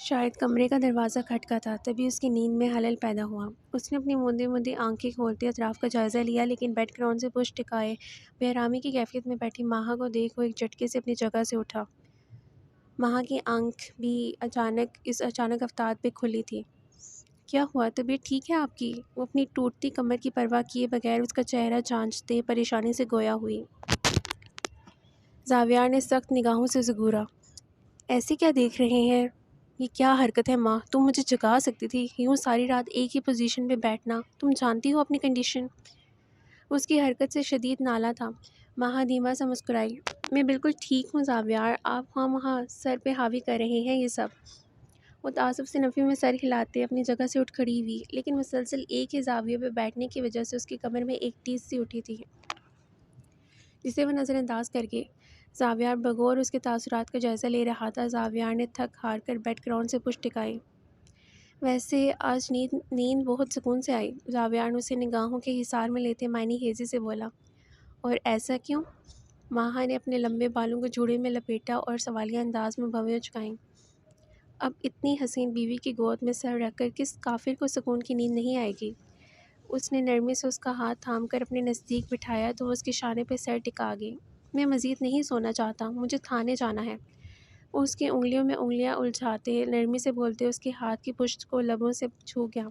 شاید کمرے کا دروازہ کھٹکا تھا، تبھی اس کی نیند میں خلل پیدا ہوا۔ اس نے اپنی موندی موندی آنکھیں کھولتے اطراف کا جائزہ لیا، لیکن بیڈ گراؤنڈ سے پشت ٹکائے بے آرامی کی کیفیت میں بیٹھی ماہا کو دیکھ وہ ایک جھٹکے سے اپنی جگہ سے اٹھا۔ ماہا کی آنکھ بھی اس اچانک افتاد پہ کھلی تھی۔ کیا ہوا؟ طبیعت ٹھیک ہے آپ کی؟ وہ اپنی ٹوٹتی کمر کی پرواہ کیے بغیر اس کا چہرہ جانچتے پریشانی سے گویا ہوئی۔ زاویار نے سخت نگاہوں سے اسے گھورا۔ ایسے کیا دیکھ رہے ہیں؟ یہ کیا حرکت ہے ماں؟ تم مجھے جگا سکتی تھی، یوں ساری رات ایک ہی پوزیشن پہ بیٹھنا، تم جانتی ہو اپنی کنڈیشن۔ اس کی حرکت سے شدید نالا تھا۔ ماہا دھیما سا مسکرائی۔ میں بالکل ٹھیک ہوں زاویار، آپ وہاں سر پہ حاوی کر رہے ہیں یہ سب۔ وہ تعصب سے نفی میں سر ہلاتے اپنی جگہ سے اٹھ کھڑی ہوئی، لیکن مسلسل ایک ہی زاویے پہ بیٹھنے کی وجہ سے اس کی کمر میں ایک ٹیس سی اٹھی تھی، جسے وہ نظر انداز کر کے زاویار بغور اس کے تاثرات کا جائزہ لے رہا تھا۔ زاویار نے تھک ہار کر بیڈ گراؤنڈ سے پشت ٹکائی۔ ویسے آج نیند بہت سکون سے آئی، زاویار نے اسے نگاہوں کے حصار میں لیتے معنی خیزی سے بولا۔ اور ایسا کیوں؟ ماہا نے اپنے لمبے بالوں کو جوڑے میں لپیٹا اور سوالیہ انداز میں بھویں چکائیں۔ اب اتنی حسین بیوی کی گود میں سر رکھ کر کس کافر کو سکون کی نیند نہیں آئے گی؟ اس نے نرمی سے اس کا ہاتھ تھام کر اپنے نزدیک بٹھایا تو وہ اس کے شانے پہ سر ٹکا گئی۔ میں مزید نہیں سونا چاہتا، مجھے تھانے جانا ہے۔ وہ اس کی انگلیوں میں انگلیاں الجھاتے نرمی سے بولتے اس کے ہاتھ کی پشت کو لبوں سے چھو گیا۔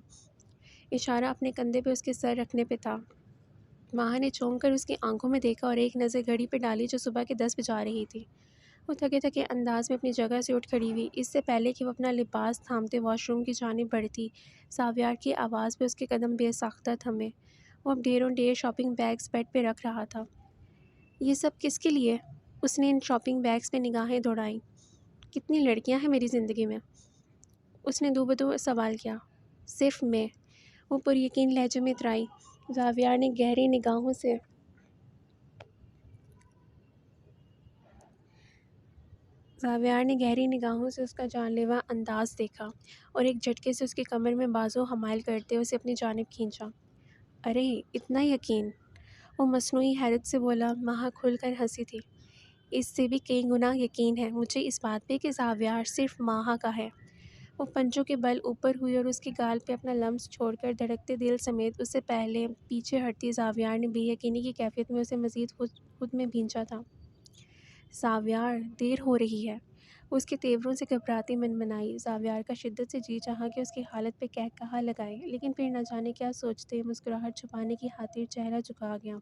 اشارہ اپنے کندھے پہ اس کے سر رکھنے پہ تھا۔ ماہا نے چونک کر اس کی آنکھوں میں دیکھا اور ایک نظر گھڑی پہ ڈالی جو صبح کے 10 بجا رہی تھی۔ وہ تھکے تھکے انداز میں اپنی جگہ سے اٹھ کھڑی ہوئی۔ اس سے پہلے کہ وہ اپنا لباس تھامتے واش روم کی جانب بڑھتی، زاویار کی آواز پہ اس کے قدم بے ساختہ تھمے۔ وہ اب ڈھیروں ڈھیر شاپنگ بیگز بیڈ پہ رکھ رہا تھا۔ یہ سب کس کے لیے؟ اس نے ان شاپنگ بیگز پہ نگاہیں دوڑائیں۔ کتنی لڑکیاں ہیں میری زندگی میں؟ اس نے دو بدو سوال کیا۔ صرف میں، وہ پر یقین لہجے میں اترائی۔ زاویار نے گہری نگاہوں سے اس کا جان لیوا انداز دیکھا اور ایک جھٹکے سے اس کی کمر میں بازو حمائل کرتے اسے اپنی جانب کھینچا۔ ارے اتنا یقین؟ وہ مصنوعی حیرت سے بولا۔ ماہا کھل کر ہنسی تھی۔ اس سے بھی کئی گنا یقین ہے مجھے اس بات پہ کہ زاویار صرف ماہا کا ہے۔ وہ پنجوں کے بل اوپر ہوئی اور اس کے گال پہ اپنا لمس چھوڑ کر دھڑکتے دل سمیت اس سے پہلے پیچھے ہٹتی زاویار نے بے یقینی کی کیفیت میں اسے مزید خود میں بھینچا تھا۔ زاویار دیر ہو رہی ہے، اس کے تیوروں سے گھبراتی منمنائی۔ زاویار کا شدت سے جی چاہا کہ اس کی حالت پہ کہا لگائے، لیکن پھر نہ جانے کیا سوچتے مسکراہٹ چھپانے کی خاطر چہرہ جھکا گیا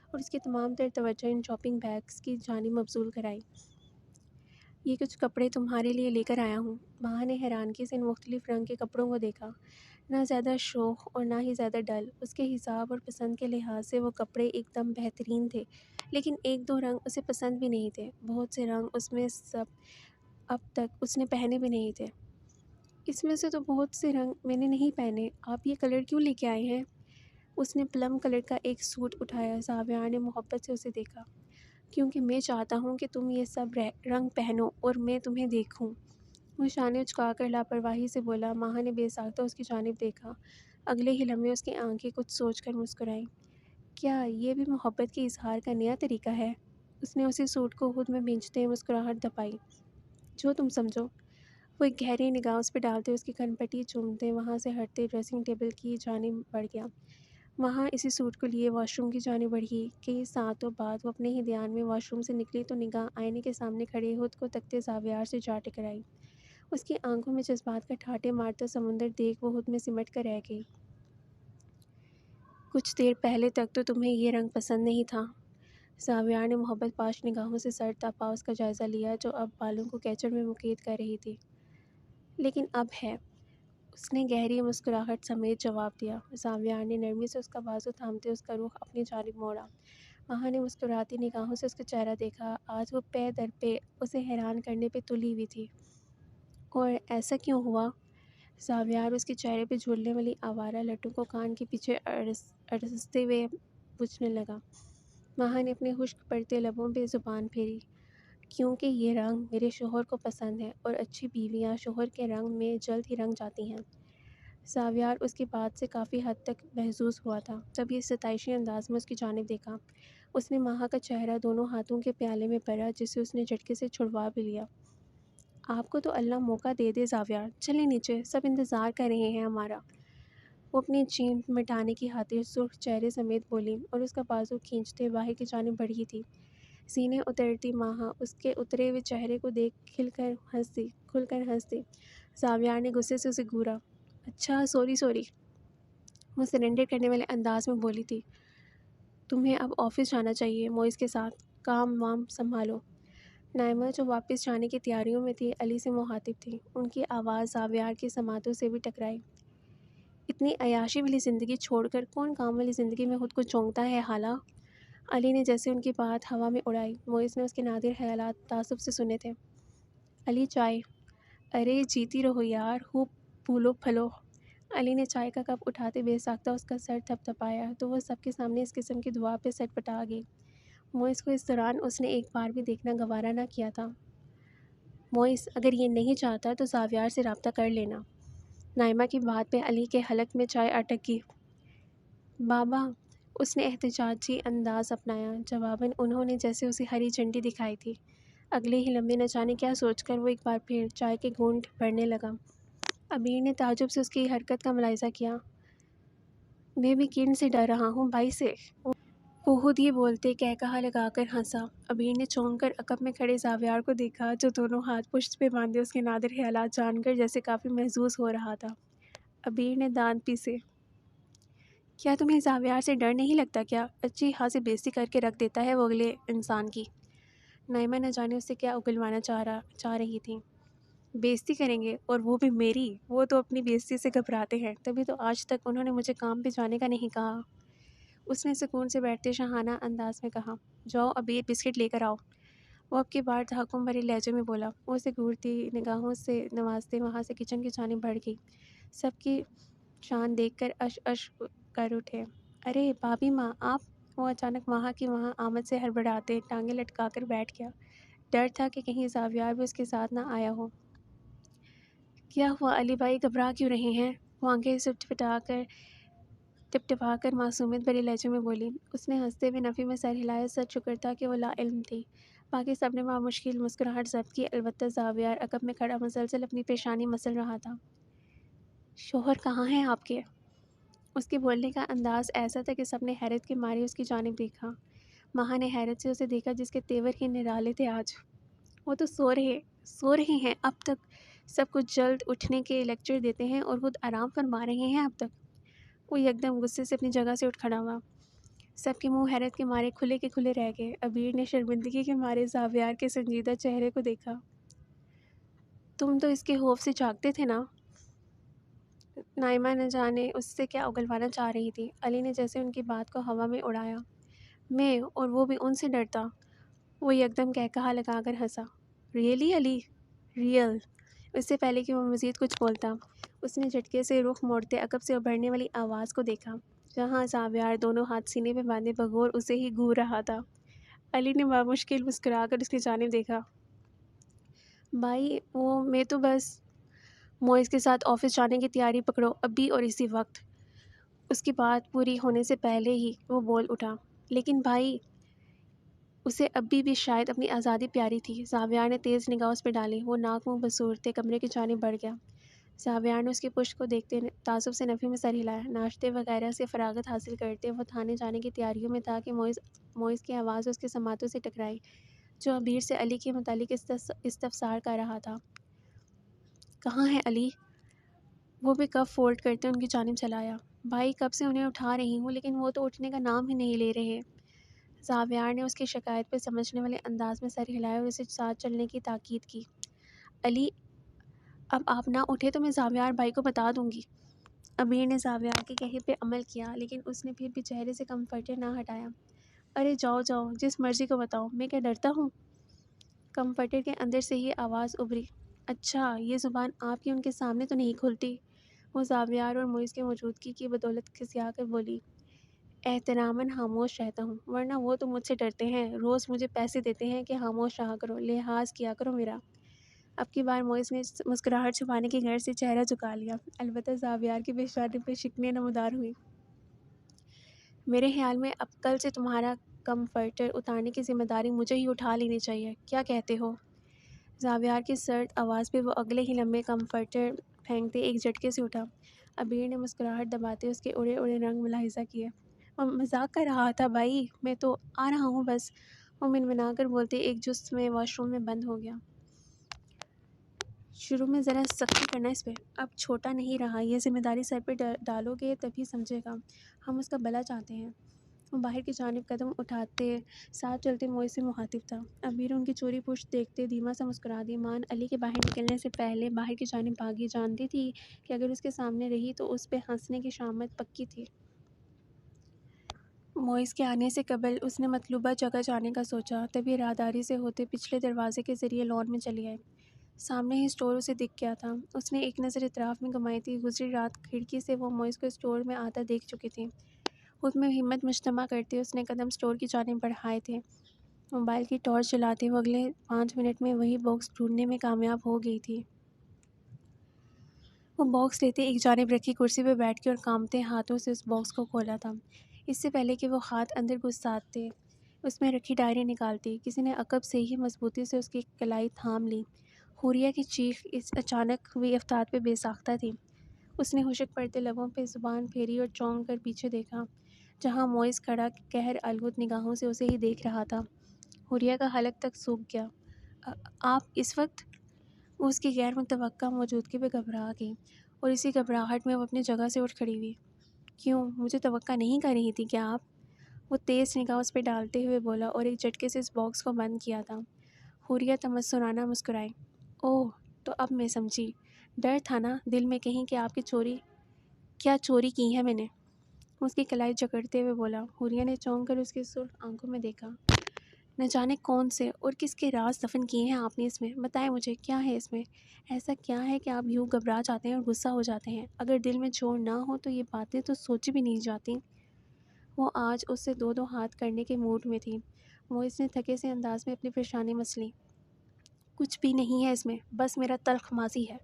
اور اس کی تمام تر توجہ ان شاپنگ بیگز کی جانب مبذول کرائی۔ یہ کچھ کپڑے تمہارے لیے لے کر آیا ہوں۔ ماہا نے حیرانگی سے ان مختلف رنگ کے کپڑوں کو دیکھا، نہ زیادہ شوخ اور نہ ہی زیادہ ڈل۔ اس کے حساب اور پسند کے لحاظ سے وہ کپڑے ایک دم بہترین تھے، لیکن ایک دو رنگ اسے پسند بھی نہیں تھے۔ بہت سے رنگ اس میں سب اب تک اس نے پہنے بھی نہیں تھے۔ اس میں سے تو بہت سے رنگ میں نے نہیں پہنے، آپ یہ کلر کیوں لے کے آئے ہیں؟ اس نے پلم کلر کا ایک سوٹ اٹھایا۔ زاویار نے محبت سے اسے دیکھا۔ کیونکہ میں چاہتا ہوں کہ تم یہ سب رنگ پہنو اور میں تمہیں دیکھوں۔ وہ شانے اچکا کر لاپرواہی سے بولا۔ ماہا نے بے ساختہ اس کی جانب دیکھا۔ اگلے ہی لمحے اس کی آنکھیں کچھ سوچ کر مسکرائیں۔ کیا یہ بھی محبت کے اظہار کا نیا طریقہ ہے؟ اس نے اسی سوٹ کو خود میں بھینچتے مسکراہٹ دبائی۔ جو تم سمجھو۔ وہ ایک گہری نگاہ اس پہ ڈالتے اس کی کھنپٹی چومتے وہاں سے ہٹتے ڈریسنگ ٹیبل کی جانب بڑھ گیا۔ وہاں اسی سوٹ کو لیے واش روم کی جانب بڑھی۔ کئی ساعتوں بعد وہ اپنے ہی دھیان میں واش روم سے نکلی تو نگاہ آئینے کے سامنے کھڑے خود کو تکتے زاویار سے جا ٹکرائی۔ اس کی آنکھوں میں جذبات کا ٹھاٹھے مارتا سمندر دیکھ وہ خود میں سمٹ کر رہ گئی۔ کچھ دیر پہلے تک تو تمہیں یہ رنگ پسند نہیں تھا۔ زاویار نے محبت پاش نگاہوں سے سر تا پا اس کا جائزہ لیا جو اب بالوں کو کیچڑ میں مقید کر رہی تھی۔ لیکن اب ہے، اس نے گہری مسکراہٹ سمیت جواب دیا۔ زاویار نے نرمی سے اس کا بازو تھامتے اس کا رخ اپنی جانب موڑا۔ ماہا نے مسکراتی نگاہوں سے اس کا چہرہ دیکھا۔ آج وہ پے در پے اسے حیران کرنے پہ تلی ہوئی تھی۔ اور ایسا کیوں ہوا؟ زاویار اس کے چہرے پہ جھولنے والی آوارہ لٹوں کو کان کے پیچھے اڑستے ہوئے پوچھنے لگا۔ ماہا نے اپنے خشک پڑتے لبوں پہ زبان پھیری۔ کیونکہ یہ رنگ میرے شوہر کو پسند ہے اور اچھی بیویاں شوہر کے رنگ میں جلد ہی رنگ جاتی ہیں۔ زاویار اس کی بات سے کافی حد تک محظوظ ہوا تھا، تبھی ستائشی انداز میں اس کی جانب دیکھا۔ اس نے ماہا کا چہرہ دونوں ہاتھوں کے پیالے میں بھرا جسے اس نے جھٹکے سے چھڑوا بھی لیا۔ آپ کو تو اللہ موقع دے دے زاویار، چلیں نیچے، سب انتظار کر رہے ہیں ہمارا۔ وہ اپنی چینٹ مٹانے کی خاطر سرخ چہرے سمیت بولی اور اس کا بازو کھینچتے باہر کی جانب بڑھی تھی۔ سینے اترتی ماہا اس کے اترے ہوئے چہرے کو دیکھ کھل کر ہنس دی۔ زاویار نے غصے سے اسے گھورا۔ اچھا سوری۔ وہ سرنڈر کرنے والے انداز میں بولی تھی۔ تمہیں اب آفس جانا چاہیے موئز کے ساتھ، کام وام سنبھالو۔ نائمہ جو واپس جانے کی تیاریوں میں تھی علی سے مخاطب تھی۔ ان کی آواز زاویار کی سماعتوں سے بھی ٹکرائی۔ اتنی عیاشی والی زندگی چھوڑ کر کون کام والی زندگی میں خود کو چونکتا ہے خالہ؟ علی نے جیسے ان کی بات ہوا میں اڑائی۔ موئز نے اس کے نادر خیالات تعصب سے سنے تھے۔ علی چائے؟ ارے جیتی رہو یار، خوب پھولو پھلو۔ علی نے چائے کا کپ اٹھاتے بے ساختہ اس کا سر تھپ تھپایا تو وہ سب کے سامنے اس قسم کی دعا پہ سٹ پٹا گئی۔ موئز کو اس دوران اس نے ایک بار بھی دیکھنا گوارا نہ کیا تھا۔ موئز اگر یہ نہیں چاہتا تو زاویار سے رابطہ کر لینا۔ نائمہ کی بات پہ علی کے حلق میں چائے اٹک گئی۔ بابا، اس نے احتجاجی انداز اپنایا۔ جواباً انہوں نے جیسے اسے ہری جھنڈی دکھائی تھی۔ اگلے ہی لمحے نہ جانے کیا سوچ کر وہ ایک بار پھر چائے کے گھونٹ بھرنے لگا۔ عبیر نے تعجب سے اس کی حرکت کا ملاحظہ کیا۔ میں بھی کن سے ڈر رہا ہوں بھائی سے، وہ خود یہ بولتے قہقہہ لگا کر ہنسا۔ عبیر نے چونک کر عقب میں کھڑے زاویار کو دیکھا جو دونوں ہاتھ پشت پہ باندھے اس کے نادر خیالات جان کر جیسے کافی محظوظ ہو رہا تھا۔ عبیر نے دانت پیسے۔ کیا تمہیں زاویار سے ڈر نہیں لگتا کیا؟ اچھی خاصی بےعزتی کر کے رکھ دیتا ہے وہ اگلے انسان کی۔ نائمہ نہ جانے اس سے کیا اگلوانا چاہ رہی تھی۔ بےعزتی کریں گے اور وہ بھی میری؟ وہ تو اپنی بےعزتی سے گھبراتے ہیں، تبھی تو آج تک انہوں نے مجھے کام پہ جانے کا نہیں کہا۔ اس نے سکون سے بیٹھتے شاہانہ انداز میں کہا۔ جاؤ عبیر بسکٹ لے کر آؤ۔ وہ اب کی بار تحکم بھرے لہجے میں بولا۔ وہ اسے گھورتی نگاہوں سے نوازتے وہاں سے کچن کی جانب بڑھ گئی۔ سب کی شان دیکھ کر اش کر اٹھے۔ ارے بھابھی ماں آپ! وہ اچانک ماہا کی وہاں آمد سے ہڑبڑاتے ٹانگیں لٹکا کر بیٹھ گیا۔ ڈر تھا کہ کہیں زاویار بھی اس کے ساتھ نہ آیا ہو۔ کیا ہوا علی بھائی، گھبرا کیوں رہے ہیں؟ وہ آنکھیں ٹپٹپا کر معصومیت بھرے لہجے میں بولی۔ اس نے ہنستے ہوئے نفی میں سر ہلایا۔ سچ شکر تھا کہ وہ لا علم تھی۔ باقی سب نے بامشکل مسکراہٹ ضبط کی، البتہ زاویار عقب میں کھڑا مسلسل اپنی پیشانی مسل رہا تھا۔ شوہر کہاں ہیں آپ کے؟ اس کے بولنے کا انداز ایسا تھا کہ سب نے حیرت کے مارے اس کی جانب دیکھا۔ ماہا نے حیرت سے اسے دیکھا جس کے تیور ہی نرالے تھے آج۔ وہ تو سو رہے ہیں اب تک، سب کچھ جلد اٹھنے کے لیکچر دیتے ہیں اور خود آرام فرما رہے ہیں اب تک۔ وہ یکدم غصے سے اپنی جگہ سے اٹھ کھڑا ہوا۔ سب کے منہ حیرت کے مارے کھلے کے کھلے رہ گئے۔ عبیر نے شرمندگی کے مارے زاویار کے سنجیدہ چہرے کو دیکھا۔ تم تو اس کے خوف سے جاگتے تھے نا؟ نائمہ نہ جانے اس سے کیا اگلوانا چاہ رہی تھی۔ علی نے جیسے ان کی بات کو ہوا میں اڑایا۔ میں اور وہ بھی ان سے ڈرتا؟ وہ یکدم قہقہہ لگا کر ہنسا۔ ریئلی علی؟ ریئل؟ اس سے پہلے کہ وہ مزید کچھ بولتا، اس نے جھٹکے سے رخ موڑتے عقب سے ابھرنے والی آواز کو دیکھا، جہاں زاویار دونوں ہاتھ سینے پہ باندھے بغور اسے ہی گھور رہا تھا۔ علی نے بامشکل مسکرا کر اس کی جانب دیکھا۔ بھائی وہ میں تو بس موئز کے ساتھ آفس جانے کی تیاری پکڑو ابھی اور اسی وقت۔ اس کی بات پوری ہونے سے پہلے ہی وہ بول اٹھا۔ لیکن بھائی، اسے ابھی بھی شاید اپنی آزادی پیاری تھی۔ زاویار نے تیز نگاہ اس پہ ڈالی۔ وہ ناک منہ بسورتے کمرے کی جانب بڑھ گیا۔ زاویار نے اس کی پشت کو دیکھتے تعصب سے نفی میں سر ہلایا۔ ناشتے وغیرہ سے فراغت حاصل کرتے وہ تھانے جانے کی تیاریوں میں تھا کہ موئز کی آواز اس کے سماعتوں سے ٹکرائی، جو عبیر سے علی کے متعلق استفسار کر رہا تھا۔ کہاں ہے علی؟ وہ بھی کپ فولڈ کرتے ان کی جانب چلایا۔ بھائی کب سے انہیں اٹھا رہی ہوں لیکن وہ تو اٹھنے کا نام ہی نہیں لے رہے۔ زاویار نے اس کی شکایت پہ سمجھنے والے انداز میں سر ہلایا اور اسے ساتھ چلنے کی تاکید کی۔ علی اب آپ نہ اٹھے تو میں زاویار بھائی کو بتا دوں گی۔ عبیر نے زاویار کے کہے پہ عمل کیا لیکن اس نے پھر بھی چہرے سے کمفرٹر نہ ہٹایا۔ ارے جاؤ جس مرضی کو بتاؤ، میں کیا ڈرتا ہوں؟ کمفرٹر کے اندر سے ہی آواز ابھری۔ اچھا یہ زبان آپ کی ان کے سامنے تو نہیں کھلتی؟ وہ زاویار اور موئز کی موجودگی کی بدولت کھسیا کر بولی۔ احتراماً خاموش رہتا ہوں، ورنہ وہ تو مجھ سے ڈرتے ہیں، روز مجھے پیسے دیتے ہیں کہ خاموش رہا کرو، لحاظ کیا کرو میرا۔ اب کی بار موئز نے مسکراہٹ چھپانے کی غرض سے چہرہ جھکا لیا، البتہ زاویار کی پیشانی پہ شکنیں نمودار ہوئی۔ میرے خیال میں اب کل سے تمہارا کمفرٹر اتارنے کی ذمہ داری مجھے ہی اٹھا لینی چاہیے، کیا کہتے ہو؟ زاویار کی سرد آواز پہ وہ اگلے ہی لمبے کمفرٹر پھینکتے ایک جھٹکے سے اٹھا۔ عبیر نے مسکراہٹ دباتے اس کے اڑے اڑے رنگ ملاحظہ کیے۔ وہ مذاق کر رہا تھا بھائی، میں تو آ رہا ہوں بس، وہ منمنا کر بولتے ایک جست میں واش روم میں بند ہو گیا۔ شروع میں ذرا سختی کرنا اس پہ، اب چھوٹا نہیں رہا، یہ ذمہ داری سر پہ ڈالو گے تبھی سمجھے گا، ہم اس کا بھلا چاہتے ہیں۔ وہ باہر کی جانب قدم اٹھاتے ساتھ چلتے موئے سے مخاطب تھا۔ عبیر ان کی چوری پشت دیکھتے دھیما سا مسکرا دی۔ مان علی کے باہر نکلنے سے پہلے باہر کی جانب بھاگی، جانتی تھی کہ اگر اس کے سامنے رہی تو اس پہ ہنسنے کی شامت پکی تھی۔ موئز کے آنے سے قبل اس نے مطلوبہ جگہ جانے کا سوچا، تبھی راہداری سے ہوتے پچھلے دروازے کے ذریعے لان میں چلی آئی۔ سامنے ہی اسٹور اسے دکھ گیا تھا۔ اس نے ایک نظر اطراف میں گمائی تھی، گزری رات کھڑکی سے وہ موئز کو اسٹور میں آتا دیکھ چکی تھی۔ خود میں ہمت مجتمع کرتے اس نے قدم اسٹور کی جانب بڑھائے تھے۔ موبائل کی ٹارچ جلاتے وہ اگلے 5 منٹ میں وہی باکس ڈھونڈنے میں کامیاب ہو گئی تھی۔ وہ باکس لیتے ایک جانب رکھی کرسی پہ بیٹھ کے اور کانپتے ہاتھوں سے اس باکس کو کھولا تھا۔ اس سے پہلے کہ وہ ہاتھ اندر گھساتے اس میں رکھی ڈائری نکالتی، کسی نے عقب سے ہی مضبوطی سے اس کی کلائی تھام لی۔ حوریہ کی چیخ اس اچانک ہوئی افتاد پہ بے ساختہ تھی۔ اس نے خشک پڑتے لبوں پہ زبان پھیری اور چونک کر پیچھے دیکھا، جہاں موئز کھڑا قہر الود نگاہوں سے اسے ہی دیکھ رہا تھا۔ حوریہ کا حلق تک سوکھ گیا۔ آپ اس وقت؟ وہ اس کی غیر متوقع موجودگی پہ گھبرا گئی اور اسی گھبراہٹ میں وہ اپنی جگہ سے اٹھ کھڑی ہوئی۔ کیوں؟ مجھے توقع نہیں کر رہی تھی کیا آپ؟ وہ تیز نگاہ اس پہ ڈالتے ہوئے بولا اور ایک جھٹکے سے اس باکس کو بند کیا تھا۔ حوریہ تمسخرانہ مسکرائی۔ اوہ، تو اب میں سمجھی۔ ڈر تھا نا دل میں کہیں کہ آپ کی کیا چوری کی ہے میں نے؟ اس کی کلائی جکڑتے ہوئے بولا۔ حوریہ نے چونک کر اس کی سرخ آنکھوں میں دیکھا۔ نہ جانے کون سے اور کس کے راز دفن کیے ہیں آپ نے اس میں، بتائیں مجھے کیا ہے اس میں؟ ایسا کیا ہے کہ آپ یوں گھبرا جاتے ہیں اور غصہ ہو جاتے ہیں؟ اگر دل میں جوڑ نہ ہو تو یہ باتیں تو سوچی بھی نہیں جاتی۔ وہ آج اس سے دو ہاتھ کرنے کے موڈ میں تھی۔ وہ اس نے تھکے سے انداز میں اپنی پریشانی مسلی۔ کچھ بھی نہیں ہے اس میں، بس میرا تلخ ماضی ہے۔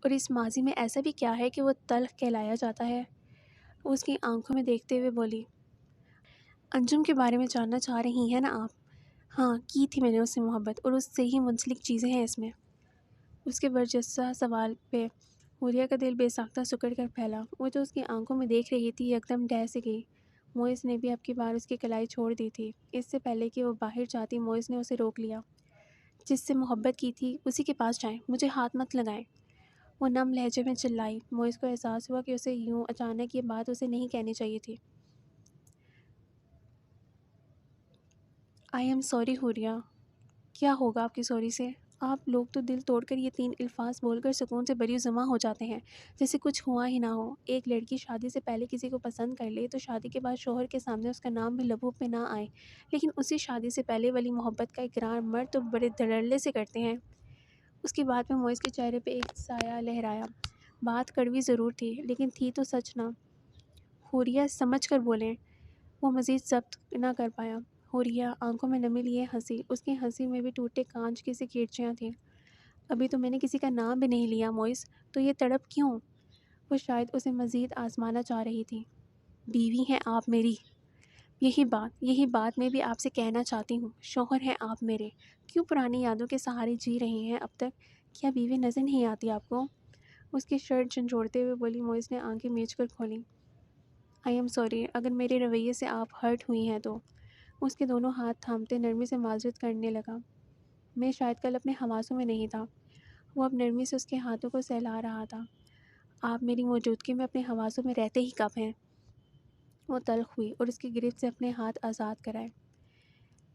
اور اس ماضی میں ایسا بھی کیا ہے کہ وہ تلخ کہلایا جاتا ہے؟ وہ اس کی آنکھوں میں دیکھتے ہوئے بولی۔ انجم کے بارے میں جاننا چاہ رہی ہیں نا آپ؟ ہاں، کی تھی میں نے اس سے محبت، اور اس سے ہی منسلک چیزیں ہیں اس میں۔ اس کے برجستہ سوال پہ حوریہ کا دل بے ساختہ سکڑ کر پھیلا۔ وہ جو اس کی آنکھوں میں دیکھ رہی تھی یکدم ڈہ سے گئی۔ موئز نے بھی اب کی بار اس کی کلائی چھوڑ دی تھی۔ اس سے پہلے کہ وہ باہر جاتی موئز نے اسے روک لیا۔ جس سے محبت کی تھی اسی کے پاس جائیں، مجھے ہاتھ مت لگائیں، وہ نم لہجے میں چلائی۔ موئز کو احساس ہوا کہ اسے یوں اچانک یہ بات اسے نہیں کہنی چاہیے تھی۔ I am sorry Hooriya. کیا ہوگا آپ کی سوری سے؟ آپ لوگ تو دل توڑ کر یہ 3 الفاظ بول کر سکون سے بری زماں ہو جاتے ہیں، جیسے کچھ ہوا ہی نہ ہو۔ ایک لڑکی شادی سے پہلے کسی کو پسند کر لے تو شادی کے بعد شوہر کے سامنے اس کا نام بھی لبوں پہ نہ آئے، لیکن اسی شادی سے پہلے والی محبت کا اقرار مرد تو بڑے دھڑلے سے کرتے ہیں۔ اس کی بات میں موئز کے چہرے پہ ایک سایہ لہرایا۔ بات کڑوی ضرور تھی، لیکن تھی تو سچ نہ۔ حوریہ سمجھ کر بولیں۔ وہ مزید ضبط نہ کر پایا۔ حوریہ آنکھوں میں نمی لیے ہنسی۔ اس کی ہنسی میں بھی ٹوٹے کانچ کی سی کیرچیاں تھیں۔ ابھی تو میں نے کسی کا نام بھی نہیں لیا موئز، تو یہ تڑپ کیوں؟ وہ شاید اسے مزید آزمانا چاہ رہی تھی۔ بیوی ہیں آپ میری، یہی بات میں بھی آپ سے کہنا چاہتی ہوں۔ شوہر ہیں آپ میرے، کیوں پرانی یادوں کے سہارے جی رہے ہیں اب تک؟ کیا بیوی نظر نہیں آتی آپ کو؟ اس کی شرٹ جھنجھوڑتے ہوئے بولی۔ موئز نے آنکھیں میچ کر کھولی۔ آئی ایم سوری اگر میرے رویے سے آپ ہرٹ ہوئی ہیں تو۔ اس کے دونوں ہاتھ تھامتے نرمی سے معذرت کرنے لگا۔ میں شاید کل اپنے حواسوں میں نہیں تھا۔ وہ اب نرمی سے اس کے ہاتھوں کو سہلا رہا تھا۔ آپ میری موجودگی میں اپنے حواسوں میں رہتے ہی کب ہیں؟ وہ تلخ ہوئی اور اس کی گرفت سے اپنے ہاتھ آزاد کرائے۔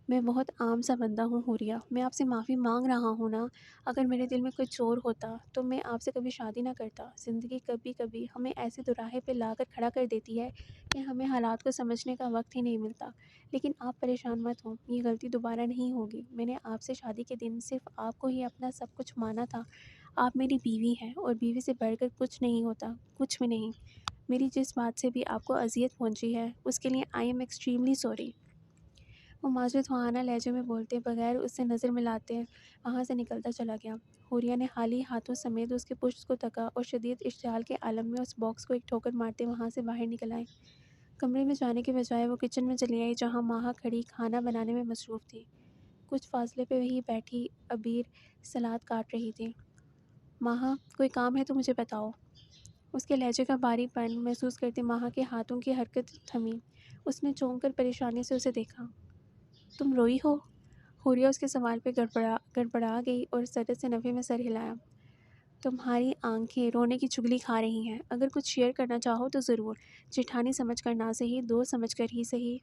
میں بہت عام سا بندہ ہوں حوریہ، میں آپ سے معافی مانگ رہا ہوں نا۔ اگر میرے دل میں کچھ اور ہوتا تو میں آپ سے کبھی شادی نہ کرتا۔ زندگی کبھی کبھی ہمیں ایسے دوراہے پہ لا کر کھڑا کر دیتی ہے کہ ہمیں حالات کو سمجھنے کا وقت ہی نہیں ملتا۔ لیکن آپ پریشان مت ہوں، یہ غلطی دوبارہ نہیں ہوگی۔ میں نے آپ سے شادی کے دن صرف آپ کو ہی اپنا سب کچھ مانا تھا۔ آپ میری بیوی ہیں اور بیوی سے بڑھ کر کچھ نہیں ہوتا، کچھ بھی نہیں۔ میری جس بات سے بھی آپ کو اذیت پہنچی ہے اس کے لیے آئی ایم ایکسٹریملی سوری۔ وہ معذرت خواہانہ لہجے میں بولتے بغیر اس سے نظر ملاتے وہاں سے نکلتا چلا گیا۔ حوریہ نے خالی ہاتھوں سمیت اس کے پشت کو تکا اور شدید اشتعال کے عالم میں اس باکس کو ایک ٹھوکر مارتے وہاں سے باہر نکل آئی۔ کمرے میں جانے کے بجائے وہ کچن میں چلی آئی، جہاں ماہا کھڑی کھانا بنانے میں مصروف تھی۔ کچھ فاصلے پہ وہی بیٹھی عبیر سلاد کاٹ رہی تھی۔ ماہا کوئی کام ہے تو مجھے بتاؤ۔ اس کے لہجے کا باری پن محسوس کرتے ماہا کے ہاتھوں کی حرکت تھمی۔ اس نے چونک کر پریشانی سے اسے دیکھا۔ تم روئی ہو؟ حوریہ اس کے سوال پہ گڑبڑا گئی اور سرت سے نفی میں سر ہلایا۔ تمہاری آنکھیں رونے کی چگلی کھا رہی ہیں۔ اگر کچھ شیئر کرنا چاہو تو ضرور، جیٹھانی سمجھ کر نہ صحیح، دوست سمجھ کر ہی صحیح۔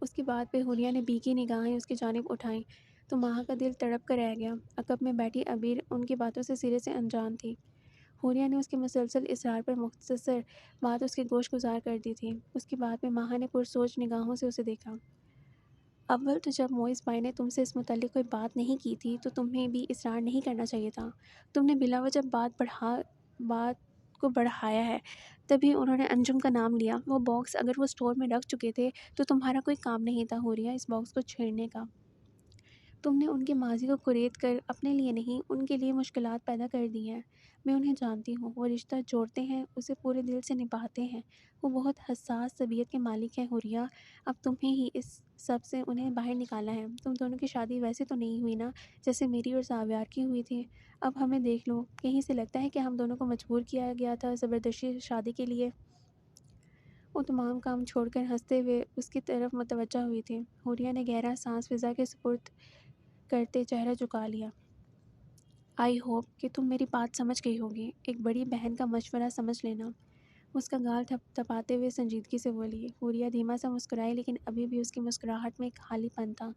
اس کی بات پہ حوریہ نے بیکی نگاہیں اس کی جانب اٹھائیں تو ماہا کا دل تڑپ کر رہ گیا۔ عقب میں بیٹھی عبیر ان کی باتوں سے سرے سے انجان تھی۔ حوریہ نے اس کے مسلسل اصرار پر مختصر بات اس کے گوش گزار کر دی تھی۔ اس کی بات میں ماہا نے پرسوچ نگاہوں سے اسے دیکھا۔ اول تو جب موئز بھائی نے تم سے اس متعلق کوئی بات نہیں کی تھی تو تمہیں بھی اصرار نہیں کرنا چاہیے تھا۔ تم نے بلا وجہ بات کو بڑھایا ہے، تبھی انہوں نے انجم کا نام لیا۔ وہ باکس اگر وہ اسٹور میں رکھ چکے تھے تو تمہارا کوئی کام نہیں تھا حوریہ اس باکس کو چھیڑنے کا۔ تم نے ان کے ماضی کو کرید کر اپنے لیے نہیں ان کے لیے مشکلات پیدا کر دی ہیں۔ میں انہیں جانتی ہوں، وہ رشتہ جوڑتے ہیں، اسے پورے دل سے نبھاتے ہیں۔ وہ بہت حساس طبیعت کے مالک ہیں حوریہ، اب تمہیں ہی اس سب سے انہیں باہر نکالنا ہے۔ تم دونوں کی شادی ویسے تو نہیں ہوئی نا جیسے میری اور زاویار کی ہوئی تھی۔ اب ہمیں دیکھ لو، کہیں سے لگتا ہے کہ ہم دونوں کو مجبور کیا گیا تھا زبردستی شادی کے لیے۔ وہ تمام کام چھوڑ کر ہنستے ہوئے اس کی طرف متوجہ ہوئی تھی۔ حوریہ نے گہرا سانس فضا کے سپرد کرتے چہرہ جھکا لیا۔ آئی ہوپ کہ تم میری بات سمجھ گئی ہوگی۔ ایک بڑی بہن کا مشورہ سمجھ لینا۔ اس کا گال تھپاتے ہوئے سنجیدگی سے بولی۔ حوریہ دھیما سا مسکرائی لیکن ابھی بھی اس کی مسکراہٹ میں ایک خالی پن تھا۔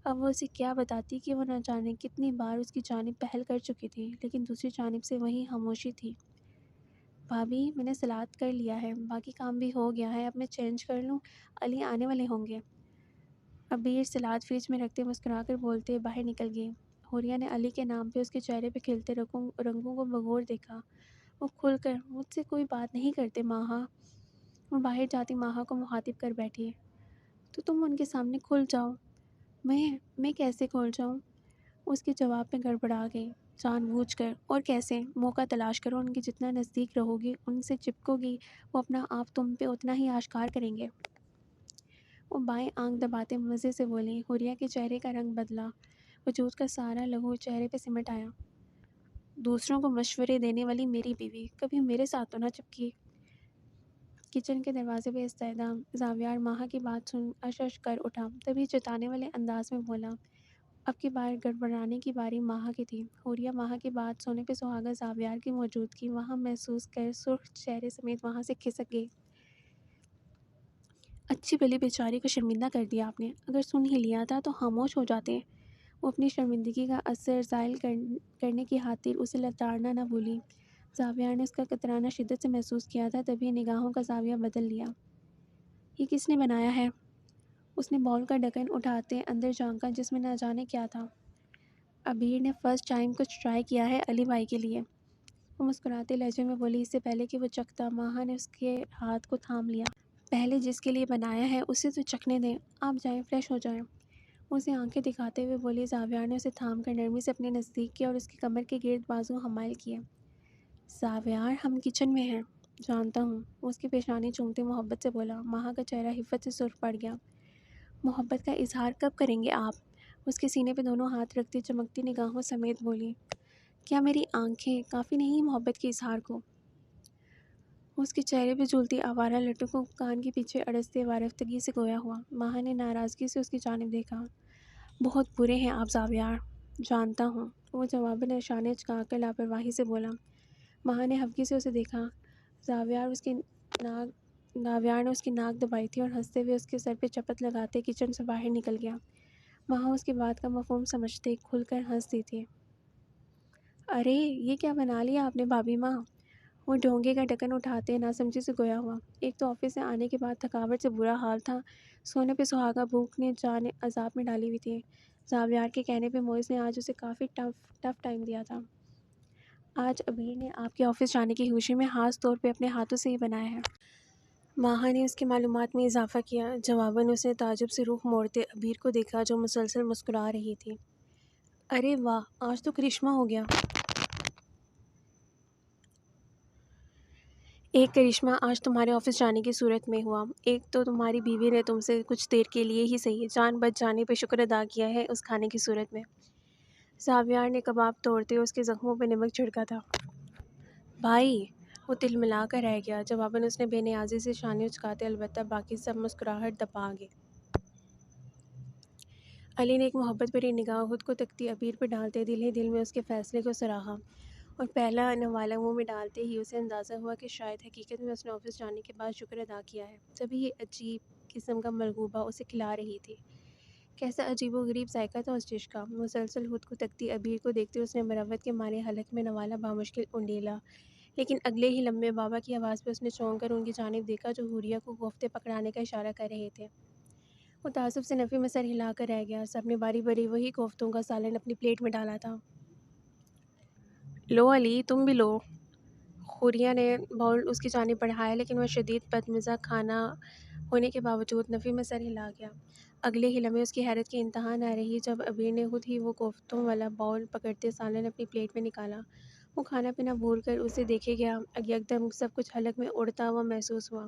اب وہ اسے کیا بتاتی کہ وہ نہ جانے کتنی بار اس کی جانب پہل کر چکی تھی لیکن دوسری جانب سے وہی خاموشی تھی۔ بھابھی میں نے سلاد کر لیا ہے، باقی کام بھی ہو گیا ہے، اب میں چینج کر لوں، علی آنے والے ہوں گے۔ عبیر سلاد فریج میں رکھتے مسکرا کر بولتے باہر نکل گئی۔ حوریہ نے علی کے نام پہ اس کے چہرے پہ کھلتے رنگوں کو بغور دیکھا۔ وہ کھل کر مجھ سے کوئی بات نہیں کرتے ماہا۔ وہ باہر جاتی ماہا کو مخاطب کر بیٹھی۔ تو تم ان کے سامنے کھل جاؤ۔ میں کیسے کھل جاؤں؟ اس کے جواب میں گڑبڑا گئی۔ جان بوجھ کر، اور کیسے؟ موقع تلاش کرو، ان کے جتنا نزدیک رہو گی، ان سے چپکو گی، وہ اپنا آپ تم پہ اتنا ہی آشکار کریں گے۔ وہ بائیں آنکھ دباتے مزے سے بولی۔ حوریہ کے چہرے کا رنگ بدلا، وجود کا سارا لہو چہرے پہ سمٹ آیا۔ دوسروں کو مشورے دینے والی میری بیوی کبھی میرے ساتھ تو نہ چپکی۔ کچن کے دروازے پہ استحدام زاویار ماہا کی بات سن اش کر اٹھا، تبھی جتانے والے انداز میں بولا۔ اب کی بار گڑبڑانے کی باری ماہا کی تھی۔ حوریہ ماہا کی بات سونے پہ سہاگا زاویار کی موجودگی وہاں محسوس کر سرخ چہرے سمیت وہاں سے کھسک گئی۔ اچھی بھلی بیچاری کو شرمندہ کر دیا آپ نے، اگر سن ہی لیا تھا تو خاموش ہو جاتے۔ وہ اپنی شرمندگی کا اثر زائل کرنے کی خاطر اسے لتاڑنا نہ بھولی۔ زاویار نے اس کا کترانا شدت سے محسوس کیا تھا، تبھی نگاہوں کا زاویہ بدل لیا۔ یہ کس نے بنایا ہے؟ اس نے باؤل کا ڈھکن اٹھاتے اندر جھانکا جس میں نہ جانے کیا تھا۔ عبیر نے فرسٹ ٹائم کچھ ٹرائی کیا ہے علی بھائی کے لیے۔ وہ مسکراتے لہجے میں بولی۔ اس سے پہلے کہ وہ چکھتا ماہا نے اس کے ہاتھ کو تھام لیا۔ پہلے جس کے لیے بنایا ہے اسے تو چکھنے دیں، آپ جائیں فریش ہو جائیں۔ اسے آنکھیں دکھاتے ہوئے بولی۔ زاویار نے اسے تھام کر نرمی سے اپنے نزدیک کیا اور اس کی کمر کے گرد بازو حمائل کیے۔ زاویار ہم کچن میں ہیں۔ جانتا ہوں، وہ اس کی پیشانی چومتے محبت سے بولا۔ ماہا کا چہرہ حفت سے سرخ پڑ گیا۔ محبت کا اظہار کب کریں گے آپ؟ اس کے سینے پہ دونوں ہاتھ رکھتی چمکتی نگاہوں سمیت بولی۔ کیا میری آنکھیں کافی نہیں محبت کے اظہار کو؟ اس کے چہرے پہ جھولتی آوارہ لٹوں کو کان کے پیچھے اڑستے وارفتگی سے گویا ہوا۔ ماہا نے ناراضگی سے اس کی جانب دیکھا۔ بہت برے ہیں آپ زاویار۔ جانتا ہوں، وہ جواباً نشانے چکا کر لاپرواہی سے بولا۔ ماہا نے ہفکی سے اسے دیکھا۔ زاویار نے اس کی ناک دبائی تھی اور ہنستے ہوئے اس کے سر پہ چپت لگاتے کچن سے باہر نکل گیا۔ ماہا اس کی بات کا مفہوم سمجھتے کھل کر ہنس دی تھی۔ ارے یہ کیا بنا لیا آپ نے بھابھی ماں؟ وہ ڈھونگے کا ڈھکن اٹھاتے ناسمجھی سے گویا ہوا۔ ایک تو آفس سے آنے کے بعد تھکاوٹ سے برا حال تھا، سونے پہ سہاگا بھوک نے جان عذاب میں ڈالی ہوئی تھی۔ زاویار کے کہنے پہ موئز نے آج اسے کافی ٹف ٹائم دیا تھا۔ آج عبیر نے آپ کے آفس جانے کی خوشی میں خاص طور پہ اپنے ہاتھوں سے ہی بنایا ہے۔ ماہا نے اس کی معلومات میں اضافہ کیا۔ جواباً اس نے تعجب سے رخ موڑتے عبیر کو دیکھا جو مسلسل مسکرا رہی تھی۔ ارے واہ، آج تو کرشمہ ہو گیا۔ ایک کرشمہ آج تمہارے آفس جانے کی صورت میں ہوا۔ ایک تو تمہاری بیوی نے تم سے کچھ دیر کے لیے ہی صحیح جان بچ جانے پہ شکر ادا کیا ہے اس کھانے کی صورت میں۔ زاویار نے کباب توڑتے اس کے زخموں پہ نمک چھڑکا تھا۔ بھائی، وہ تل ملا کر رہ گیا۔ جواباً اس نے بے نیازی سے شانے اچکاتے البتہ باقی سب مسکراہٹ دبا گے۔ علی نے ایک محبت بھری نگاہ خود کو تکتی عبیر پہ ڈالتے دل ہی دل میں اس کے فیصلے کو سراہا، اور پہلا نوالہ منہ میں ڈالتے ہی اسے اندازہ ہوا کہ شاید حقیقت میں اس نے آفس جانے کے بعد شکر ادا کیا ہے، تبھی یہ عجیب قسم کا ملغوبہ اسے کھلا رہی تھی۔ کیسا عجیب و غریب ذائقہ تھا اس ڈش کا۔ مسلسل خود کو تکتی عبیر کو دیکھتے اس نے مروت کے مارے حلق میں نوالہ بامشکل انڈیلا، لیکن اگلے ہی لمحے بابا کی آواز پہ اس نے چونک کر ان کی جانب دیکھا جو حوریہ کو کوفتے پکڑانے کا اشارہ کر رہے تھے۔ وہ تعصب سے نفی میں سر ہلا کر رہ گیا۔ سب نے باری باری وہی کوفتوں کا سالن اپنی پلیٹ میں ڈالا تھا۔ لو علی، تم بھی لو۔ حوریہ نے باؤل اس کی جانب بڑھایا لیکن وہ شدید بدمزہ کھانا ہونے کے باوجود نفی میں سر ہلا گیا۔ اگلے ہی لمحے اس کی حیرت کی انتہا نہ رہی جب عبیر نے خود ہی وہ کوفتوں والا باؤل پکڑتے سالن اپنی پلیٹ میں نکالا۔ وہ کھانا پینا بھول کر اسے دیکھے گیا۔ یکدم سب کچھ حلق میں اڑتا ہوا محسوس ہوا۔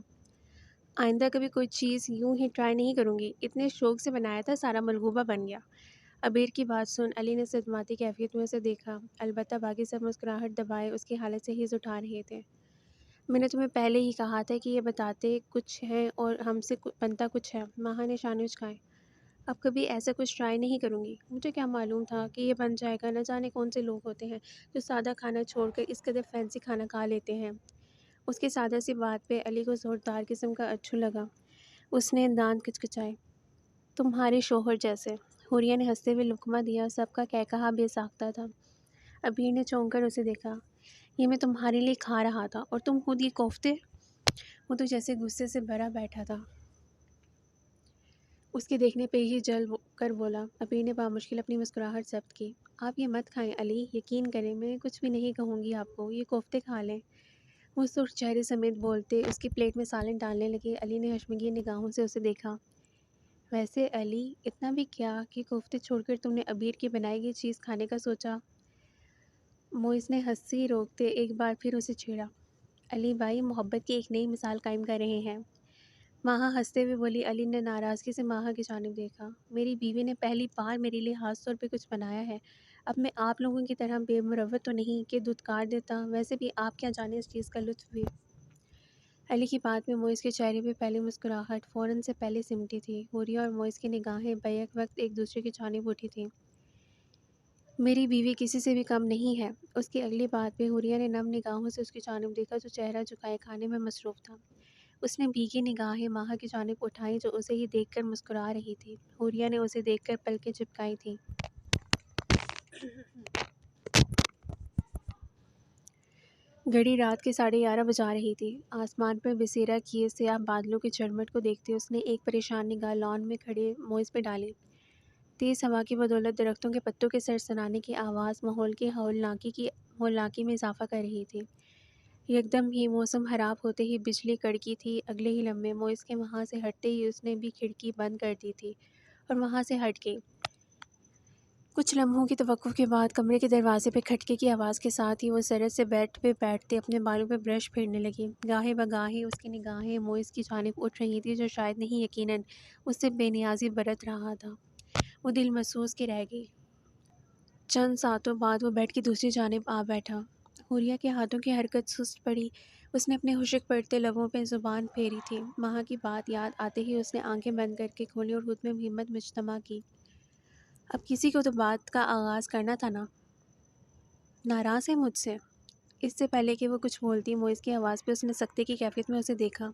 آئندہ کبھی کوئی چیز یوں ہی ٹرائی نہیں کروں گی۔ اتنے شوق سے بنایا تھا، سارا ملغوبہ بن گیا۔ عبیر کی بات سن علی نے صدماتی کیفیت میں اسے دیکھا، البتہ باقی سب مسکراہٹ دبائے اس کی حالت سے ہیز اٹھا رہے تھے۔ میں نے تمہیں پہلے ہی کہا تھا کہ یہ بتاتے کچھ ہیں اور ہم سے بنتا کچھ ہے۔ ماہا نے شانے اچکائے۔ اب کبھی ایسا کچھ ٹرائی نہیں کروں گی۔ مجھے کیا معلوم تھا کہ یہ بن جائے گا۔ نہ جانے کون سے لوگ ہوتے ہیں جو سادہ کھانا چھوڑ کر اس قدر فینسی کھانا کھا لیتے ہیں۔ اس کی سادہ سی بات پہ علی کو زوردار قسم کا اچھو لگا۔ اس نے دانت کچکچائے۔ تمہارے شوہر جیسے۔ حوریہ نے ہنستے ہوئے لقمہ دیا۔ سب کا کہکہا بے ساختہ تھا۔ عبیر نے چونک کر اسے دیکھا۔ یہ میں تمہارے لیے کھا رہا تھا اور تم خود یہ کوفتے۔ وہ تو جیسے غصے سے بھرا بیٹھا تھا۔ اس کے دیکھنے پہ ہی جل کر بولا۔ عبیر نے بامشکل اپنی مسکراہٹ ضبط کی۔ آپ یہ مت کھائیں علی، یقین کریں میں کچھ بھی نہیں کہوں گی آپ کو، یہ کوفتے کھا لیں۔ وہ سرخ چہرے سمیت بولتے اس کی پلیٹ میں سالن ڈالنے لگے۔ علی نے حشمگین نگاہوں سے اسے دیکھا۔ ویسے علی، اتنا بھی کیا کہ کوفتے چھوڑ کر تم نے عبیر کی بنائی گئی چیز کھانے کا سوچا؟ موئز نے ہنسی روکتے ایک بار پھر اسے چھیڑا۔ علی بھائی، محبت کی ایک نئی مثال قائم کر رہے ہیں۔ ماہا ہنستے ہوئے بولی۔ علی نے ناراضگی سے ماہا کی جانب دیکھا۔ میری بیوی نے پہلی بار میرے لیے خاص طور پہ کچھ بنایا ہے۔ اب میں آپ لوگوں کی طرح بے مروت تو نہیں کہ دھتکار دیتا، ویسے بھی آپ کیا جانیں اس چیز کا لطف بھی۔ علی کی بات میں موئز کے چہرے پہ پہلی مسکراہٹ فوراً سے پہلے سمٹی تھی۔ حوریہ اور موئز کی نگاہیں بیک وقت ایک دوسرے کی جانب اٹھی تھیں۔ میری بیوی کسی سے بھی کم نہیں ہے۔ اس کی اگلی بات پہ حوریہ نے نم نگاہوں سے اس کی جانب دیکھا جو چہرہ جھکائے کھانے میں مصروف تھا۔ اس نے بھیگی نگاہیں ماہا کی جانب اٹھائیں جو اسے ہی دیکھ کر مسکرا رہی تھی۔ حوریہ نے اسے دیکھ کر پلکیں جھپکائی تھیں۔ گھڑی رات کے 11:30 بجا رہی تھی۔ آسمان پر بسیرا کیے سیاہ بادلوں کے جھرمٹ کو دیکھتے اس نے ایک پریشان نگاہ لان میں کھڑے موئز پہ ڈالی۔ تیز ہوا کی بدولت درختوں کے پتوں کے سرسرانے کی آواز ماحول کی ہولناکی میں اضافہ کر رہی تھی۔ یکدم ہی موسم خراب ہوتے ہی بجلی کڑکی تھی۔ اگلے ہی لمحے موئز کے وہاں سے ہٹتے ہی اس نے بھی کھڑکی بند کر دی تھی اور وہاں سے ہٹ گئی۔ کچھ لمحوں کی توقف کے بعد کمرے کے دروازے پہ کھٹکے کی آواز کے ساتھ ہی وہ سرد سے بیڈ پہ بیٹھتے اپنے بالوں پہ برش پھیرنے لگی۔ گاہے بگاہے اس کی نگاہیں موئز کی جانب اٹھ رہی تھی جو شاید نہیں یقیناً اس سے بے نیازی برت رہا تھا۔ وہ دل محسوس کے رہ گئی۔ چند ساتوں بعد وہ بیڈ کی دوسری جانب آ بیٹھا۔ حوریہ کے ہاتھوں کی حرکت سست پڑی۔ اس نے اپنے خشک پڑتے لبوں پہ زبان پھیری تھی۔ ماہا کی بات یاد آتے ہی اس نے آنکھیں بند کر کے کھولی اور خود میں ہمت مجتمع کی۔ اب کسی کو تو بات کا آغاز کرنا تھا نا۔ ناراض ہے مجھ سے؟ اس سے پہلے کہ وہ کچھ بولتی موئز کی آواز پہ اس نے سکتے کی کیفیت میں اسے دیکھا۔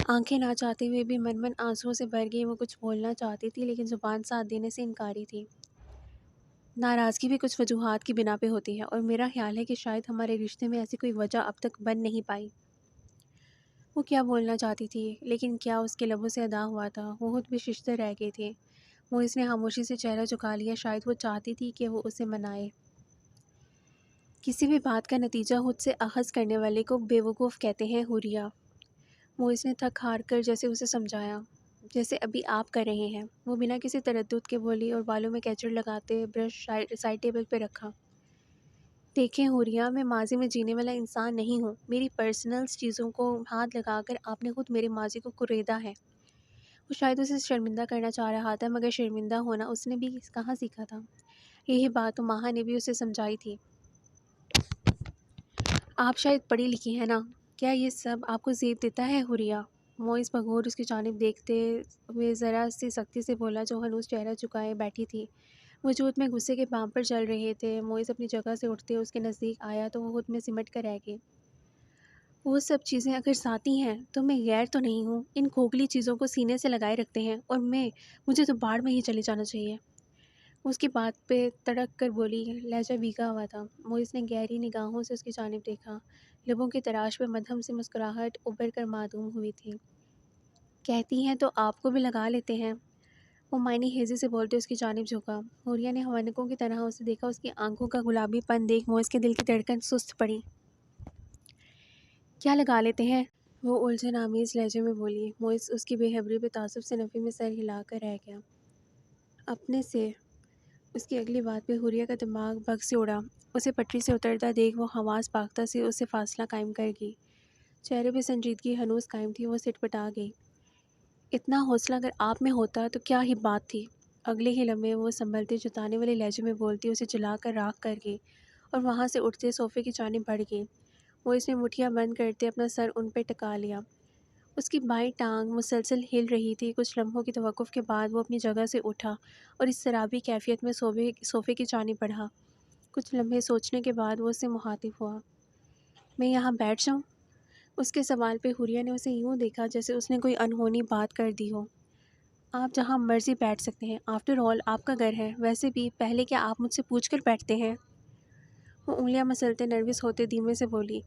آنکھیں نہ چاہتے ہوئے بھی من آنسوؤں سے بھر گئی۔ وہ کچھ بولنا چاہتی تھی لیکن زبان ساتھ دینے سے انکاری تھی۔ ناراضگی بھی کچھ وجوہات کی بنا پہ ہوتی ہے اور میرا خیال ہے کہ شاید ہمارے رشتے میں ایسی کوئی وجہ اب تک بن نہیں پائی۔ وہ کیا بولنا چاہتی تھی لیکن کیا اس کے لبوں سے ادا ہوا تھا؟ وہ خود بھی ششدر رہ گئی تھی۔ وہ اس نے خاموشی سے چہرہ جھکا لیا۔ شاید وہ چاہتی تھی کہ وہ اسے منائے۔ کسی بھی بات کا نتیجہ خود سے اخذ کرنے والے کو بے وقوف کہتے ہیں حوریہ۔ وہ اس نے تھک ہار کر جیسے اسے سمجھایا، جیسے ابھی آپ کر رہے ہیں۔ وہ بنا کسی تردد کے بولی اور بالوں میں کیچڑ لگاتے برش سائڈ ٹیبل پہ رکھا۔ دیکھیں حوریہ، میں ماضی میں جینے والا انسان نہیں ہوں۔ میری پرسنل چیزوں کو ہاتھ لگا کر آپ نے خود میرے ماضی کو کریدا ہے۔ وہ شاید اسے شرمندہ کرنا چاہ رہا تھا، مگر شرمندہ ہونا اس نے بھی کہاں سیکھا تھا۔ یہی بات تو ماہا نے بھی اسے سمجھائی تھی۔ آپ شاید پڑھی لکھی ہیں نا، کیا یہ سب آپ کو زیب دیتا ہے حوریہ؟ موئز بغور اس کی جانب دیکھتے ہوئے ذرا سی سختی سے بولا، جو ہنوز چہرہ جھکائے بیٹھی تھی۔ وجود میں غصے کے بام پر چل رہے تھے۔ موئز اپنی جگہ سے اٹھتے اس کے نزدیک آیا تو وہ خود میں سمٹ کر رہ گئی۔ وہ سب چیزیں اگر ذاتی ہیں تو میں غیر تو نہیں ہوں۔ ان کھوکھلی چیزوں کو سینے سے لگائے رکھتے ہیں اور مجھے تو باڑ میں ہی چلے جانا چاہیے۔ اس کی بات پہ تڑک کر بولی، لہجہ بھیگا ہوا تھا۔ موئز نے گہری نگاہوں سے اس کی جانب دیکھا۔ لبوں کی تراش پہ مدھم سی مسکراہٹ ابھر کر معدوم ہوئی تھی۔ کہتی ہیں تو آپ کو بھی لگا لیتے ہیں۔ وہ معنی خیزی سے بولتے اس کی جانب جھکا۔ حوریہ نے حوانکوں کی طرح اسے دیکھا۔ اس کی آنکھوں کا گلابی پن دیکھ موئز کے دل کی دھڑکن سست پڑی۔ کیا لگا لیتے ہیں؟ وہ الجھن آمیز لہجے میں بولی۔ موئز اس کی بے خبری پہ تعصب سے نفی میں سر ہلا کر رہ گیا۔ اپنے سے اس کی اگلی بات پہ حوریہ کا دماغ بگ سے اڑا۔ اسے پٹری سے اترتا دیکھ وہ حواس باختہ سے اس سے فاصلہ قائم کر گئی۔ چہرے پہ سنجیدگی ہنوز قائم تھی۔ وہ سٹ پٹا گئی۔ اتنا حوصلہ اگر آپ میں ہوتا تو کیا ہی بات تھی۔ اگلے ہی لمحے وہ سنبھلتے جتانے والے لہجے میں بولتی اسے جلا کر راکھ کر گئی اور وہاں سے اٹھتے صوفے کی جانب بڑھ گئی۔ وہ اس نے مٹھیاں بند کرتے اپنا سر ان پہ ٹکا لیا۔ اس کی بائیں ٹانگ مسلسل ہل رہی تھی۔ کچھ لمحوں کی توقف کے بعد وہ اپنی جگہ سے اٹھا اور اس سرابی کیفیت میں صوفے کی جانب بڑھا۔ کچھ لمحے سوچنے کے بعد وہ اس سے مخاطب ہوا۔ میں یہاں بیٹھ جاؤں؟ اس کے سوال پہ حوریہ نے اسے یوں دیکھا جیسے اس نے کوئی انہونی بات کر دی ہو۔ آپ جہاں مرضی بیٹھ سکتے ہیں، آفٹر آل آپ کا گھر ہے۔ ویسے بھی پہلے کیا آپ مجھ سے پوچھ کر بیٹھتے ہیں؟ وہ انگلیاں مسلتے نروس ہوتے دھیمے سے بولی،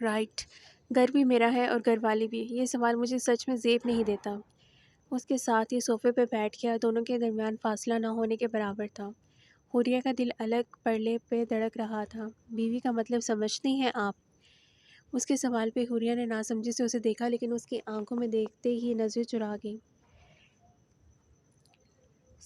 رائٹ، گھر بھی میرا ہے اور گھر والی بھی۔ یہ سوال مجھے سچ میں زیب نہیں دیتا۔ اس کے ساتھ ہی صوفے پہ بیٹھ گیا۔ دونوں کے درمیان فاصلہ نہ ہونے کے برابر تھا۔ حوریہ کا دل الگ پرلے پہ دھڑک رہا تھا۔ بیوی کا مطلب سمجھتی ہیں آپ؟ اس کے سوال پہ حوریہ نے ناسمجھی سے اسے دیکھا، لیکن اس کی آنکھوں میں دیکھتے ہی نظریں چرا گئی۔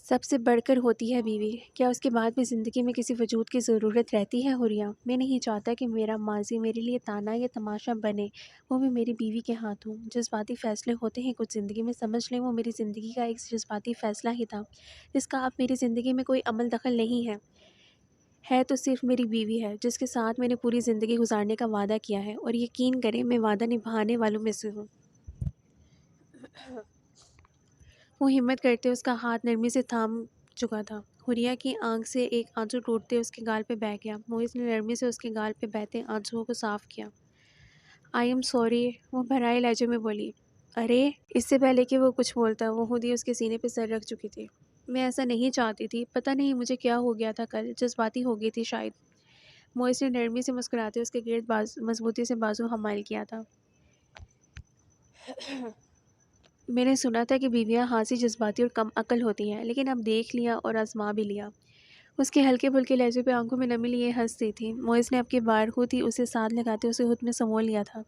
سب سے بڑھ کر ہوتی ہے بیوی۔ کیا اس کے بعد بھی زندگی میں کسی وجود کی ضرورت رہتی ہے حوریہ؟ میں نہیں چاہتا کہ میرا ماضی میرے لیے تانا یا تماشا بنے، وہ بھی میری بیوی کے ہاتھوں۔ جذباتی فیصلے ہوتے ہیں کچھ زندگی میں، سمجھ لیں وہ میری زندگی کا ایک جذباتی فیصلہ ہی تھا، جس کا اب میری زندگی میں کوئی عمل دخل نہیں ہے تو صرف میری بیوی ہے، جس کے ساتھ میں نے پوری زندگی گزارنے کا وعدہ کیا ہے، اور یقین کریں میں وعدہ نبھانے والوں میں سے ہوں۔ وہ ہمت کرتے اس کا ہاتھ نرمی سے تھام چکا تھا۔ حوریہ کی آنکھ سے ایک آنسو ٹوٹتے اس کے گال پہ بہہ گیا۔ موئز نے نرمی سے اس کے گال پہ بہتے آنسوؤں کو صاف کیا۔ آئی ایم سوری، وہ بھرائے لہجے میں بولی۔ ارے، اس سے پہلے کہ وہ کچھ بولتا وہ خود ہی اس کے سینے پہ سر رکھ چکی تھی۔ میں ایسا نہیں چاہتی تھی، پتہ نہیں مجھے کیا ہو گیا تھا کل، جذباتی ہو گئی تھی شاید۔ موئز نے نرمی سے مسکراتے اس کے گرد مضبوطی سے بازو حمائل کیا تھا۔ میں نے سنا تھا کہ بیویاں خاصی جذباتی اور کم عقل ہوتی ہیں، لیکن اب دیکھ لیا اور آزما بھی لیا۔ اس کے ہلکے پھلکے لہجے پہ آنکھوں میں نمی لیے ہنس دی تھی۔ موئز نے اب کی بار خود ہی اسے ساتھ لگاتے اسے خود میں سمول لیا تھا۔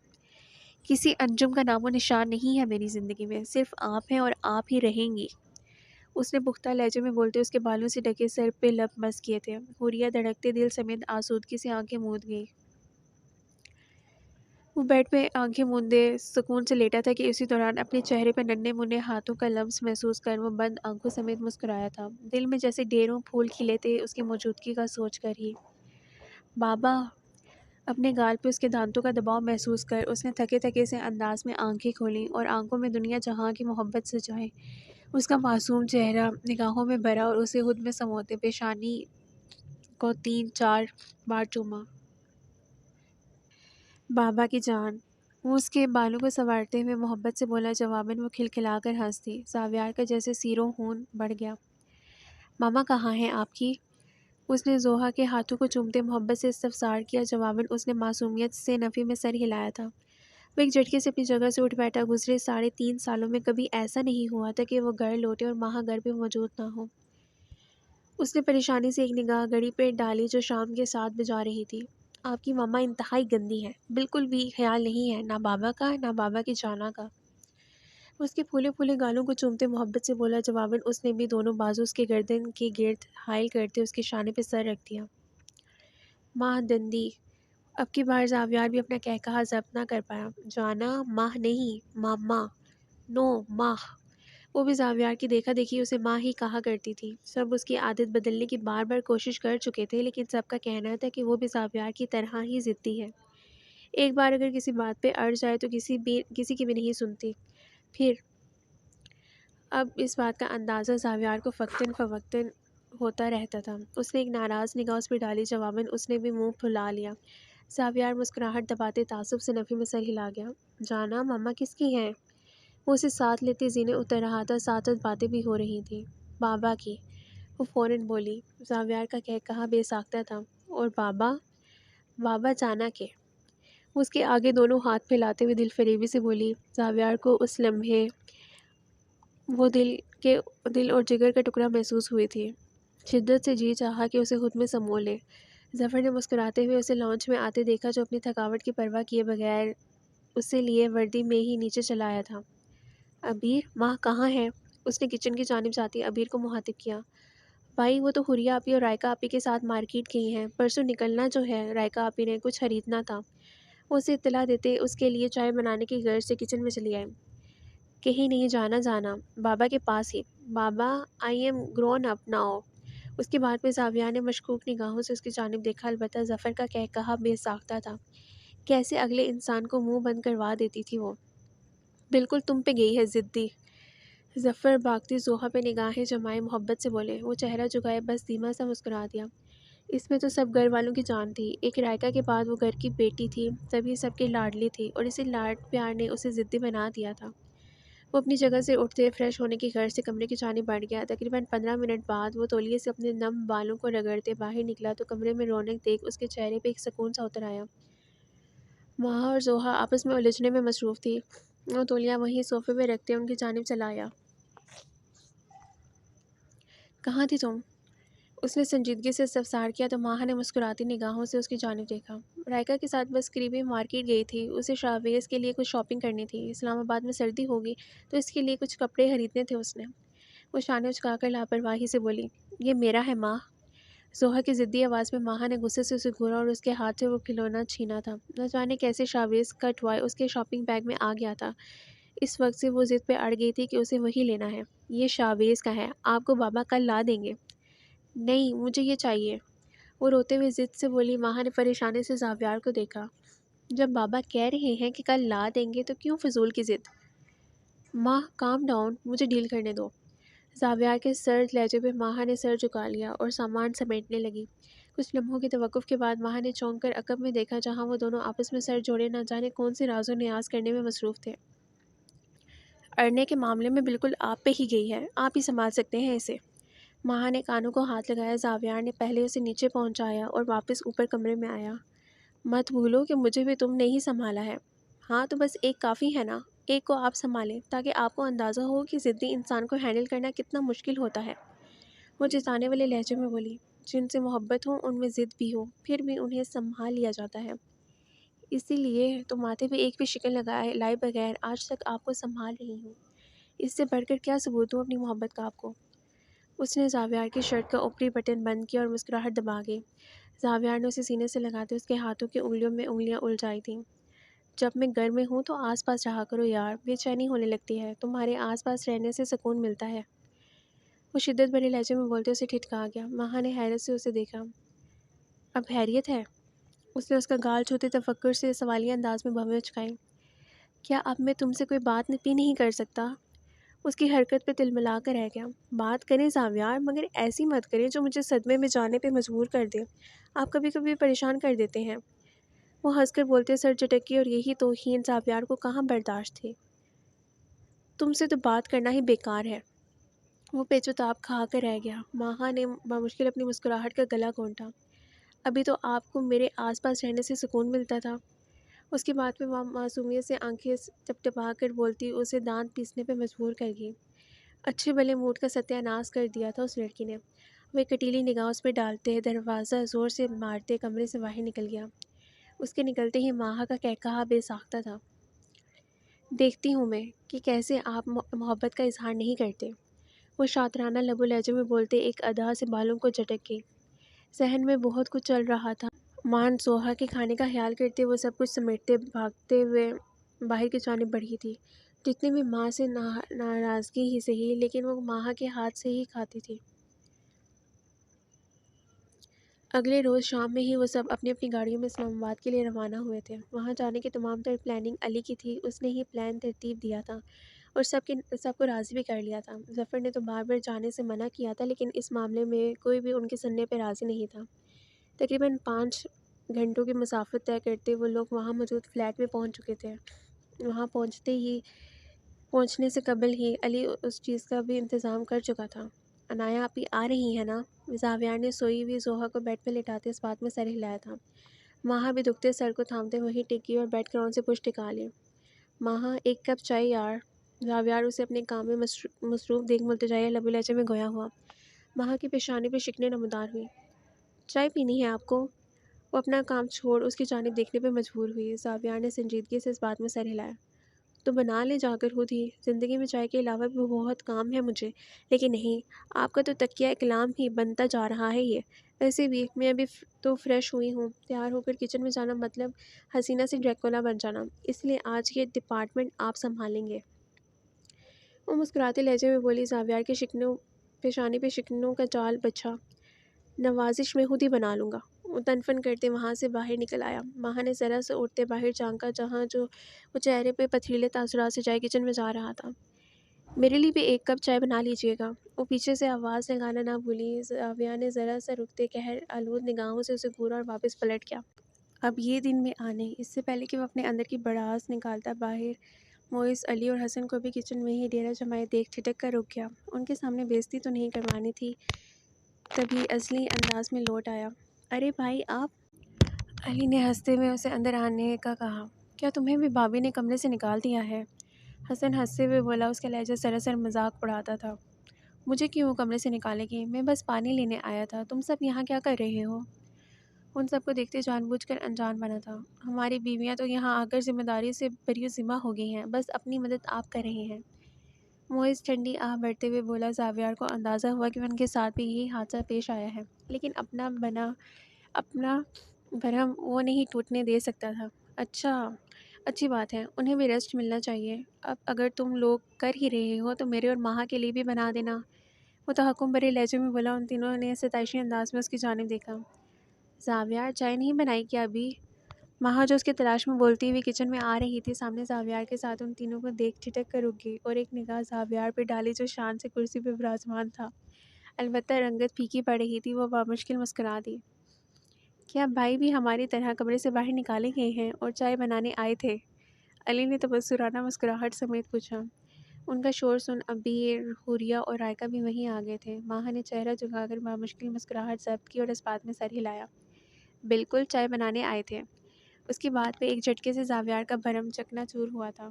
کسی انجم کا نام و نشان نہیں ہے میری زندگی میں، صرف آپ ہیں اور آپ ہی رہیں گی۔ اس نے پختہ لہجے میں بولتے اس کے بالوں سے ڈھکے سر پہ لب مس کیے تھے۔ حوریہ دھڑکتے دل سمیت آسودگی سے آنکھیں موند گئی۔ وہ بیڈ پہ آنکھیں موندے سکون سے لیٹا تھا کہ اسی دوران اپنے چہرے پہ ننھے منھے ہاتھوں کا لمس محسوس کر وہ بند آنکھوں سمیت مسکرایا تھا، دل میں جیسے ڈھیروں پھول کھلے تھے اس کی موجودگی کا سوچ کر ہی۔ بابا، اپنے گال پہ اس کے دانتوں کا دباؤ محسوس کر اس نے تھکے تھکے سے انداز میں آنکھیں کھولیں اور آنکھوں میں دنیا جہاں کی محبت سجائے۔ اس کا معصوم چہرہ نگاہوں میں بھرا اور اسے خود میں سموتے پیشانی کو 3-4 بار چوما۔ بابا کی جان، وہ اس کے بالوں کو سنوارتے ہوئے محبت سے بولا۔ جواباً وہ کھلکھلا کر ہنس دی۔ زاویار کا جیسے سیروں خون بڑھ گیا۔ ماما کہاں ہیں آپ کی؟ اس نے زوہا کے ہاتھوں کو چومتے محبت سے استفسار کیا۔ جواباً اس نے معصومیت سے نفی میں سر ہلایا تھا۔ وہ ایک جھٹکے سے اپنی جگہ سے اٹھ بیٹھا۔ گزرے 3.5 سالوں میں کبھی ایسا نہیں ہوا تھا کہ وہ گھر لوٹے اور ماہا گھر پہ موجود نہ ہو۔ اس نے پریشانی سے ایک نگاہ گھڑی پہ ڈالی جو شام کے 7 بجا رہی تھی۔ آپ کی ماما انتہائی گندی ہے، بالکل بھی خیال نہیں ہے نہ بابا کا نہ بابا کی جانا کا۔ اس کے پھولے پھولے گالوں کو چومتے محبت سے بولا۔ جواباً اس نے بھی دونوں بازو اس کے گردن کے گرد حائل کرتے اس کے شانے پہ سر رکھ دیا۔ ماہ دندی۔ اب کی بار زاویار بھی اپنا کہا ضبط نہ کر پایا۔ جانا، ماہ نہیں، ماما، نو ماہ۔ وہ بھی زاویار کی دیکھا دیکھی اسے ماں ہی کہا کرتی تھی۔ سب اس کی عادت بدلنے کی بار بار کوشش کر چکے تھے، لیکن سب کا کہنا تھا کہ وہ بھی زاویار کی طرح ہی ضدی ہے۔ ایک بار اگر کسی بات پہ اڑ جائے تو کسی کی بھی نہیں سنتی۔ پھر اب اس بات کا اندازہ زاویار کو فوقتاً فوقتاً ہوتا رہتا تھا۔ اس نے ایک ناراض نگاہ اس پہ ڈالی، جواباً اس نے بھی منہ پھلا لیا۔ زاویار مسکراہٹ دباتے تعصب سے نفی میں سر ہلا گیا۔ جانا، ماما کس کی ہیں؟ وہ اسے ساتھ لیتے زینے اتر رہا تھا، ساتھ ساتھ باتیں بھی ہو رہی تھیں۔ بابا کی، وہ فوراً بولی۔ زاویار کا کہا بے ساختہ تھا۔ اور بابا؟ بابا جانا کے۔ وہ اس کے آگے دونوں ہاتھ پھیلاتے ہوئے دل فریبی سے بولی۔ زاویار کو اس لمحے وہ دل اور جگر کا ٹکڑا محسوس ہوئی تھی۔ شدت سے جی چاہا کہ اسے خود میں سمو لے۔ ظفر نے مسکراتے ہوئے اسے لانچ میں آتے دیکھا، جو اپنی تھکاوٹ کی پرواہ کیے بغیر اسے لیے وردی میں ہی نیچے چلا آیا تھا۔ ابیر، ماں کہاں ہے؟ اس نے کچن کی جانب جاتی ابیر کو مخاطب کیا۔ بھائی، وہ تو حوریہ آپی اور رائکا آپی کے ساتھ مارکیٹ گئی ہیں، پرسوں نکلنا جو ہے، رائکا آپی نے کچھ خریدنا تھا۔ وہ اسے اطلاع دیتے اس کے لیے چائے بنانے کی غرض سے کچن میں چلی آئے۔ کہیں نہیں جانا، بابا کے پاس ہی۔ بابا، I am grown up now. اس کی بات پہ زاویار نے مشکوک نگاہوں سے اس کی جانب دیکھا، البتہ ظفر کا کہا بے ساختہ تھا۔ کیسے اگلے انسان کو منہ بند کروا دیتی تھی وہ۔ بالکل تم پہ گئی ہے، ضدی۔ ظفر بھاگتی زوہا پہ نگاہیں جمائے محبت سے بولے۔ وہ چہرہ جھکائے بس دھیما سا مسکرا دیا۔ اس میں تو سب گھر والوں کی جان تھی۔ ایک رائکا کے بعد وہ گھر کی بیٹی تھی، تبھی سب کی لاڈلی تھی، اور اسی لاڈ پیار نے اسے ضدی بنا دیا تھا۔ وہ اپنی جگہ سے اٹھتے فریش ہونے کی غرض سے کمرے کی جانب بڑھ گیا۔ تقریباً 15 منٹ بعد وہ تولیے سے اپنے نم بالوں کو رگڑتے باہر نکلا تو کمرے میں رونق دیکھ اس کے چہرے پہ ایک سکون سا اتر آیا۔ ماہا اور زوہا آپس میں الجھنے میں مصروف تھی۔ وہ تولیہ وہیں صوفے پہ رکھتے ان کی جانب چلا آیا۔ کہاں تھی تم؟ اس نے سنجیدگی سے استفسار کیا تو ماہا نے مسکراتی نگاہوں سے اس کی جانب دیکھا۔ رائکا کے ساتھ بس قریبی مارکیٹ گئی تھی، اسے شاویز کے لیے کچھ شاپنگ کرنی تھی۔ اسلام آباد میں سردی ہوگی تو اس کے لیے کچھ کپڑے خریدنے تھے اس نے۔ وہ شانے اچکا کر لاپرواہی سے بولی۔ یہ میرا ہے ماں۔ زوہا کی ضدی آواز میں ماہا نے غصے سے اسے گھورا اور اس کے ہاتھ سے وہ کھلونا چھینا تھا۔ نہ جانے کیسے شاویز کا ٹوائے اس کے شاپنگ بیگ میں آ گیا تھا۔ اس وقت سے وہ ضد پہ اڑ گئی تھی کہ اسے وہی لینا ہے۔ یہ شاویز کا ہے، آپ کو بابا کل لا دیں گے۔ نہیں، مجھے یہ چاہیے، وہ روتے ہوئے ضد سے بولی۔ ماہا نے پریشانی سے زاویار کو دیکھا۔ جب بابا کہہ رہے ہیں کہ کل لا دیں گے تو کیوں فضول کی ضد؟ ماہ کام ڈاؤن، مجھے ڈیل کرنے دو۔ زاویار کے سرد لہجے پہ ماہا نے سر جھکا لیا اور سامان سمیٹنے لگی۔ کچھ لمحوں کے توقف کے بعد ماہا نے چونک کر عقب میں دیکھا، جہاں وہ دونوں آپس میں سر جوڑے نہ جانے کون سے راز و نیاز کرنے میں مصروف تھے۔ اڑنے کے معاملے میں بالکل آپ پہ ہی گئی ہے، آپ ہی سنبھال سکتے ہیں اسے۔ ماہا نے کانوں کو ہاتھ لگایا۔ زاویار نے پہلے اسے نیچے پہنچایا اور واپس اوپر کمرے میں آیا۔ مت بھولو کہ مجھے بھی تم نے ہی سنبھالا ہے۔ ہاں تو بس ایک کافی ہے نا، ایک کو آپ سنبھالیں تاکہ آپ کو اندازہ ہو کہ ضدی انسان کو ہینڈل کرنا کتنا مشکل ہوتا ہے۔ وہ جتانے والے لہجے میں بولی۔ جن سے محبت ہو ان میں ضد بھی ہو، پھر بھی انہیں سنبھال لیا جاتا ہے۔ اسی لیے تو ماتھے پہ ایک بھی شکن لائے بغیر آج تک آپ کو سنبھال رہی ہوں۔ اس سے بڑھ کر کیا ثبوت دوں اپنی محبت کا آپ کو؟ اس نے زاویار کی شرٹ کا اوپری بٹن بند کیا اور مسکراہٹ دبا گئی۔ زاویار نے اسے سینے سے لگاتے اس کے ہاتھوں کی انگلیوں میں انگلیاں الجھائی تھیں۔ جب میں گھر میں ہوں تو آس پاس رہا کرو یار، بے چینی ہونے لگتی ہے، تمہارے آس پاس رہنے سے سکون ملتا ہے۔ وہ شدت بھرے لہجے میں بولتے اسے ٹھٹکا گیا۔ ماہا نے حیرت سے اسے دیکھا۔ اب خیریت ہے؟ اس نے اس کا گال چھوتے تفکر سے سوالیہ انداز میں بھویں اچکائی۔ کیا اب میں تم سے کوئی بات بھی نہیں کر سکتا؟ اس کی حرکت پہ تلملا کر رہ گیا۔ بات کریں زاویار، مگر ایسی مت کریں جو مجھے صدمے میں جانے پہ مجبور کر دے۔ آپ کبھی کبھی پریشان کر دیتے ہیں۔ وہ ہنس کر بولتے سر جھٹکی، اور یہی توہین زاویار کو کہاں برداشت تھی۔ تم سے تو بات کرنا ہی بیکار ہے۔ وہ پیچو تاب کھا کر رہ گیا۔ ماہا نے بمشکل اپنی مسکراہٹ کا گلا گھونٹا۔ ابھی تو آپ کو میرے آس پاس رہنے سے سکون ملتا تھا۔ اس کی بات پہ معصومیت سے آنکھیں ٹپٹپا کر بولتی اسے دانت پیسنے پہ مجبور کر گئی۔ اچھے بھلے موڈ کا ستیہ ناش کر دیا تھا اس لڑکی نے۔ وہ ایک کٹیلی نگاہ اس پہ ڈالتے دروازہ زور سے مارتے کمرے سے باہر نکل گیا۔ اس کے نکلتے ہی ماہا کا کہا بے ساختہ تھا۔ دیکھتی ہوں میں کہ کیسے آپ محبت کا اظہار نہیں کرتے۔ وہ شاطرانہ لب و لہجے میں بولتے ایک ادا سے بالوں کو جھٹک گئی۔ ذہن میں بہت کچھ چل رہا تھا، مان سوہا کے کھانے کا خیال کرتے وہ سب کچھ سمیٹتے بھاگتے ہوئے باہر کی جانب بڑھی تھی۔ جتنے بھی ماں سے ناراضگی ہی سہی، لیکن وہ ماہا کے ہاتھ سے ہی کھاتی تھی۔ اگلے روز شام میں ہی وہ سب اپنی اپنی گاڑیوں میں اسلام آباد کے لیے روانہ ہوئے تھے۔ وہاں جانے کی تمام تر پلاننگ علی کی تھی، اس نے ہی پلان ترتیب دیا تھا اور سب کو راضی بھی کر لیا تھا۔ ظفر نے تو بار بار جانے سے منع کیا تھا، لیکن اس معاملے میں کوئی بھی ان کے سننے پہ راضی نہیں تھا۔ تقریباً 5 گھنٹوں کی مسافت طے کرتے وہ لوگ وہاں موجود فلیٹ میں پہنچ چکے تھے۔ وہاں پہنچنے سے قبل ہی علی اس چیز کا بھی انتظام کر چکا تھا۔ انایا آپی آ رہی ہیں نا؟ زاویار نے سوئی ہوئی زوہا کو بیڈ پہ لٹاتے اس بات میں سر ہلایا تھا۔ ماہا بھی دکھتے سر کو تھامتے وہیں ٹک گئی اور بیڈ گراؤنڈ سے پشت ٹکا لی۔ ماہا ایک کپ چائے یار۔ زاویار اسے اپنے کام میں مصروف دیکھ ملتجائیہ لبو لہجے میں گویا ہوا۔ ماہا کی پیشانی پہ شکنیں نمودار ہوئی۔ چائے پینی ہے آپ کو؟ وہ اپنا کام چھوڑ اس کی جانب دیکھنے پہ مجبور ہوئی۔ زاویار نے سنجیدگی سے اس بات میں سر ہلایا۔ تو بنا لے جا کر خود ہی، زندگی میں چائے کے علاوہ بھی بہت کام ہے مجھے۔ لیکن نہیں، آپ کا تو تکیہ اقلام ہی بنتا جا رہا ہے یہ۔ ویسے بھی میں ابھی تو فریش ہوئی ہوں، تیار ہو کر کچن میں جانا مطلب حسینہ سے ڈریکولا بن جانا، اس لیے آج یہ ڈپارٹمنٹ آپ سنبھالیں گے۔ وہ مسکراتے لہجے میں بولی۔ زاویار کے پیشانی پہ شکنوں کا جال بچھا۔ نوازش میں خود ہی بنا لوں گا۔ وہ تنفن کرتے وہاں سے باہر نکل آیا۔ ماہا نے ذرا سا اٹھتے باہر جھانکا جہاں جو وہ چہرے پہ پتھریلے تاثرات سے جائے کچن میں جا رہا تھا۔ میرے لیے بھی ایک کپ چائے بنا لیجیے گا۔ وہ پیچھے سے آواز لگانا نہ بھولی۔ زاویار نے ذرا سا رکتے قہر آلود نگاہوں سے اسے گھورا اور واپس پلٹ گیا۔ اب یہ دن میں آنے، اس سے پہلے کہ وہ اپنے اندر کی بڑاس نکالتا باہر معز، علی اور حسن کو بھی کچن میں ہی ڈیرا جمائے دیکھ ٹھٹک کر رک گیا۔ ان کے سامنے بے عزتی تو نہیں کروانی تھی، تبھی اصلی انداز میں لوٹ آیا۔ ارے بھائی آپ! علی نے ہنستے ہوئے اسے اندر آنے کا کہا۔ کیا تمہیں بھی بھابھی نے کمرے سے نکال دیا ہے؟ حسن ہنستے ہوئے بولا، اس کا لہجہ سراسر مذاق اڑاتا تھا۔ مجھے کیوں وہ کمرے سے نکالے گی؟ میں بس پانی لینے آیا تھا۔ تم سب یہاں کیا کر رہے ہو؟ ان سب کو دیکھتے جان بوجھ کر انجان بنا تھا۔ ہماری بیویاں تو یہاں آ کر ذمہ داری سے بری ذمہ ہو گئی ہیں، بس اپنی مدد آپ کر رہے ہیں۔ معز ٹھنڈی آہ بھرتے ہوئے بولا۔ زاویار کو اندازہ ہوا کہ ان کے ساتھ بھی یہی حادثہ پیش آیا ہے، لیکن اپنا بھرم وہ نہیں ٹوٹنے دے سکتا تھا۔ اچھی بات ہے، انہیں بھی ریسٹ ملنا چاہیے۔ اب اگر تم لوگ کر ہی رہے ہو تو میرے اور ماہا کے لیے بھی بنا دینا، وہ تحکم بھرے لہجے میں بولا۔ ان تینوں نے ستائشی انداز میں اس کی جانب دیکھا۔ زاویار چائے نہیں بنائی کیا ابھی؟ ماہا جو اس کی تلاش میں بولتی ہوئی کچن میں آ رہی تھی، سامنے زاویار کے ساتھ ان تینوں کو دیکھ ٹھٹک کر رک گئی اور ایک نگاہ زاویار پہ ڈالی جو شان سے کرسی پہ براجمان تھا۔ البتہ رنگت پھیکی پڑ رہی تھی۔ وہ بامشکل مسکرا دی۔ کیا بھائی بھی ہماری طرح کمرے سے باہر نکالے گئے ہیں اور چائے بنانے آئے تھے؟ علی نے تبصرانہ مسکراہٹ سمیت پوچھا۔ ان کا شور سن عبیر، حوریہ اور رائقہ بھی وہیں آ گئے تھے۔ ماہا نے چہرہ جھکا کر بامشکل مسکراہٹ ضبط کی اور اس بات میں سر ہلایا۔ بالکل چائے بنانے آئے تھے۔ اس کی بات پہ ایک جھٹکے سے زاویار کا بھرم چکنا چور ہوا تھا۔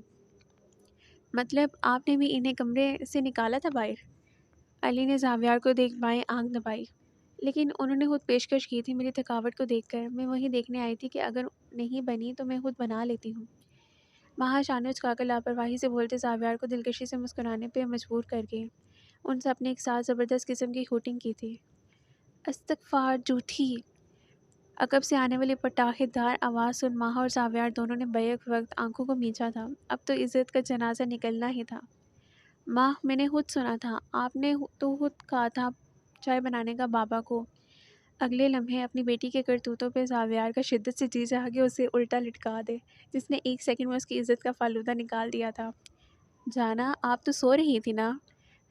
مطلب آپ نے بھی انہیں کمرے سے نکالا تھا باہر؟ علی نے زاویار کو دیکھ بائیں آنکھ دبائی۔ لیکن انہوں نے خود پیشکش کی تھی میری تھکاوٹ کو دیکھ کر۔ میں وہی دیکھنے آئی تھی کہ اگر نہیں بنی تو میں خود بنا لیتی ہوں۔ ماہا شانے اچکا کر لاپرواہی سے بولتے زاویار کو دلکشی سے مسکرانے پہ مجبور کر گئی۔ ان سب نے ایک ساتھ زبردست قسم کی ہوٹنگ کی تھی۔ استغفار جھوٹی! عقب سے آنے والی پٹاخے دار آواز سن ماہا اور زاویار دونوں نے بیک وقت آنکھوں کو مینچا تھا۔ اب تو عزت کا جنازہ نکلنا ہی تھا۔ ماں، میں نے خود سنا تھا، آپ نے تو خود کہا تھا چائے بنانے کا بابا کو۔ اگلے لمحے اپنی بیٹی کے کرتوتوں پہ زاویار کا شدت سے جی چاہا کہ اسے الٹا لٹکا دے، جس نے ایک سیکنڈ میں اس کی عزت کا فالودہ نکال دیا تھا۔ جانا، آپ تو سو رہی تھی نا؟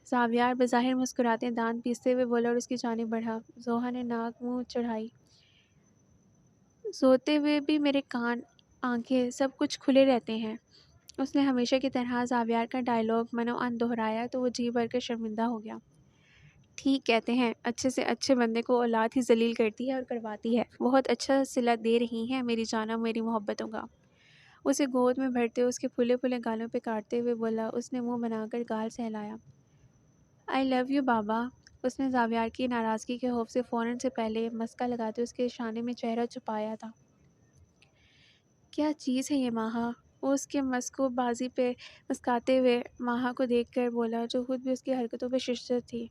زاویار بظاہر مسکراتے دانت پیستے ہوئے بولا اور اس کی جانب بڑھا۔ زوہا نے ناک منہ چڑھائی۔ سوتے ہوئے بھی میرے کان، آنکھیں، سب کچھ کھلے رہتے ہیں۔ اس نے ہمیشہ کی طرح زاویار کا ڈائیلاگ منوعن دہرایا تو وہ جی بھر کر شرمندہ ہو گیا۔ ٹھیک کہتے ہیں، اچھے سے اچھے بندے کو اولاد ہی ذلیل کرتی ہے اور کرواتی ہے۔ بہت اچھا صلہ دے رہی ہیں میری جاناں میری محبتوں کا۔ اسے گود میں بھرتے اس کے پھولے پھولے گالوں پہ کاٹتے ہوئے بولا۔ اس نے منہ بنا کر گال سہلایا۔ آئی لو یو بابا۔ اس نے زاویار کی ناراضگی کے خوف سے فوراً سے پہلے مسکا لگاتے اس کے شانے میں چہرہ چھپایا تھا۔ کیا چیز ہے یہ ماہا؟ وہ اس کے مسکو بازی پہ مسکاتے ہوئے ماہا کو دیکھ کر بولا، جو خود بھی اس کی حرکتوں پہ ششدر تھی۔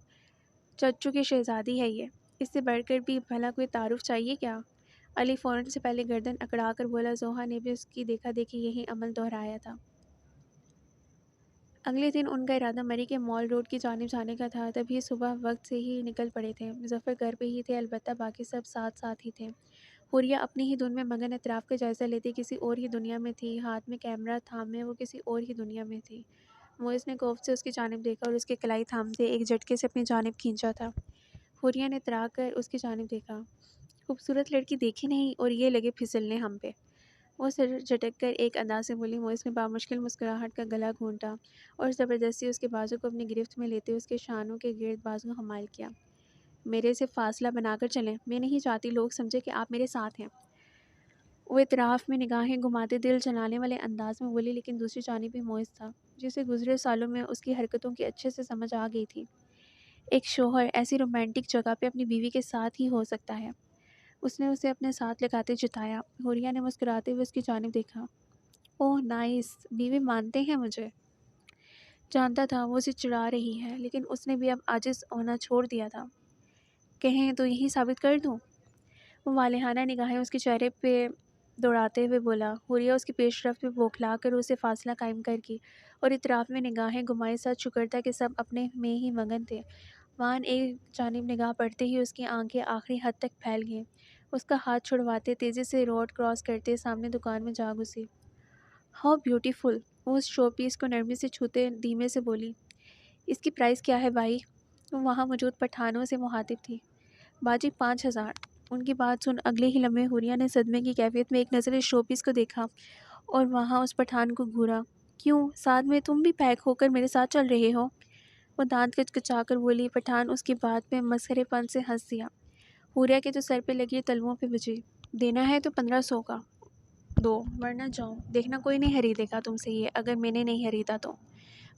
چچو کی شہزادی ہے یہ، اس سے بڑھ کر بھی بھلا کوئی تعارف چاہیے کیا؟ علی فوراً سے پہلے گردن اکڑا کر بولا۔ زوہا نے بھی اس کی دیکھا دیکھی یہی عمل دہرایا تھا۔ اگلے دن ان کا ارادہ مری کے مال روڈ کی جانب جانے کا تھا۔ تبھی صبح وقت سے ہی نکل پڑے تھے۔ ظفر گھر پہ ہی تھے، البتہ باقی سب ساتھ ساتھ ہی تھے۔ حوریہ اپنی ہی دھن میں مگن اطراف کا جائزہ لیتی کسی اور ہی دنیا میں تھی، ہاتھ میں کیمرہ تھامے وہ کسی اور ہی دنیا میں تھی۔ معز نے کوفت سے اس کی جانب دیکھا اور اس کی کلائی تھامتے ایک جھٹکے سے اپنی جانب کھینچا تھا۔ حوریہ نے اترا کر اس کی جانب دیکھا۔ خوبصورت لڑکی دیکھی نہیں اور یہ لگے پھسلنے ہم پہ، وہ سر جھٹک کر ایک ادا سے بولی۔ معز نے بامشکل مسکراہٹ کا گلا گھونٹا اور زبردستی اس کے بازو کو اپنی گرفت میں لیتے اس کے شانوں کے گرد بازو حمائل کیا۔ میرے سے فاصلہ بنا کر چلیں، میں نہیں چاہتی لوگ سمجھے کہ آپ میرے ساتھ ہیں، وہ اطراف میں نگاہیں گھماتے دل جلانے والے انداز میں بولی، لیکن دوسری جانب بھی معز تھا جسے گزرے سالوں میں اس کی حرکتوں کی اچھے سے سمجھ آ گئی تھی۔ ایک شوہر ایسی رومانٹک جگہ پہ اپنی بیوی کے ساتھ ہی ہو سکتا ہے۔ اس نے اسے اپنے ساتھ لگاتے جتایا۔ حوریہ نے مسکراتے ہوئے اس کی جانب دیکھا۔ اوہ نائس، بیوی مانتے ہیں مجھے۔ جانتا تھا وہ اسے چڑھا رہی ہے، لیکن اس نے بھی اب عاجز ہونا چھوڑ دیا تھا۔ کہیں تو یہی ثابت کر دوں، وہ والہانہ نگاہیں اس کے چہرے پہ دوڑاتے ہوئے بولا۔ حوریہ اس کی پیش رفت پہ بوکھلا کر اسے فاصلہ قائم کر کی اور اطراف میں نگاہیں گھمائے، سچ شکر تھا کہ سب اپنے میں ہی مگن تھے۔ وان ایک جانب نگاہ پڑتے ہی اس کی آنکھیں آخری حد تک پھیل گئیں۔ اس کا ہاتھ چھڑواتے تیزی سے روڈ کراس کرتے سامنے دکان میں جا گھسی۔ ہاؤ بیوٹیفل، وہ اس شو پیس کو نرمی سے چھوتے دھیمے سے بولی۔ اس کی پرائس کیا ہے بھائی؟ وہ وہاں موجود پٹھانوں سے مخاطب تھی۔ باجی 5000۔ ان کی بات سن اگلے ہی لمحے حوریہ نے صدمے کی کیفیت میں ایک نظر اس شو پیس کو دیکھا اور وہاں اس پٹھان کو گھورا۔ کیوں، ساتھ میں تم بھی پیک ہو کر میرے ساتھ چل رہے ہو؟ وہ دانت کچکچا کر بولی۔ پٹھان اس کی بات پہ مسخرے پن سے ہنس دیا۔ حوریہ کے تو سر پہ لگی تلوؤں پہ بجھی۔ دینا ہے تو 1500 کا دو، ورنہ جاؤ، دیکھنا کوئی نہیں خریدے گا تم سے یہ، اگر میں نے نہیں خریدا تو۔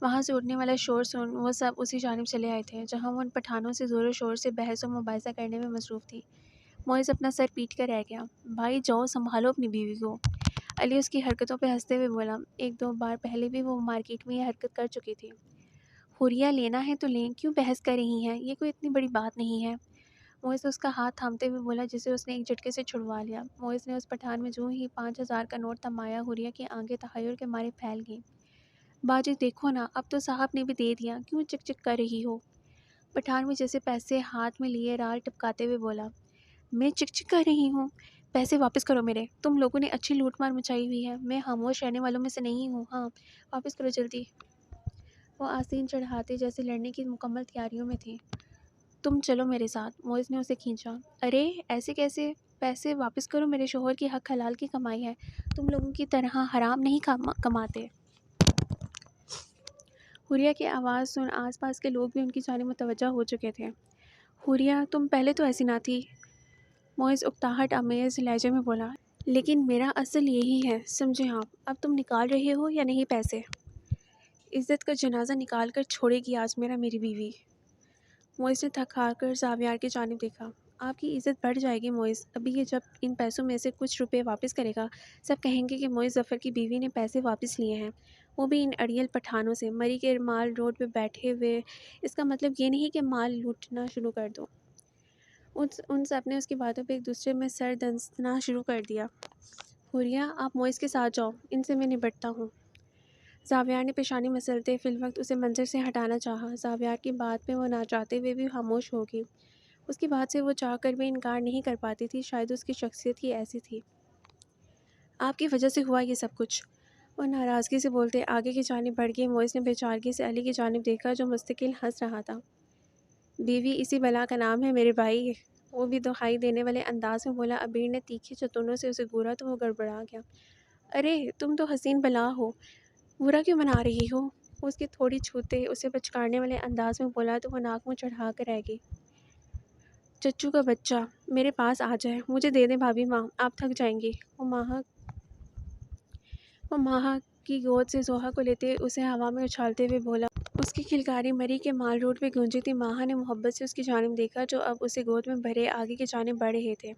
وہاں سے اٹھنے والا شور سن وہ سب اسی جانب چلے آئے تھے جہاں وہ ان پٹھانوں سے زور و شور سے بحث و مباحثہ کرنے میں مصروف تھی۔ معز اپنا سر پیٹ کر رہ گیا۔ بھائی جاؤ، سنبھالو اپنی بیوی کو، علی اس کی حرکتوں پہ ہنستے ہوئے بولا۔ ایک دو بار پہلے بھی وہ مارکیٹ میں یہ حرکت کر چکی تھی۔ حوریہ لینا ہے تو لیں، کیوں بحث کر رہی ہیں، یہ کوئی اتنی بڑی بات نہیں ہے، معز اس کا ہاتھ تھامتے ہوئے بولا جسے اس نے ایک جھٹکے سے چھڑوا لیا۔ معز نے اس پٹھان میں جو ہی 5000 کا نوٹ تھمایا، حوریہ کی آنکھیں تحیر کے مارے پھیل گئیں۔ باجی دیکھو نا، اب تو صاحب نے بھی دے دیا، کیوں چک چک کر رہی ہو؟ پٹھان بھی جیسے پیسے ہاتھ میں لیے رال ٹپکاتے ہوئے بولا۔ میں چک چک کر رہی ہوں؟ پیسے واپس کرو میرے، تم لوگوں نے اچھی لوٹ مار مچائی ہوئی ہے، میں خاموش رہنے والوں میں سے نہیں ہوں، ہاں واپس کرو جلدی۔ وہ آستین چڑھاتے جیسے لڑنے کی مکمل تیاریوں میں تھی۔ تم چلو میرے ساتھ، معز نے اسے کھینچا۔ ارے ایسے کیسے؟ پیسے واپس کرو، میرے شوہر کی حق حلال کی کمائی ہے، تم لوگوں کی طرح حرام نہیں کماتے۔ حوریہ کی آواز سن آس پاس کے لوگ بھی ان کی جانب متوجہ ہو چکے تھے۔ حوریہ تم پہلے تو ایسی نہ تھی، معز اکتاہٹ آمیز لہجے میں بولا۔ لیکن میرا اصل یہی ہے، سمجھے آپ؟ اب تم نکال رہے ہو یا نہیں پیسے؟ عزت کا جنازہ نکال کر چھوڑے گی آج میری بیوی۔ معز نے تھک ہار کر زاویار کی جانب دیکھا۔ آپ کی عزت بڑھ جائے گی معز، ابھی یہ جب ان پیسوں میں سے کچھ روپے واپس کرے گا، سب کہیں گے کہ معز ظفر کی بیوی نے پیسے واپس لیے ہیں، وہ بھی ان اڑیل پٹھانوں سے، مری کے مال روڈ پہ بیٹھے ہوئے۔ اس کا مطلب یہ نہیں کہ مال لوٹنا شروع کر دو۔ ان سب نے اس کی باتوں پہ ایک دوسرے میں سر دنسنا شروع کر دیا۔ حوریہ آپ معز کے ساتھ جاؤ، ان سے میں نبٹتا ہوں۔ زاویار نے پیشانی مسلتے فی الوقت اسے منظر سے ہٹانا چاہا۔ زاویار کی بات پہ وہ نہ چاہتے ہوئے بھی خاموش ہو گئی۔ اس کی بات سے وہ چاہ کر بھی انکار نہیں کر پاتی تھی، شاید اس کی شخصیت ہی ایسی تھی۔ آپ کی وجہ سے ہوا یہ سب کچھ، وہ ناراضگی سے بولتے آگے کی جانب بڑھ گئی۔ معز نے بے چارگی سے علی کی جانب دیکھا جو مستقل ہنس رہا تھا۔ بیوی اسی بلا کا نام ہے میرے بھائی، وہ بھی دہائی دینے والے انداز میں بولا۔ عبیر نے تیکھی چتونوں سے اسے گھورا تو وہ گڑبڑا گیا۔ ارے تم تو حسین بلا ہو، برا کیوں منا رہی ہو؟ وہ اس کی تھوڑی چھوتے اسے پچکارنے والے انداز میں بولا تو وہ ناک منہ چڑھا کر رہ گئی۔ چچو کا بچہ میرے پاس آ جائے، مجھے دے دیں بھابھی ماں، آپ تھک جائیں گی۔ وہ ماہا کی گود سے زوہا کو لیتے اسے ہوا میں اچھالتے ہوئے بولا۔ اس کی کھلکاری مری کے مال روڈ پہ گونجی تھی۔ ماہا نے محبت سے اس کی جانب دیکھا جو اب اسے گود میں بھرے آگے کی جانب بڑھ رہے تھے۔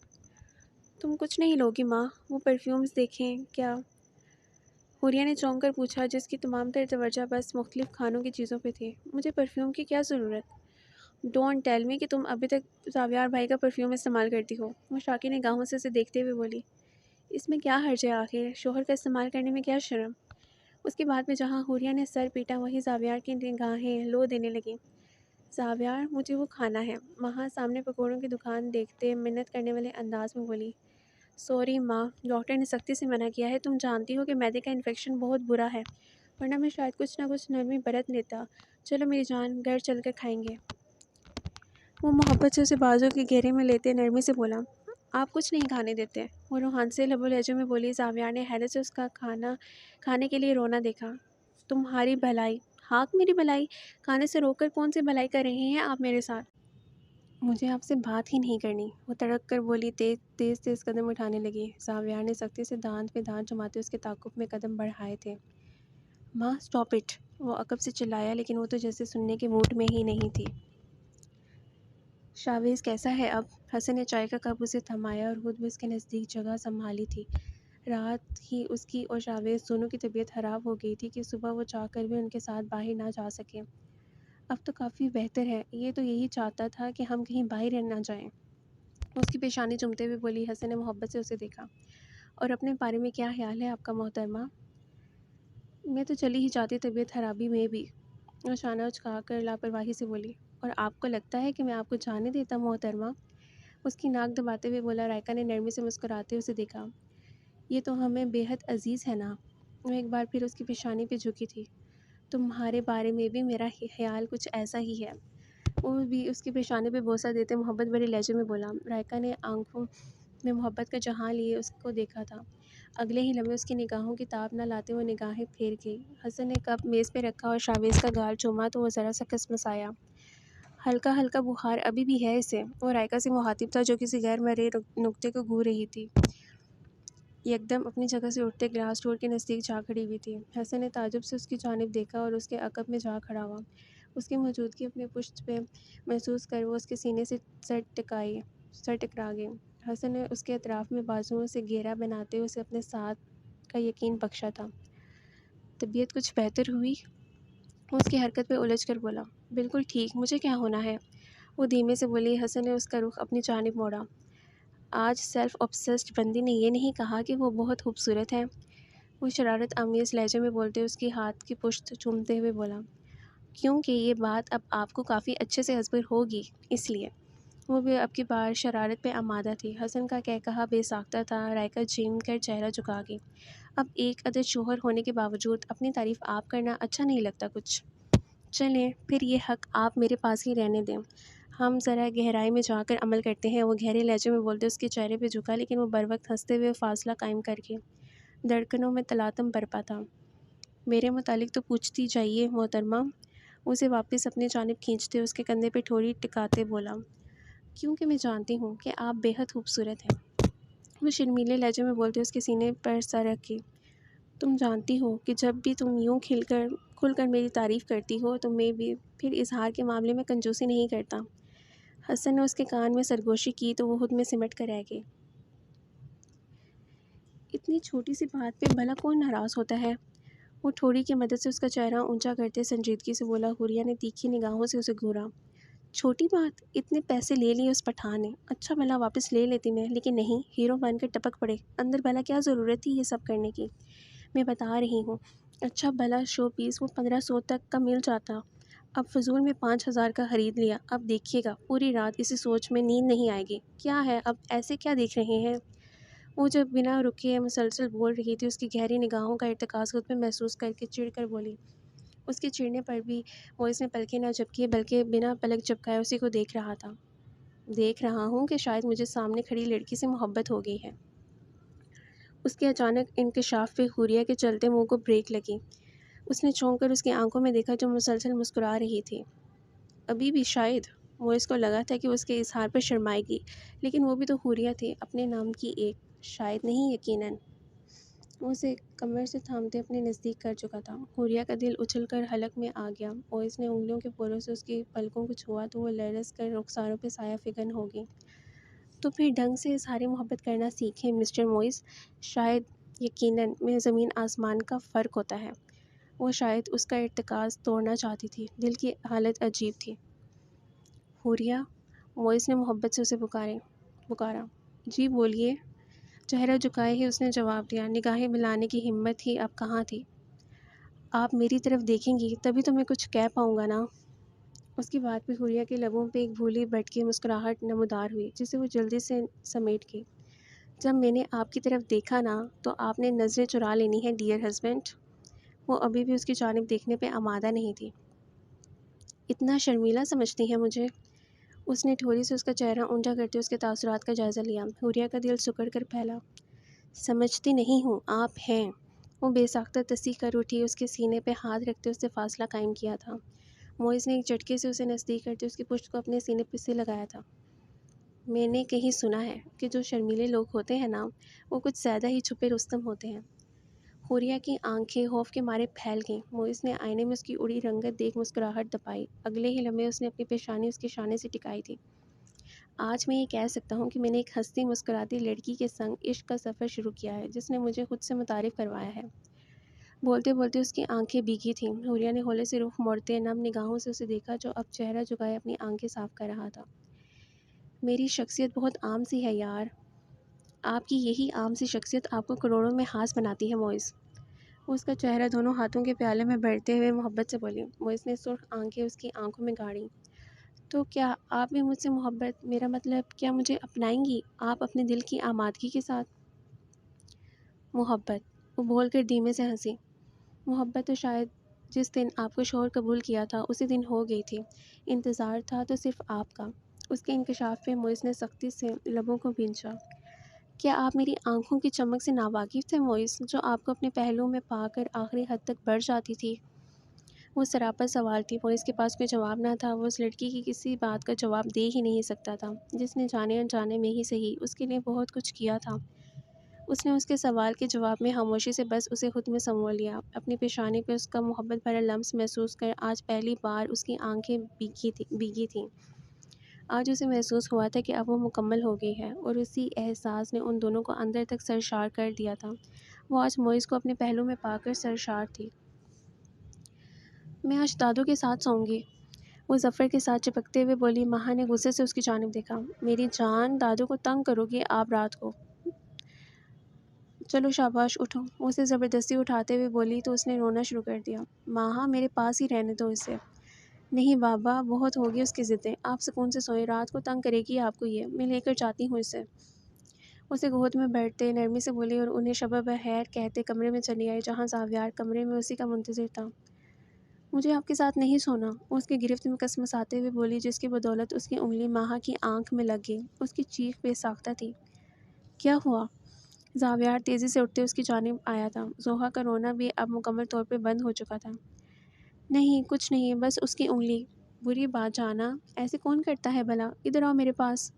تم کچھ نہیں لوگی ماں؟ وہ پرفیومز دیکھیں کیا؟ حوریہ نے چونک کر پوچھا جس کی تمام تر توجہ بس مختلف کھانوں کی چیزوں پہ تھی۔ مجھے پرفیوم کی کیا ضرورت؟ ڈونٹ ٹیل می کہ تم ابھی تک زاویار بھائی کا پرفیوم استعمال کرتی ہو۔ وہ شاکی نگاہوں سے اسے دیکھتے ہوئے بولی، اس میں کیا حرج ہے آخر، شوہر کا استعمال کرنے میں کیا شرم۔ اس کے بعد میں جہاں حوریہ نے سر پیٹا وہیں زاویار کی نگاہیں لو دینے لگیں۔ زاویار، مجھے وہ کھانا ہے، ماں سامنے پکوڑوں کی دکان دیکھتے منت کرنے والے انداز میں بولی۔ سوری ماں، ڈاکٹر نے سختی سے منع کیا ہے، تم جانتی ہو کہ معدے کا انفیکشن بہت برا ہے، ورنہ میں شاید کچھ نہ کچھ نرمی برت لیتا۔ چلو میری جان، گھر چل کر کھائیں گے۔ وہ محبت سے اسے بازو کے گھیرے میں لیتے نرمی سے بولا، آپ کچھ نہیں کھانے دیتے۔ وہ روحان سے لب و لہجے میں بولی۔ زاویار نے حیرت سے اس کا کھانا کھانے کے لیے رونا دیکھا۔ تمہاری بھلائی، ہاک میری بھلائی، کھانے سے روک کر کون سی بھلائی کر رہے ہیں آپ میرے ساتھ؟ مجھے آپ سے بات ہی نہیں کرنی، وہ تڑک کر بولی، تیز قدم اٹھانے لگی۔ زاویار نے سختی سے دانت پہ دانت جماتے اس کے تعاقب میں قدم بڑھائے تھے۔ ماں اسٹاپ اٹ، وہ عقب سے چلایا، لیکن وہ تو جیسے سننے کے موڈ میں ہی نہیں تھی۔ شاویز کیسا ہے اب؟ حسن نے چائے کا کپ اسے تھمایا اور خود بھی اس کے نزدیک جگہ سنبھالی تھی۔ رات ہی اس کی اور شاویز دونوں کی طبیعت خراب ہو گئی تھی کہ صبح وہ چاہ کر بھی ان کے ساتھ باہر نہ جا سکے۔ اب تو کافی بہتر ہے، یہ تو یہی چاہتا تھا کہ ہم کہیں باہر نہ جائیں۔ اس کی پیشانی چومتے ہوئے بولی۔ حسن نے محبت سے اسے دیکھا۔ اور اپنے بارے میں کیا خیال ہے آپ کا محترمہ؟ میں تو چلی ہی جاتی طبیعت خرابی میں بھی، اور شانہ اچکا کر لاپرواہی سے بولی۔ اور آپ کو لگتا ہے کہ میں آپ کو جانے دیتا محترمہ؟ اس کی ناک دباتے ہوئے بولا۔ رائکا نے نرمی سے مسکراتے اسے دیکھا۔ یہ تو ہمیں بے حد عزیز ہے نا۔ وہ ایک بار پھر اس کی پیشانی پہ جھکی تھی۔ تمہارے بارے میں بھی میرا خیال کچھ ایسا ہی ہے، وہ بھی اس کی پیشانی پہ بوسہ دیتے محبت بھرے لہجے میں بولا۔ رائکا نے آنکھوں میں محبت کا جہاں لیے اس کو دیکھا تھا۔ اگلے ہی لمحے اس کی نگاہوں کی تاب نہ لاتے ہوئے نگاہیں پھیر گئی۔ حسن نے کپ میز پہ رکھا اور شاویز کا گال چوما تو وہ ذرا سا کسمسایا۔ ہلکا ہلکا بخار ابھی بھی ہے اسے، وہ رائکا سے مخاطب تھا جو کسی غیر مرئی نکتے کو گھو رہی تھی۔ یکدم اپنی جگہ سے اٹھتے گلاس ڈور کے نزدیک جا کھڑی ہوئی تھی۔ حسن نے تعجب سے اس کی جانب دیکھا اور اس کے عقب میں جا کھڑا ہوا۔ اس کی موجودگی اپنی پشت پہ محسوس کر وہ اس کے سینے سے سر ٹکرا گئی۔ حسن نے اس کے اطراف میں بازوؤں سے گھیرا بناتے اسے اپنے ساتھ کا یقین بخشا تھا۔ طبیعت کچھ بہتر ہوئی؟ وہ اس کی حرکت پہ الجھ کر بولا۔ بالکل ٹھیک، مجھے کیا ہونا ہے؟ وہ دھیمے سے بولی۔ حسن نے اس کا رخ اپنی جانب موڑا۔ آج سیلف اوبسیسڈ بندی نے یہ نہیں کہا کہ وہ بہت خوبصورت ہے؟ وہ شرارت آمیز لہجے میں بولتے اس کی ہاتھ کی پشت چومتے ہوئے بولا۔ کیونکہ یہ بات اب آپ کو کافی اچھے سے ازبر ہوگی، اس لیے۔ وہ بھی اب کی بار شرارت پہ آمادہ تھی۔ حسن کا کہا بے ساختہ تھا۔ رائکا جھیم کر چہرہ جھکا گئی۔ اب ایک عدد شوہر ہونے کے باوجود اپنی تعریف آپ کرنا اچھا نہیں لگتا کچھ؟ چلیں پھر یہ حق آپ میرے پاس ہی رہنے دیں، ہم ذرا گہرائی میں جا کر عمل کرتے ہیں۔ وہ گہرے لہجے میں بولتے اس کے چہرے پہ جھکا، لیکن وہ بروقت ہنستے ہوئے فاصلہ قائم کر کے دھڑکنوں میں تلاطم برپا تھا۔ میرے متعلق تو پوچھتی جائیے محترمہ، اسے واپس اپنی جانب کھینچتے اس کے کندھے پہ ٹھوڑی ٹکاتے بولا۔ کیونکہ میں جانتی ہوں کہ آپ بے حد خوبصورت ہیں، وہ شرمیلے لہجے میں بولتے اس کے سینے پر سر رکھی۔ تم جانتی ہو کہ جب بھی تم یوں کھل کر میری تعریف کرتی ہو تو میں بھی پھر اظہار کے معاملے میں کنجوسی نہیں کرتا۔ حسن نے اس کے کان میں سرگوشی کی تو وہ خود میں سمٹ کر رہ گئی۔ اتنی چھوٹی سی بات پہ بھلا کون ناراض ہوتا ہے؟ وہ ٹھوڑی کی مدد سے اس کا چہرہ اونچا کرتے سنجیدگی سے بولا۔ حوریہ نے تیکھی نگاہوں سے اسے گھورا۔ چھوٹی بات؟ اتنے پیسے لے لیے اس پٹھان نے، اچھا بھلا واپس لے لیتی میں، لیکن نہیں، ہیرو بن کر ٹپک پڑے۔ اندر بھلا کیا ضرورت تھی یہ سب کرنے کی؟ میں بتا رہی ہوں، اچھا بھلا شو پیس وہ 1500 تک کا مل جاتا، اب فضول میں 5000 کا خرید لیا۔ اب دیکھیے گا پوری رات اسی سوچ میں نیند نہیں آئے گی۔ کیا ہے اب ایسے کیا دیکھ رہے ہیں؟ وہ جب بنا رکے مسلسل بول رہی تھی، اس کی گہری نگاہوں کا ارتکاز خود میں محسوس کر کے چڑ کر بولی۔ اس کے چڑنے پر بھی وہ اس نے پلکیں نہ جھپکی بلکہ بنا پلک جھپکائے اسی کو دیکھ رہا تھا۔ دیکھ رہا ہوں کہ شاید مجھے سامنے کھڑی لڑکی سے محبت ہو گئی ہے۔ اس کے اچانک انکشاف پہ حوریہ کے چلتے منہ کو بریک لگی۔ اس نے چونک کر اس کی آنکھوں میں دیکھا جو مسلسل مسکرا رہی تھی۔ ابھی بھی شاید؟ وہ اس کو لگا تھا کہ وہ اس کے اظہار پر شرمائے گی، لیکن وہ بھی تو حوریہ تھی، اپنے نام کی ایک، شاید نہیں یقیناً۔ وہ اسے کمر سے تھامتے اپنے نزدیک کر چکا تھا۔ حوریہ کا دل اچھل کر حلق میں آ گیا اور اس نے انگلیوں کے پوروں سے اس کی پلکوں کو چھوا تو وہ لرز کر رخساروں پہ سایہ فگن ہو گئی۔ تو پھر ڈھنگ سے اظہار محبت کرنا سیکھیں مسٹر موئز، شاید یقیناً میں زمین آسمان کا فرق ہوتا ہے۔ وہ شاید اس کا ارتکاز توڑنا چاہتی تھی، دل کی حالت عجیب تھی۔ حوریہ، موئس نے محبت سے اسے پکارا۔ جی بولیے۔ چہرہ جھکائے ہی اس نے جواب دیا۔ نگاہیں ملانے کی ہمت ہی اب کہاں تھی۔ آپ میری طرف دیکھیں گی تبھی تو میں کچھ کہہ پاؤں گا نا۔ اس کی بات پہ حوریہ کے لبوں پہ ایک بھولی بھٹکی مسکراہٹ نمودار ہوئی جسے وہ جلدی سے سمیٹ گئی۔ جب میں نے آپ کی طرف دیکھا نا تو آپ نے نظریں چرا لینی ہے ڈیئر ہسبینڈ۔ وہ ابھی بھی اس کی جانب دیکھنے پہ آمادہ نہیں تھی۔ اتنا شرمیلا سمجھتی ہیں مجھے؟ اس نے ٹھوری سے اس کا چہرہ اونچا کرتے اس کے تاثرات کا جائزہ لیا۔ حوریہ کا دل سکڑ کر پھیلا۔ سمجھتی نہیں ہوں، آپ ہیں۔ وہ بے ساختہ تصدیق کر اٹھی، اس کے سینے پہ ہاتھ رکھتے اس سے فاصلہ قائم کیا تھا۔ موئز نے ایک جھٹکے سے اسے نزدیک کرتے اس کی پشت کو اپنے سینے پہ سے لگایا تھا۔ میں نے کہیں سنا ہے کہ جو شرمیلے لوگ ہوتے ہیں نا وہ کچھ زیادہ ہی چھپے رستم ہوتے ہیں۔ حوریہ کی آنکھیں خوف کے مارے پھیل گئیں۔ موئز نے آئینے میں اس کی اڑی رنگت دیکھ مسکراہٹ دبائی۔ اگلے ہی لمحے اس نے اپنی پیشانی اس کے شانے سے ٹکائی تھی۔ آج میں یہ کہہ سکتا ہوں کہ میں نے ایک ہنستی مسکراتی لڑکی کے سنگ عشق کا سفر شروع کیا ہے جس نے مجھے خود سے متعارف کروایا ہے۔ بولتے بولتے اس کی آنکھیں بھیگی تھیں۔ حوریہ نے ہولے سے رخ موڑتے نم نگاہوں سے اسے دیکھا جو اب چہرہ جھکائے اپنی آنکھیں صاف کر رہا تھا۔ میری شخصیت بہت عام سی ہے یار۔ آپ کی یہی عام سی شخصیت آپ کو کروڑوں میں ہاس بناتی ہے موئز۔ اس کا چہرہ دونوں ہاتھوں کے پیالے میں بھرتے ہوئے محبت سے بولی۔ موئز نے سرخ آنکھیں اس کی آنکھوں میں گاڑی۔ تو کیا آپ بھی مجھ سے محبت، میرا مطلب کیا مجھے اپنائیں گی آپ اپنے دل کی آمادگی کے ساتھ؟ محبت، وہ بول کر دھیمے سے ہنسی۔ محبت تو شاید جس دن آپ کو شوہر قبول کیا تھا اسی دن ہو گئی تھی۔ انتظار تھا تو صرف آپ کا۔ اس کے انکشاف پہ موئز نے سختی سے لبوں کو بھینچا۔ کیا آپ میری آنکھوں کی چمک سے ناواقف تھے موئز، جو آپ کو اپنے پہلو میں پا کر آخری حد تک بڑھ جاتی تھی؟ وہ سراپا سوال تھی۔ موئز کے پاس کوئی جواب نہ تھا۔ وہ اس لڑکی کی کسی بات کا جواب دے ہی نہیں سکتا تھا جس نے جانے انجانے میں ہی صحیح اس کے لیے بہت کچھ کیا تھا۔ اس نے اس کے سوال کے جواب میں خاموشی سے بس اسے خود میں سمو لیا۔ اپنی پیشانی پہ اس کا محبت بھرا لمس محسوس کر آج پہلی بار اس کی آنکھیں بھیگی تھیں۔ آج اسے محسوس ہوا تھا کہ اب وہ مکمل ہو گئی ہے، اور اسی احساس نے ان دونوں کو اندر تک سرشار کر دیا تھا۔ وہ آج موئز کو اپنے پہلو میں پا کر سرشار تھی۔ میں آج دادو کے ساتھ سوؤں گی، وہ ظفر کے ساتھ چپکتے ہوئے بولی۔ ماہا نے غصے سے اس کی جانب دیکھا۔ میری جان، دادو کو تنگ کرو گی آپ رات کو۔ چلو شاباش اٹھو، وہ اسے زبردستی اٹھاتے ہوئے بولی تو اس نے رونا شروع کر دیا۔ ماہا میرے پاس ہی رہنے دو اسے۔ نہیں بابا، بہت ہوگی اس کی ضدیں، آپ سکون سے سوئیں، رات کو تنگ کرے گی آپ کو یہ، میں لے کر جاتی ہوں اسے۔ اسے گود میں بیٹھتے نرمی سے بولی اور انہیں شب بخیر کہتے کمرے میں چلی آئی جہاں زاویار کمرے میں اسی کا منتظر تھا۔ مجھے آپ کے ساتھ نہیں سونا، وہ اس کی گرفت میں کسمساتے ہوئے بولی جس کی بدولت اس کی انگلی ماہا کی آنکھ میں لگ گئی۔ اس کی چیخ بے ساختہ تھی۔ کیا ہوا؟ زاویار تیزی سے اٹھتے اس کی جانب آیا تھا۔ زوہا کا رونا بھی اب مکمل طور پہ بند ہو چکا تھا۔ نہیں کچھ نہیں، بس اس کی انگلی۔ بری بات جانا، ایسے کون کرتا ہے بھلا، ادھر آؤ میرے پاس۔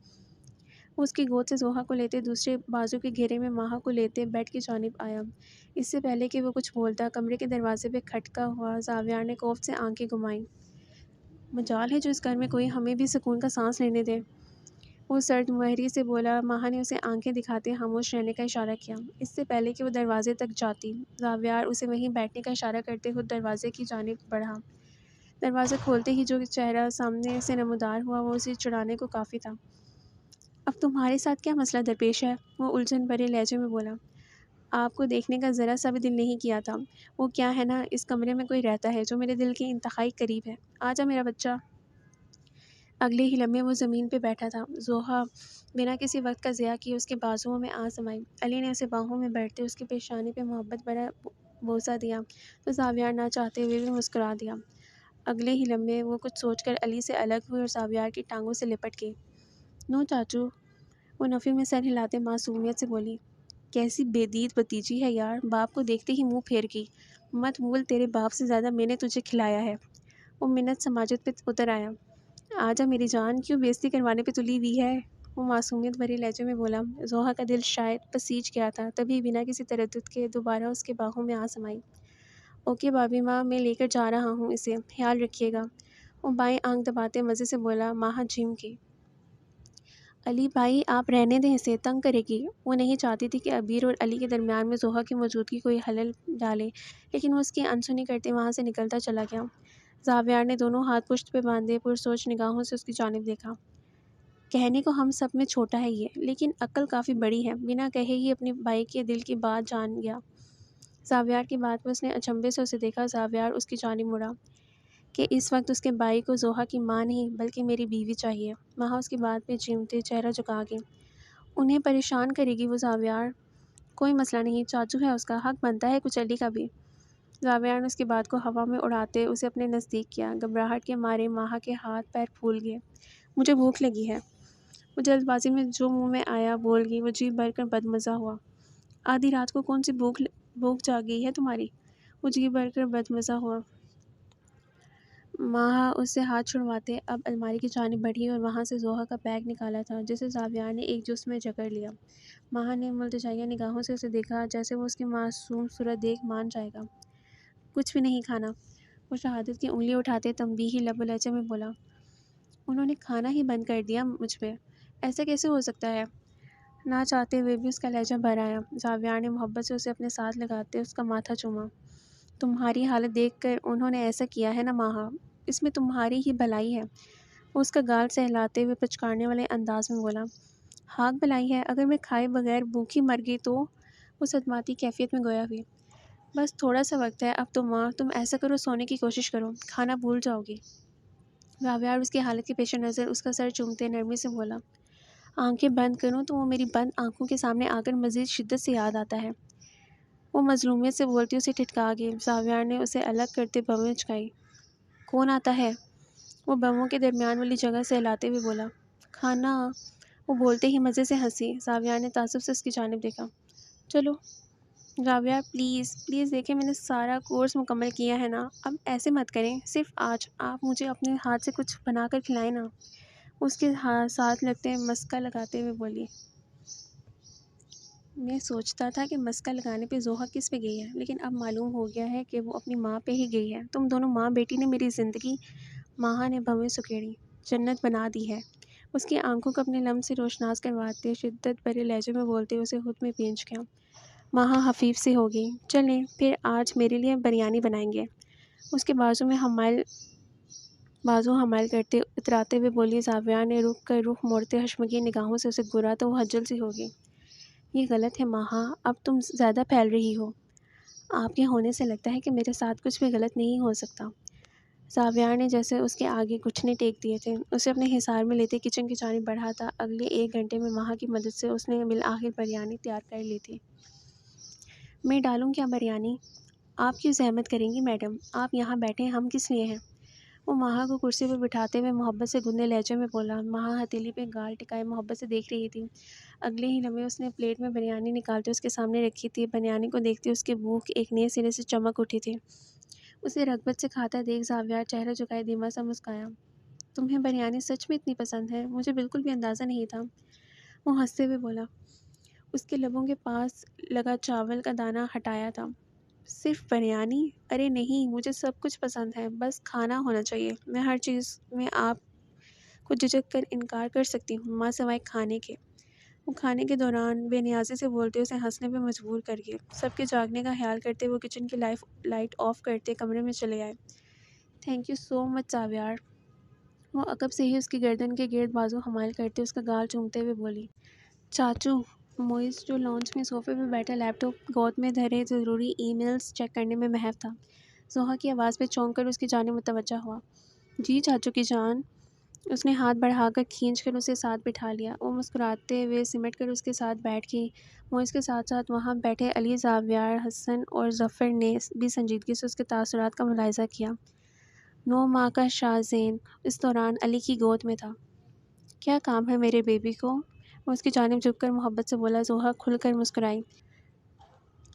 وہ اس کی گود سے زوہا کو لیتے دوسرے بازو کے گھیرے میں ماہا کو لیتے بیڈ کی جانب آیا۔ اس سے پہلے کہ وہ کچھ بولتا کمرے کے دروازے پہ کھٹکا ہوا۔ زاویار نے خوف سے آنکھیں گھمائیں۔ مجال ہے جو اس گھر میں کوئی ہمیں بھی سکون کا سانس لینے دے، وہ سرد مہری سے بولا۔ ماہا نے اسے آنکھیں دکھاتے خاموش رہنے کا اشارہ کیا۔ اس سے پہلے کہ وہ دروازے تک جاتی، زاویار اسے وہیں بیٹھنے کا اشارہ کرتے خود دروازے کی جانب بڑھا۔ دروازہ کھولتے ہی جو چہرہ سامنے سے نمودار ہوا وہ اسے چڑھانے کو کافی تھا۔ اب تمہارے ساتھ کیا مسئلہ درپیش ہے؟ وہ الجھن بھرے لہجے میں بولا۔ آپ کو دیکھنے کا ذرا سا بھی دل نہیں کیا تھا۔ وہ کیا ہے نا، اس کمرے میں کوئی رہتا ہے جو میرے دل کے انتہائی قریب ہے۔ آجا میرا بچہ۔ اگلے ہی لمحے وہ زمین پہ بیٹھا تھا۔ زوہا بنا کسی وقت کا ضیاع کیے اس کے بازوؤں میں آ سمائی۔ علی نے اسے باہوں میں بیٹھتے اس کی پیشانی پہ محبت بھرا بوسہ دیا تو زاویار نہ چاہتے ہوئے بھی مسکرا دیا۔ اگلے ہی لمحے وہ کچھ سوچ کر علی سے الگ ہوئی اور زاویار کی ٹانگوں سے لپٹ گئی۔ نو چاچو، وہ نفی میں سر ہلاتے معصومیت سے بولی۔ کیسی بے دید بھتیجی ہے یار، باپ کو دیکھتے ہی منہ پھیر گئی۔ مت بھول تیرے باپ سے زیادہ میں نے تجھے کھلایا ہے۔ وہ منت سماجت پہ اتر آیا۔ آجا میری جان، کیوں بےزتی کروانے پہ تلی ہوئی ہے، وہ معصومیت بھرے لہجے میں بولا۔ زوہا کا دل شاید پسیج گیا تھا، تبھی بنا کسی تردد کے دوبارہ اس کے باہوں میں آ سمائی۔ اوکے بابی ماں، میں لے کر جا رہا ہوں اسے، خیال رکھیے گا، وہ بائیں آنکھ دباتے مزے سے بولا۔ ماہا جھیم کی۔ علی بھائی آپ رہنے دیں اسے، تنگ کرے گی۔ وہ نہیں چاہتی تھی کہ ابیر اور علی کے درمیان میں زوہا کی موجودگی کوئی خلل ڈالے، لیکن وہ اس کی انسنی کرتے وہاں سے نکلتا چلا گیا۔ زاویار نے دونوں ہاتھ پشت پہ باندھے پرسوچ نگاہوں سے اس کی جانب دیکھا۔ کہنے کو ہم سب میں چھوٹا ہے یہ، لیکن عقل کافی بڑی ہے، بنا کہے ہی اپنے بھائی کے دل کی بات جان گیا۔ زاویار کی بات پر اس نے اچنبھے سے اسے دیکھا۔ زاویار اس کی جانب مڑا کہ اس وقت اس کے بھائی کو زوہا کی ماں نہیں بلکہ میری بیوی چاہیے۔ ماہا اس کی بات پہ چیمتے چہرہ جھکا گئی۔ انہیں پریشان کرے گی وہ زاویار؟ کوئی مسئلہ نہیں، چاچو ہے، اس کا حق بنتا ہے کچھ علی کا بھی۔ زاویار نے اس کی بات کو ہوا میں اڑاتے اسے اپنے نزدیک کیا۔ گھبراہٹ کے مارے ماہا کے ہاتھ پیر پھول گئے۔ مجھے بھوک لگی ہے۔ وہ جلد بازی میں جو منہ میں آیا بول گئی۔ وہ جی بھر کر بدمزہ ہوا۔ آدھی رات کو کون سی بھوک جاگ گئی ہے تمہاری؟ وہ جی بھر کر بدمزہ ہوا۔ ماہا اس سے ہاتھ چھڑواتے اب الماری کی جانب بڑھی اور وہاں سے زوہا کا بیگ نکالا تھا جسے زاویار نے ایک جس میں جکڑ لیا۔ ماہا نے ملتجائیہ نگاہوں سے اسے دیکھا جیسے وہ اس کی معصوم صورت دیکھ مان جائے گا۔ کچھ بھی نہیں کھانا، وہ شہادت کی انگلی اٹھاتے تنبیہی لب و لہجے میں بولا۔ انہوں نے کھانا ہی بند کر دیا مجھ پہ، ایسا کیسے ہو سکتا ہے؟ نہ چاہتے ہوئے بھی اس کا لہجہ بھر آیا۔ زاویار نے محبت سے اسے اپنے ساتھ لگاتے اس کا ماتھا چوما۔ تمہاری حالت دیکھ کر انہوں نے ایسا کیا ہے نا ماہا، اس میں تمہاری ہی بھلائی ہے۔ وہ اس کا گال سہلاتے ہوئے پچکارنے والے انداز میں بولا۔ ہاک بھلائی ہے، اگر میں کھائے بغیر بھوکی مر گئی تو؟ وہ صدماتی کیفیت میں گویا ہوئی۔ بس تھوڑا سا وقت ہے اب تو ماں، تم ایسا کرو سونے کی کوشش کرو، کھانا بھول جاؤ گی۔ زاویار اس کی حالت کے پیش نظر اس کا سر چومتے نرمی سے بولا۔ آنکھیں بند کروں تو وہ میری بند آنکھوں کے سامنے آ کر مزید شدت سے یاد آتا ہے۔ وہ مظلومیت سے بولتی اسے ٹھٹکا گئی۔ زاویار نے اسے الگ کرتے بھویں اچکائی۔ کون آتا ہے؟ وہ بھووں کے درمیان والی جگہ سہلاتے ہوئے بولا۔ کھانا۔ وہ بولتے ہی مزے سے ہنسی۔ زاویار نے تعصب سے اس کی جانب دیکھا۔ چلو زاویار پلیز پلیز دیکھیں، میں نے سارا کورس مکمل کیا ہے نا، اب ایسے مت کریں، صرف آج آپ مجھے اپنے ہاتھ سے کچھ بنا کر کھلائیں نا۔ اس کے ساتھ لگتے مسکا لگاتے ہوئے بولی۔ میں سوچتا تھا کہ مسکا لگانے پہ زوہا کس پہ گئی ہے، لیکن اب معلوم ہو گیا ہے کہ وہ اپنی ماں پہ ہی گئی ہے۔ تم دونوں ماں بیٹی نے میری زندگی، ماہا نے بھویں سکیڑی، جنت بنا دی ہے۔ اس کی آنکھوں کو اپنے لمس سے روشناس کرواتے شدت بھرے لہجے میں بولتے اسے خود میں پینچ گیا۔ ماہا حفیف سی ہو گئی۔ چلیں پھر آج میرے لیے بریانی بنائیں گے، اس کے بازو حمائل کرتے اتراتے ہوئے بولی۔ زاویار نے رک کر رخ موڑتے حشمگین نگاہوں سے اسے گھورا تو وہ حجل سی ہو گئی۔ یہ غلط ہے ماہا، اب تم زیادہ پھیل رہی ہو۔ آپ کے ہونے سے لگتا ہے کہ میرے ساتھ کچھ بھی غلط نہیں ہو سکتا۔ زاویار نے جیسے اس کے آگے گھٹنے ٹیک دیے تھے اسے اپنے حصار میں لیتے کچن کی جانب بڑھا تھا۔ اگلے 1 گھنٹے میں ماہا کی مدد سے اس نے بالآخر بریانی تیار کر لی تھی۔ میں ڈالوں کیا بریانی؟ آپ کیوں زحمت کریں گی میڈم، آپ یہاں بیٹھیں، ہم کس لیے ہیں؟ وہ ماہا کو کرسی پر بٹھاتے ہوئے محبت سے گندے لہجے میں بولا۔ ماہا ہتھیلی پہ گال ٹکائے محبت سے دیکھ رہی تھی۔ اگلے ہی لمحے اس نے پلیٹ میں بریانی نکالتے اس کے سامنے رکھی تھی۔ بریانی کو دیکھتے اس کے بھوک ایک نئے سرے سے چمک اٹھی تھی۔ اسے رغبت سے کھاتا دیکھ زاویار چہرہ جھکائے دھیما سا مسکرایا۔ تمہیں بریانی سچ میں اتنی پسند ہے؟ مجھے بالکل بھی اندازہ نہیں تھا۔ وہ ہنستے ہوئے بولا۔ اس کے لبوں کے پاس لگا چاول کا دانہ ہٹایا تھا۔ صرف بریانی؟ ارے نہیں، مجھے سب کچھ پسند ہے، بس کھانا ہونا چاہیے۔ میں ہر چیز میں آپ کو جھجک کر انکار کر سکتی ہوں ماں سوائے کھانے کے۔ وہ کھانے کے دوران بے نیازی سے بولتے اسے ہنسنے پہ مجبور کر گئے۔ سب کے جاگنے کا خیال کرتے وہ کچن کی لائٹ آف کرتے کمرے میں چلے آئے۔ تھینک یو سو مچ زاویار، وہ عقب سے ہی اس کی گردن کے گرد بازو حمائل کرتے اس کا گال چومتے ہوئے بولی۔ چاچو۔ موئز جو لانچ میں صوفے پہ بیٹھا لیپ ٹاپ گود میں دھرے ضروری ای میلز چیک کرنے میں محو تھا، زوہا کی آواز پہ چونک کر اس کی جانب متوجہ ہوا۔ جی چاچو کی جان۔ اس نے ہاتھ بڑھا کر کھینچ کر اسے ساتھ بٹھا لیا۔ وہ مسکراتے ہوئے سمٹ کر اس کے ساتھ بیٹھ گئی۔ موئز کے ساتھ ساتھ وہاں بیٹھے علی، زاویار، حسن اور ظفر نے بھی سنجیدگی سے اس کے تاثرات کا ملاحظہ کیا۔ 9 ماہ کا شاذین اس دوران علی کی گود میں تھا۔ کیا کام ہے میرے بیبی کو؟ وہ اس کی جانب جھک کر محبت سے بولا۔ زوہا کھل کر مسکرائی۔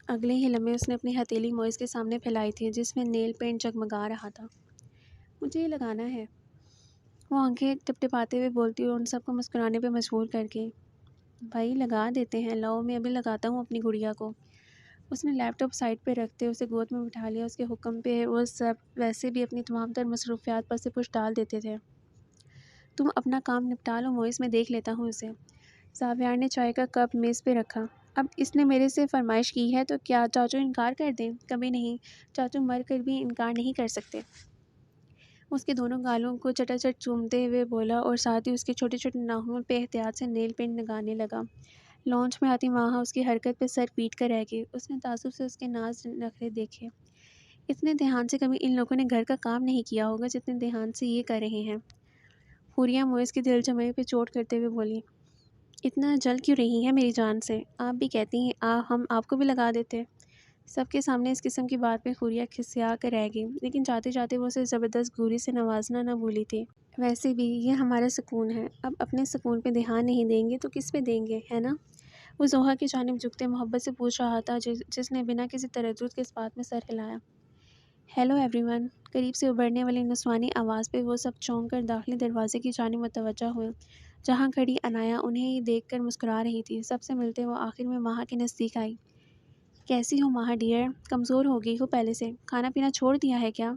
اگلے ہی لمحے اس نے اپنی ہتھیلی موئز کے سامنے پھیلائی تھی جس میں نیل پینٹ جگمگا رہا تھا۔ مجھے یہ لگانا ہے، وہ آنکھیں ٹپٹپاتے ہوئے بولتی اور ان سب کو مسکرانے پہ مجبور کر گئی۔ بھائی لگا دیتے ہیں، لاؤ میں ابھی لگاتا ہوں اپنی گڑیا کو۔ اس نے لیپ ٹاپ سائڈ پہ رکھتے اسے گود میں بٹھا لیا۔ اس کے حکم پہ وہ سب ویسے بھی اپنی تمام تر مصروفیات پر سے پش ڈال دیتے تھے۔ تم اپنا کام نپٹا لو موئز، میں دیکھ لیتا ہوں اسے۔ زاویار نے چائے کا کپ میز پہ رکھا۔ اب اس نے میرے سے فرمائش کی ہے تو کیا چاچو انکار کر دیں؟ کبھی نہیں، چاچو مر کر بھی انکار نہیں کر سکتے۔ اس کے دونوں گالوں کو چٹاچٹ چومتے ہوئے بولا اور ساتھ ہی اس کے چھوٹے چھوٹے ناخنوں پہ احتیاط سے نیل پینٹ لگانے لگا۔ لانچ میں آتی ماہا اس کی حرکت پہ سر پیٹ کر رہ گئی۔ اس نے تعصب سے اس کے ناز نخرے دیکھے۔ اتنے دھیان سے کبھی ان لوگوں نے گھر کا کام نہیں کیا ہوگا جتنے دھیان سے یہ کر رہے ہیں۔ حوریہ موئز کی دل جمعے پہ چوٹ کرتے ہوئے بولی، اتنا جل کیوں رہی ہے میری جان سے؟ آپ بھی کہتی ہیں ہم آپ کو بھی لگا دیتے۔ سب کے سامنے اس قسم کی بات پہ حوریہ کھسیا کر رہ گئی، لیکن جاتے جاتے وہ اسے زبردست گھوری سے نوازنا نہ بھولی تھی۔ ویسے بھی یہ ہمارا سکون ہے، اب اپنے سکون پہ دھیان نہیں دیں گے تو کس پہ دیں گے، ہے نا؟ وہ زوہا کی جانب جھکتے محبت سے پوچھ رہا تھا، جس نے بنا کسی تردد کے اس بات میں سر ہلایا۔ Hello everyone. قریب سے ابھرنے والی نسوانی آواز پہ وہ سب چونک کر داخلی دروازے کی جانب متوجہ ہوئے، جہاں کھڑی عنایا انہیں ہی دیکھ کر مسکرا رہی تھی۔ سب سے ملتے وہ آخر میں ماہا کے نزدیک آئی۔ کیسی ہو ماہا ڈیئر؟ کمزور ہو گئی ہو پہلے سے، کھانا پینا چھوڑ دیا ہے کیا؟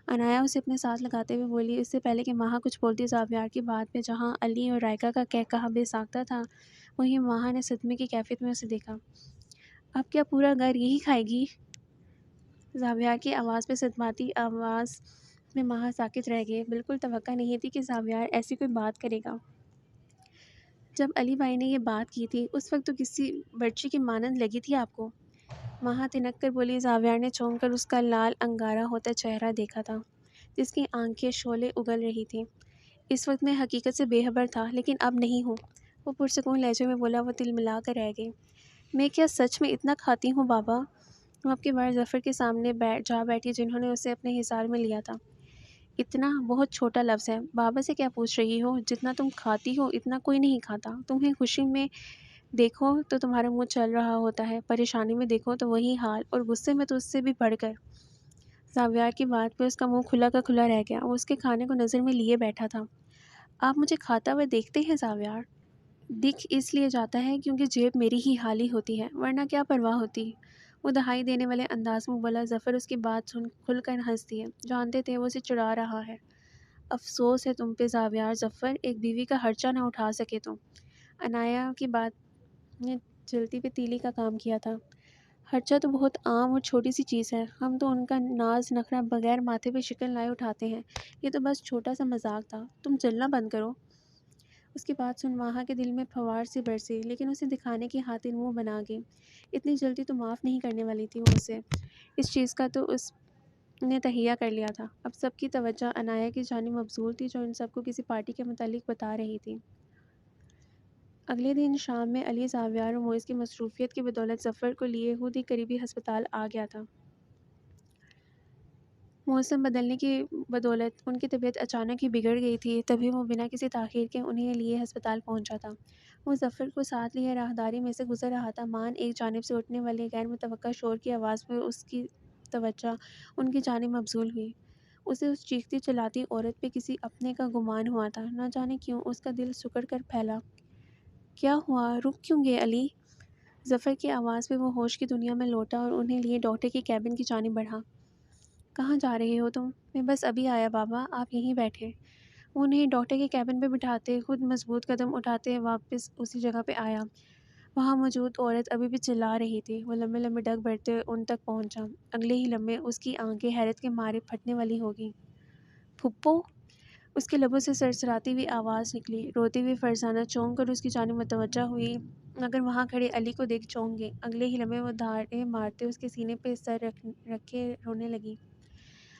عنایا اسے اپنے ساتھ لگاتے ہوئے بولی۔ اس سے پہلے کہ ماہا کچھ بولتی، زاویار کی بات پہ جہاں علی اور رائکا کا کہا بے ساختہ تھا، وہیں ماہا نے صدمے کی کیفیت میں اسے دیکھا۔ اب کیا پورا گھر یہی کھائے گی؟ زاویار کی آواز پہ صدماتی آواز میں ماہا ساکت رہ گئی۔ بالکل توقع نہیں تھی کہ زاویار ایسی کوئی بات کرے گا۔ جب علی بھائی نے یہ بات کی تھی اس وقت تو کسی برچی کی مانند لگی تھی آپ کو۔ ماہا تنک کر بولی۔ زاویار نے چونک کر اس کا لال انگارا ہوتا چہرہ دیکھا تھا، جس کی آنکھیں شعلے اگل رہی تھیں۔ اس وقت میں حقیقت سے بے خبر تھا، لیکن اب نہیں ہوں، وہ پرسکون لہجے میں بولا۔ وہ تل ملا کر رہ گئی۔ میں کیا سچ میں اتنا کھاتی ہوں بابا؟ وہ اب کی بار ظفر کے سامنے جا بیٹھی، جنہوں نے اسے اپنے حصار میں لیا تھا۔ اتنا بہت چھوٹا لفظ ہے، بابا سے کیا پوچھ رہی ہو؟ جتنا تم کھاتی ہو اتنا کوئی نہیں کھاتا۔ تمہیں خوشی میں دیکھو تو تمہارا منہ چل رہا ہوتا ہے، پریشانی میں دیکھو تو وہی حال، اور غصے میں تو اس سے بھی بڑھ کر۔ زاویار کی بات پہ اس کا منہ کھلا کا کھلا رہ گیا۔ وہ اس کے کھانے کو نظر میں لیے بیٹھا تھا۔ آپ مجھے کھاتا ہوا دیکھتے ہیں زاویار؟ دکھ اس لیے جاتا ہے کیونکہ جیب میری ہی حالی ہوتی ہے، ورنہ کیا پرواہ ہوتی؟ وہ دہائی دینے والے انداز میں بولا۔ ظفر اس کی بات سن کھل کر ہنس دیے، جانتے تھے وہ اسے چڑھا رہا ہے۔ افسوس ہے تم پہ زاویار، ظفر ایک بیوی کا خرچہ نہ اٹھا سکے تو۔ عنایا کی بات نے جلتی پہ تیلی کا کام کیا تھا۔ خرچہ تو بہت عام اور چھوٹی سی چیز ہے، ہم تو ان کا ناز نخرہ بغیر ماتھے پہ شکن لائے اٹھاتے ہیں، یہ تو بس چھوٹا سا مذاق تھا، تم جلنا بند کرو۔ اس کی بات سن ماہا کے دل میں پھوار سی برسی، لیکن اسے دکھانے کی خاطر منہ بنا گئی۔ اتنی جلدی تو معاف نہیں کرنے والی تھی وہ اسے، اس چیز کا تو اس نے تہیہ کر لیا تھا۔ اب سب کی توجہ عنایا کی جانب مبذول تھی، جو ان سب کو کسی پارٹی کے متعلق بتا رہی تھی۔ اگلے دن شام میں علی، زاویار اور موئز کی مصروفیت کی بدولت ظفر کو لیے خود ہی قریبی ہسپتال آ گیا تھا۔ موسم بدلنے کی بدولت ان کی طبیعت اچانک ہی بگڑ گئی تھی، تبھی وہ بنا کسی تاخیر کے انہیں لیے ہسپتال پہنچا تھا۔ وہ ظفر کو ساتھ لیے راہداری میں سے گزر رہا تھا۔ مان ایک جانب سے اٹھنے والے غیر متوقع شور کی آواز پہ اس کی توجہ ان کی جانب مبذول ہوئی۔ اسے اس چیختی چلاتی عورت پہ کسی اپنے کا گمان ہوا تھا، نہ جانے کیوں اس کا دل سکڑ کر پھیلا۔ کیا ہوا؟ رک کیوں گئے علی؟ ظفر کی آواز پہ وہ ہوش کی دنیا میں لوٹا اور انہیں لیے ڈاکٹر کے کیبن کی جانب بڑھا۔ کہاں جا رہے ہو تم؟ میں بس ابھی آیا بابا، آپ یہیں بیٹھے۔ وہ انہیں ڈاکٹر کے کیبن پہ بٹھاتے خود مضبوط قدم اٹھاتے واپس اسی جگہ پہ آیا۔ وہاں موجود عورت ابھی بھی چلا رہی تھی۔ وہ لمبے لمبے ڈگ بڑھتے ان تک پہنچا۔ اگلے ہی لمحے اس کی آنکھیں حیرت کے مارے پھٹنے والی ہو گئیں۔ پھپھو؟ اس کے لبوں سے سرسراتی ہوئی آواز نکلی۔ روتی ہوئی فرزانہ چونک کر اس کی جانب متوجہ ہوئی، مگر وہاں کھڑے علی کو دیکھ چونک گئی۔ اگلے ہی لمحے وہ دھاڑیں مارتے اس کے سینے پہ سر رکھے رونے لگی۔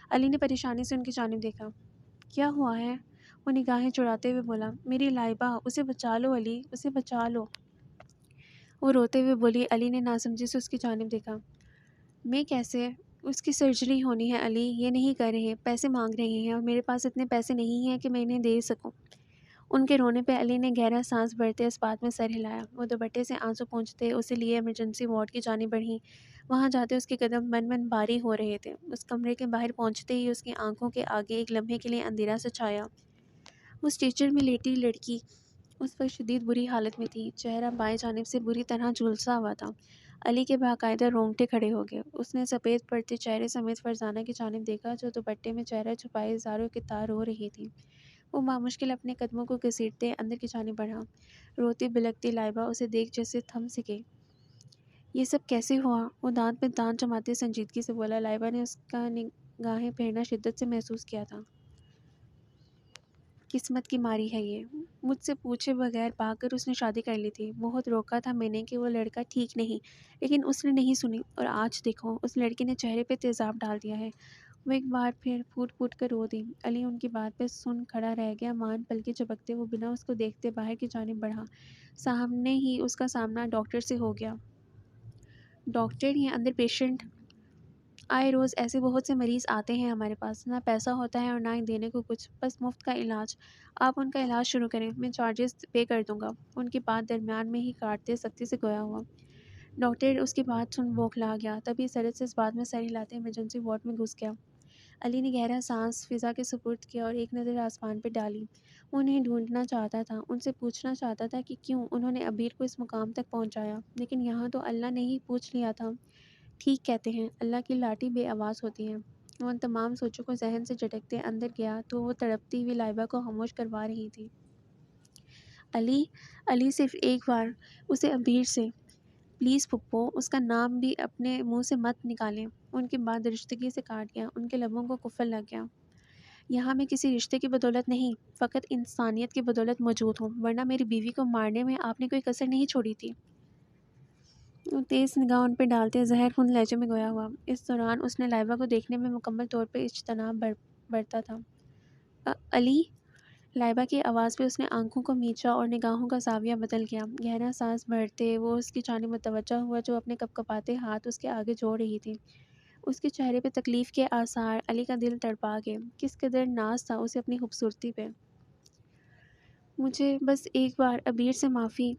علی نے پریشانی سے ان کی جانب دیکھا۔ کیا ہوا ہے؟ وہ نگاہیں چڑھاتے ہوئے بولا۔ میری لائبہ، اسے بچا لو علی، اسے بچا لو۔ وہ روتے ہوئے بولی۔ علی نے ناسمجھی سے اس کی جانب دیکھا۔ میں کیسے؟ اس کی سرجری ہونی ہے علی، یہ نہیں کر رہے، پیسے مانگ رہے ہیں اور میرے پاس اتنے پیسے نہیں ہیں کہ میں انہیں دے سکوں۔ ان کے رونے پہ علی نے گہرا سانس بھرتے اس بات میں سر ہلایا۔ وہ دوپٹے سے آنسو پونچھتے اسے لیے ایمرجنسی وارڈ کی جانب بڑھیں۔ وہاں جاتے اس کے قدم من من بھاری ہو رہے تھے۔ اس کمرے کے باہر پہنچتے ہی اس کی آنکھوں کے آگے ایک لمحے کے لیے اندھیرا سا چھایا۔ وہ اسٹریچر میں لیٹی لڑکی اس وقت شدید بری حالت میں تھی، چہرہ بائیں جانب سے بری طرح جھلسا ہوا تھا۔ علی کے باقاعدہ رونگٹے کھڑے ہو گئے۔ اس نے سفید پڑتے چہرے سمیت فرزانہ کی جانب دیکھا، جو دوپٹے میں چہرہ چھپائے زاروں کی طرح رو رہی تھی۔ وہ بامشکل اپنے قدموں کو گھسیٹتے اندر کی جانب بڑھا۔ روتی بلکتی لائبہ اسے دیکھ جیسے تھم سی گئی۔ یہ سب کیسے ہوا؟ وہ دانت پہ دانت جماتے سنجیدگی سے بولا۔ لائبہ نے اس کا نگاہیں پھیرنا شدت سے محسوس کیا تھا۔ قسمت کی ماری ہے یہ، مجھ سے پوچھے بغیر پا کر اس نے شادی کر لی تھی۔ بہت روکا تھا میں نے کہ وہ لڑکا ٹھیک نہیں، لیکن اس نے نہیں سنی، اور آج دیکھو اس لڑکی نے چہرے پہ تیزاب ڈال دیا ہے۔ وہ ایک بار پھر پھوٹ پھوٹ کر رو دی۔ علی ان کی بات پہ سن کھڑا رہ گیا، مان پلکیں جھپکتے وہ بنا اس کو دیکھتے باہر کی جانب بڑھا۔ سامنے ہی اس کا سامنا ڈاکٹر سے ہو گیا۔ ڈاکٹر، یہ اندر پیشنٹ۔ آئے روز ایسے بہت سے مریض آتے ہیں ہمارے پاس، نہ پیسہ ہوتا ہے اور نہ ہی دینے کو کچھ، بس مفت کا علاج۔ آپ ان کا علاج شروع کریں، میں چارجز پے کر دوں گا۔ ان کی بات درمیان میں ہی کاٹتے سختی سے گویا ہوا۔ ڈاکٹر اس کی بات سن بوکھلا گیا، تبھی سرد سے اس بات میں سر ہلاتے ایمرجنسی وارڈ میں گھس گیا۔ علی نے گہرا سانس فضا کے سپرد کیا اور ایک نظر آسمان پہ ڈالی۔ وہ انہیں ڈھونڈنا چاہتا تھا، ان سے پوچھنا چاہتا تھا کہ کیوں انہوں نے ابیر کو اس مقام تک پہنچایا، لیکن یہاں تو اللہ نے ہی پوچھ لیا تھا۔ ٹھیک کہتے ہیں، اللہ کی لاٹھی بے آواز ہوتی ہے۔ وہ ان تمام سوچوں کو ذہن سے جھٹکتے اندر گیا تو وہ تڑپتی ہوئی لائبہ کو خاموش کروا رہی تھی۔ علی، علی صرف ایک بار اسے ابیر سے، پلیز پھپھو، اس کا نام بھی اپنے منہ سے مت نکالیں۔ ان کی بات درشتگی سے کاٹ گیا، ان کے لبوں کو کفل لگ گیا۔ یہاں میں کسی رشتے کی بدولت نہیں، فقط انسانیت کی بدولت موجود ہوں، ورنہ میری بیوی کو مارنے میں آپ نے کوئی کسر نہیں چھوڑی تھی۔ وہ تیز نگاہ ان پہ ڈالتے زہر خون لہجے میں گویا ہوا۔ اس دوران اس نے لائبہ کو دیکھنے میں مکمل طور پہ اجتناب برتا تھا۔ علی، لائبہ کی آواز پہ اس نے آنکھوں کو میچا اور نگاہوں کا زاویہ بدل گیا۔ گہرا سانس بھرتے وہ اس کی جانب متوجہ ہوا جو اپنے کپکپاتے ہاتھ اس کے آگے جوڑ رہی تھی۔ اس کے چہرے پہ تکلیف کے آثار۔ علی کا دل تڑپا گئے، کس قدر ناز تھا اسے اپنی خوبصورتی پہ۔ مجھے بس ایک بار ابیر سے معافی۔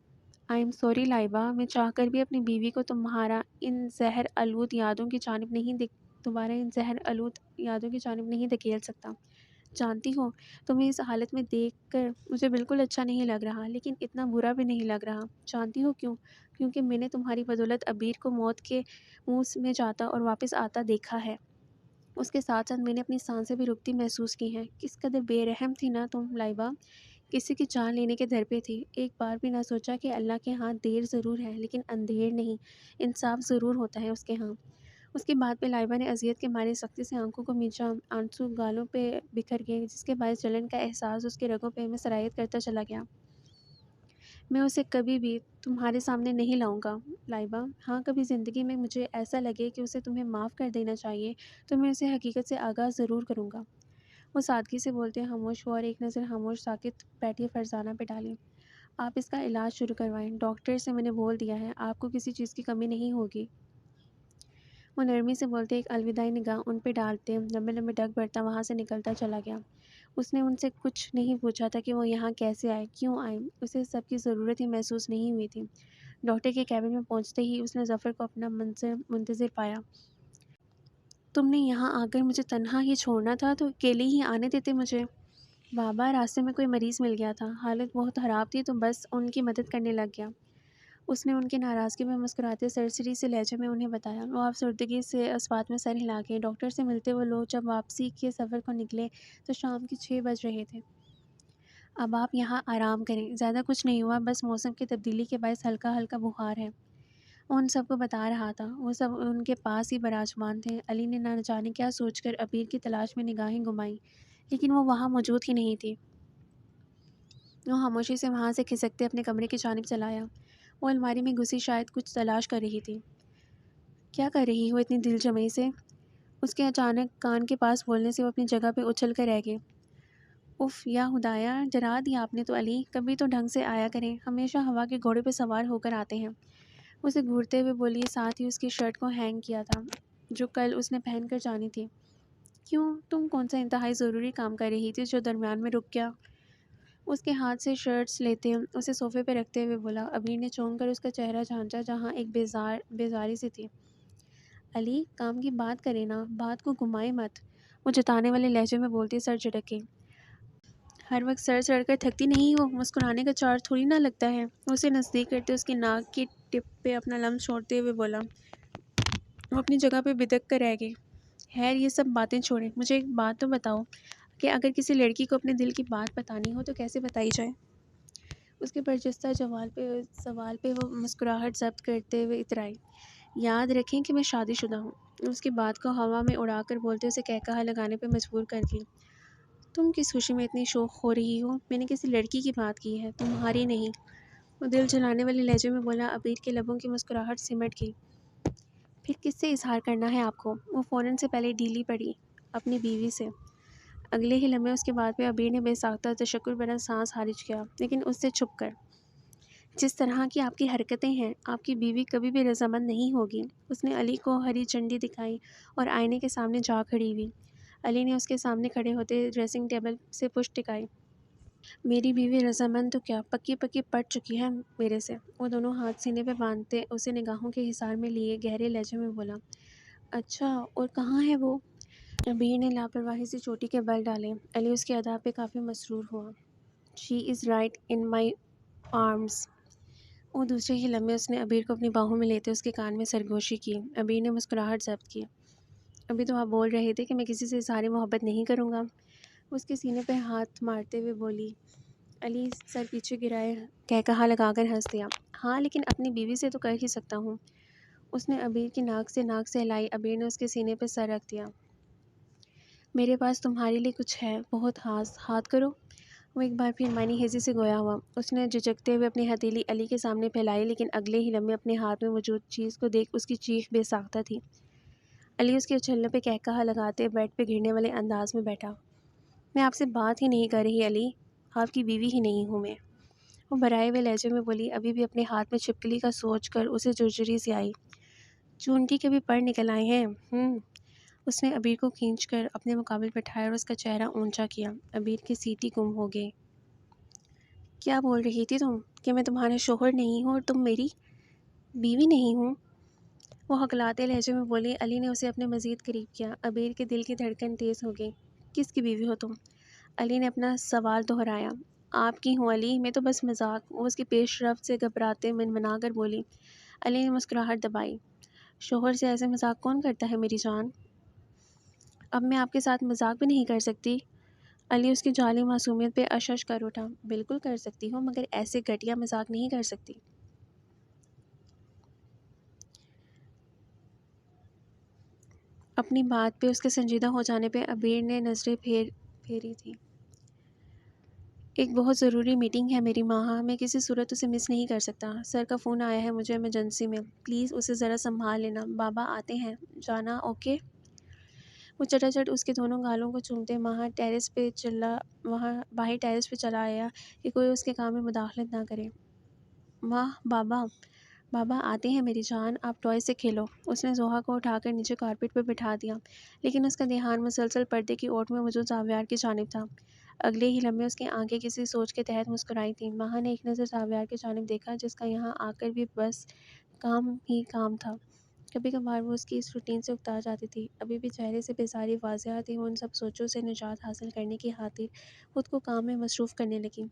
آئی ایم سوری لائبہ، میں چاہ کر بھی اپنی بیوی کو تمہارا ان زہر آلود یادوں کی جانب نہیں دھکیل سکتا۔ جانتی ہو، تمہیں اس حالت میں دیکھ کر مجھے بالکل اچھا نہیں لگ رہا، لیکن اتنا برا بھی نہیں لگ رہا۔ جانتی ہو کیوں؟ کیونکہ میں نے تمہاری بدولت ابیر کو موت کے منہ میں جاتا اور واپس آتا دیکھا ہے۔ اس کے ساتھ ساتھ میں نے اپنی سانسیں بھی رکتی محسوس کی ہیں۔ کس قدر بے رحم تھی نا تم لائبہ، کسی کی جان لینے کے در پہ تھی۔ ایک بار بھی نہ سوچا کہ اللہ کے ہاں دیر ضرور ہے لیکن اندھیر نہیں، انصاف ضرور ہوتا ہے اس کے ہاں۔ اس کی بات پہ لائبہ نے اذیت کے مارے سختی سے آنکھوں کو میچا، آنسو گالوں پہ بکھر گئے جس کے باعث جلن کا احساس اس کے رگوں پہ میں سرایت کرتا چلا گیا۔ میں اسے کبھی بھی تمہارے سامنے نہیں لاؤں گا لائبہ۔ ہاں، کبھی زندگی میں مجھے ایسا لگے کہ اسے تمہیں معاف کر دینا چاہیے تو میں اسے حقیقت سے آگاہ ضرور کروں گا۔ وہ سادگی سے بولتے خاموش ہوا اور ایک نظر خاموش ساکت بیٹھی فرزانہ پہ ڈالی۔ آپ اس کا علاج شروع کروائیں، ڈاکٹر سے میں نے بول دیا ہے، آپ کو کسی چیز کی کمی نہیں ہوگی۔ وہ نرمی سے بولتے ایک الوداعی نگاہ ان پہ ڈالتے لمبے لمبے ڈگ بھرتا وہاں سے نکلتا چلا گیا۔ اس نے ان سے کچھ نہیں پوچھا تھا کہ وہ یہاں کیسے آئے، کیوں آئے، اسے سب کی ضرورت ہی محسوس نہیں ہوئی تھی۔ ڈاکٹر کے کیبن میں پہنچتے ہی اس نے ظفر کو اپنا منتظر پایا۔ تم نے یہاں آ کر مجھے تنہا ہی چھوڑنا تھا تو اکیلے ہی آنے دیتے مجھے۔ بابا، راستے میں کوئی مریض مل گیا تھا، حالت بہت خراب تھی تو بس ان کی مدد کرنے لگ گیا۔ اس نے ان کی ناراضگی میں مسکراتے سرسری سے لہجے میں انہیں بتایا۔ وہ افسردگی سے اس بات میں سر ہلا گئے۔ ڈاکٹر سے ملتے وہ لوگ جب واپسی کے سفر کو نکلے تو شام کے 6 بج رہے تھے۔ اب آپ یہاں آرام کریں، زیادہ کچھ نہیں ہوا، بس موسم کی تبدیلی کے باعث ہلکا ہلکا بخار ہے۔ وہ ان سب کو بتا رہا تھا، وہ سب ان کے پاس ہی براجمان تھے۔ علی نے نہ جانے کیا سوچ کر ابیر کی تلاش میں نگاہیں گھمائیں، لیکن وہ وہاں موجود ہی نہیں تھی۔ وہ خاموشی سے وہاں سے کھسکتے اپنے کمرے کی جانب چلا آیا۔ وہ الماری میں گھسی شاید کچھ تلاش کر رہی تھی۔ کیا کر رہی ہو اتنی دل جمعی سے؟ اس کے اچانک کان کے پاس بولنے سے وہ اپنی جگہ پہ اچھل کر رہ گئے۔ اف یا خدایا، ڈرا دیا آپ نے تو علی، کبھی تو ڈھنگ سے آیا کریں، ہمیشہ ہوا کے گھوڑے پہ سوار ہو کر آتے ہیں۔ اسے گھورتے ہوئے بولی، ساتھ ہی اس کی شرٹ کو ہینگ کیا تھا جو کل اس نے پہن کر جانی تھی۔ کیوں، تم کون سا انتہائی ضروری کام کر رہی تھی جو درمیان میں رک گیا؟ اس کے ہاتھ سے شرٹس لیتے اسے صوفے پہ رکھتے ہوئے بولا۔ ابیر نے چونک کر اس کا چہرہ جھانچا جہاں ایک بیزاری سی تھی۔ علی، کام کی بات کرے نا، بات کو گھمائے مت، وہ جتانے والے لہجے میں بولتی سر جھٹکے۔ ہر وقت سر چڑھ کر تھکتی نہیں ہو، مسکرانے کا چارج تھوڑی نہ لگتا ہے۔ اسے نزدیک کرتے اس کی ناک کی ٹپ پہ اپنا لمس چھوڑتے ہوئے بولا۔ وہ اپنی جگہ پہ بدک کر رہ گئی۔ خیر، یہ سب باتیں چھوڑیں، مجھے ایک بات تو بتاؤ کہ اگر کسی لڑکی کو اپنے دل کی بات بتانی ہو تو کیسے بتائی جائے؟ اس کے برجستہ سوال پہ وہ مسکراہٹ ضبط کرتے ہوئے اترائی۔ یاد رکھیں کہ میں شادی شدہ ہوں۔ اس کی بات کو ہوا میں اڑا کر بولتے اسے قہقہہ لگانے پہ مجبور کر دی۔ تم کس خوشی میں اتنی شوق ہو رہی ہو؟ میں نے کسی لڑکی کی بات کی ہے، تمہاری نہیں۔ وہ دل جلانے والے لہجے میں بولا۔ عبیر کے لبوں کی مسکراہٹ سمٹ گئی۔ پھر کس سے اظہار کرنا ہے آپ کو؟ وہ فوراً سے پہلے ڈھیلی پڑی، اپنی بیوی سے۔ اگلے ہی لمحے اس کے بعد پہ عبیر نے بے ساختہ تشکر بھرا سانس خارج کیا، لیکن اس سے چھپ کر۔ جس طرح کی آپ کی حرکتیں ہیں، آپ کی بیوی کبھی بھی رضامند نہیں ہوگی۔ اس نے علی کو ہری جھنڈی دکھائی اور آئینے کے سامنے جا کھڑی ہوئی۔ علی نے اس کے سامنے کھڑے ہوتے ڈریسنگ ٹیبل سے پشت ٹکائی۔ میری بیوی رضامند تو کیا، پکی پکی پٹ چکی ہے میرے سے۔ وہ دونوں ہاتھ سینے پہ باندھتے اسے نگاہوں کے حصار میں لیے گہرے لہجے میں بولا۔ اچھا، اور کہاں ہے وہ؟ عبیر نے لاپرواہی سے چوٹی کے بل ڈالے۔ علی اس کے ادا پہ کافی مسرور ہوا۔ She is right in my arms. وہ دوسرے ہی لمحے اس نے عبیر کو اپنی باہوں میں لیتے اس کے کان میں سرگوشی کی۔ عبیر نے مسکراہٹ ضبط کی۔ ابھی تو آپ بول رہے تھے کہ میں کسی سے اظہار محبت نہیں کروں گا۔ اس کے سینے پہ ہاتھ مارتے ہوئے بولی۔ علی سر پیچھے گرائے کہا لگا کر ہنس دیا۔ ہاں، لیکن اپنی بیوی سے تو کر ہی سکتا ہوں۔ اس نے عبیر کی ناک سے ہلائی۔ عبیر نے اس کے سینے پہ سر رکھ دیا۔ میرے پاس تمہارے لیے کچھ ہے، بہت خاص، ہاتھ کرو۔ وہ ایک بار پھر معنی خیزی سے گویا ہوا۔ اس نے جھجکتے ہوئے اپنی ہتھیلی علی کے سامنے پھیلائی، لیکن اگلے ہی لمحے اپنے ہاتھ میں موجود چیز کو دیکھ اس کی چیخ بے ساختہ تھی۔ علی اس کے اچھلنے پہ کہا لگاتے بیڈ پہ گرنے والے انداز میں بیٹھا۔ میں آپ سے بات ہی نہیں کر رہی علی، آپ کی بیوی ہی نہیں ہوں میں۔ وہ بھرائے ہوئے لہجے میں بولی، ابھی بھی اپنے ہاتھ میں چھپکلی کا سوچ کر اسے جرجری سی آئی۔ چونٹی کے بھی پر نکل آئے ہیں۔ اس نے عبیر کو کھینچ کر اپنے مقابل بٹھایا اور اس کا چہرہ اونچا کیا۔ عبیر کی سیٹی گم ہو گئی۔ کیا بول رہی تھی تم؟ کہ میں تمہارا شوہر نہیں ہوں اور تم میری بیوی نہیں ہوں؟ وہ ہکلاتے لہجے میں بولی۔ علی نے اسے اپنے مزید قریب کیا۔ عبیر کے دل کی دھڑکن تیز ہو گئی۔ کس کی بیوی ہو تم؟ علی نے اپنا سوال دہرایا۔ آپ کی ہوں علی، میں تو بس مذاق۔ وہ اس کی پیش رفت سے گھبراتے منمنا کر بولی۔ علی نے مسکراہٹ دبائی۔ شوہر سے ایسے مذاق کون کرتا ہے میری جان؟ اب میں آپ کے ساتھ مذاق بھی نہیں کر سکتی؟ علی اس کی جعلی معصومیت پہ اشش کر اٹھا۔ بالکل کر سکتی ہوں، مگر ایسے گھٹیا مذاق نہیں کر سکتی۔ اپنی بات پہ اس کے سنجیدہ ہو جانے پہ عبیر نے نظریں پھیری تھی۔ ایک بہت ضروری میٹنگ ہے میری ماں، میں کسی صورت اسے مس نہیں کر سکتا۔ سر کا فون آیا ہے مجھے ایمرجنسی میں، پلیز اسے ذرا سنبھال لینا۔ بابا آتے ہیں، جانا اوکے؟ وہ چٹاچٹ اس کے دونوں گالوں کو چومتے باہر ٹیرس پہ چلا آیا کہ کوئی اس کے کام میں مداخلت نہ کرے۔ ماں، بابا آتے ہیں میری جان، آپ ٹوائے سے کھیلو۔ اس نے زوہا کو اٹھا کر نیچے کارپیٹ پہ بٹھا دیا، لیکن اس کا دھیان مسلسل پردے کی اوٹ میں موجود زاویار کی جانب تھا۔ اگلے ہی لمحے اس کی آنکھیں کسی سوچ کے تحت مسکرائی تھیں۔ ماہا نے ایک نظر زاویار کی جانب دیکھا، جس کا یہاں آ کر بھی بس کام ہی کام تھا۔ کبھی کبھار وہ اس کی اس روٹین سے اکتا جاتی تھی۔ ابھی بھی چہرے سے بیزاری واضح تھی۔ وہ ان سب سوچوں سے نجات حاصل کرنے کی خاطر خود کو کام میں مصروف کرنے لگی۔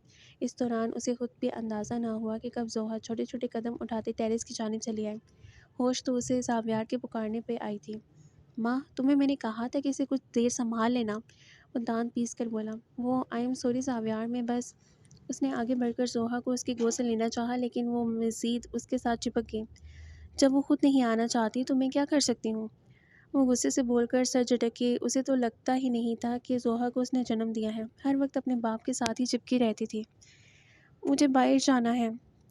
اس دوران اسے خود بھی اندازہ نہ ہوا کہ کب زوہا چھوٹے چھوٹے قدم اٹھاتے ٹیرس کی جانب چلی آئی۔ ہوش تو اسے زاویار کے پکارنے پہ آئی تھی۔ ماں، تمہیں میں نے کہا تھا کہ اسے کچھ دیر سنبھال لینا، وہ دانت پیس کر بولا۔ وہ آئی ایم سوری زاویار، میں بس۔ اس نے آگے بڑھ کر زوہا کو اس کی گود سے لینا چاہا، لیکن وہ مزید اس کے ساتھ چپک گئی۔ جب وہ خود نہیں آنا چاہتی تو میں کیا کر سکتی ہوں؟ وہ غصے سے بول کر سر جھٹکے۔ اسے تو لگتا ہی نہیں تھا کہ زوہا کو اس نے جنم دیا ہے۔ ہر وقت اپنے باپ کے ساتھ ہی چپکی رہتی تھی۔ مجھے باہر جانا ہے،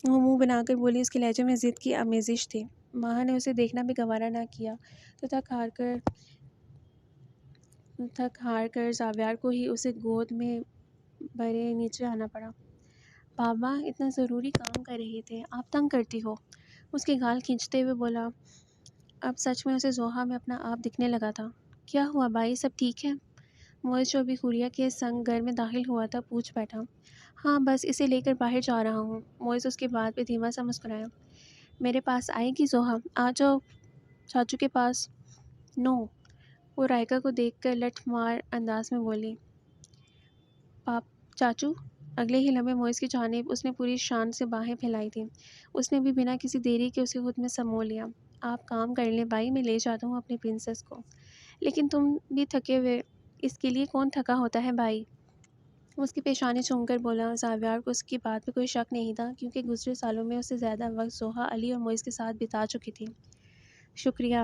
وہ منہ بنا کر بولی۔ اس کے لہجے میں ضد کی آمیزش تھی۔ ماہا نے اسے دیکھنا بھی گوارا نہ کیا تو تھک ہار کر زاویار کو ہی اسے گود میں بھرے نیچے آنا پڑا۔ بابا اتنا ضروری کام کر رہے تھے، آپ تنگ کرتی ہو، اس کے گال کھینچتے ہوئے بولا۔ اب سچ میں اسے زوہا میں اپنا آپ دکھنے لگا تھا۔ کیا ہوا بھائی، سب ٹھیک ہے؟ موئز جو ابھی خوریا کے سنگ گھر میں داخل ہوا تھا پوچھ بیٹھا۔ ہاں، بس اسے لے کر باہر جا رہا ہوں۔ موئز اس کی بات پہ دھیما سا مسکرایا۔ میرے پاس آئے گی زوہا؟ آ جاؤ چاچو کے پاس۔ نو، وہ رائکا کو دیکھ کر لٹھ مار انداز میں بولی۔ چاچو؟ اگلے ہی لمحے موئز کی جانب اس نے پوری شان سے باہیں پھیلائی تھیں۔ اس نے بھی بنا کسی دیری کے اسے خود میں سمو لیا۔ آپ کام کر لیں بھائی، میں لے جاتا ہوں اپنی پرنسس کو۔ لیکن تم بھی تھکے ہوئے، اس کے لیے کون تھکا ہوتا ہے بھائی؟ اس کی پیشانی چوم کر بولا۔ زاویار کو اس کی بات پہ کوئی شک نہیں تھا، کیونکہ گزرے سالوں میں اس سے زیادہ وقت زوہا علی اور موئز کے ساتھ بتا چکی تھی۔ شکریہ،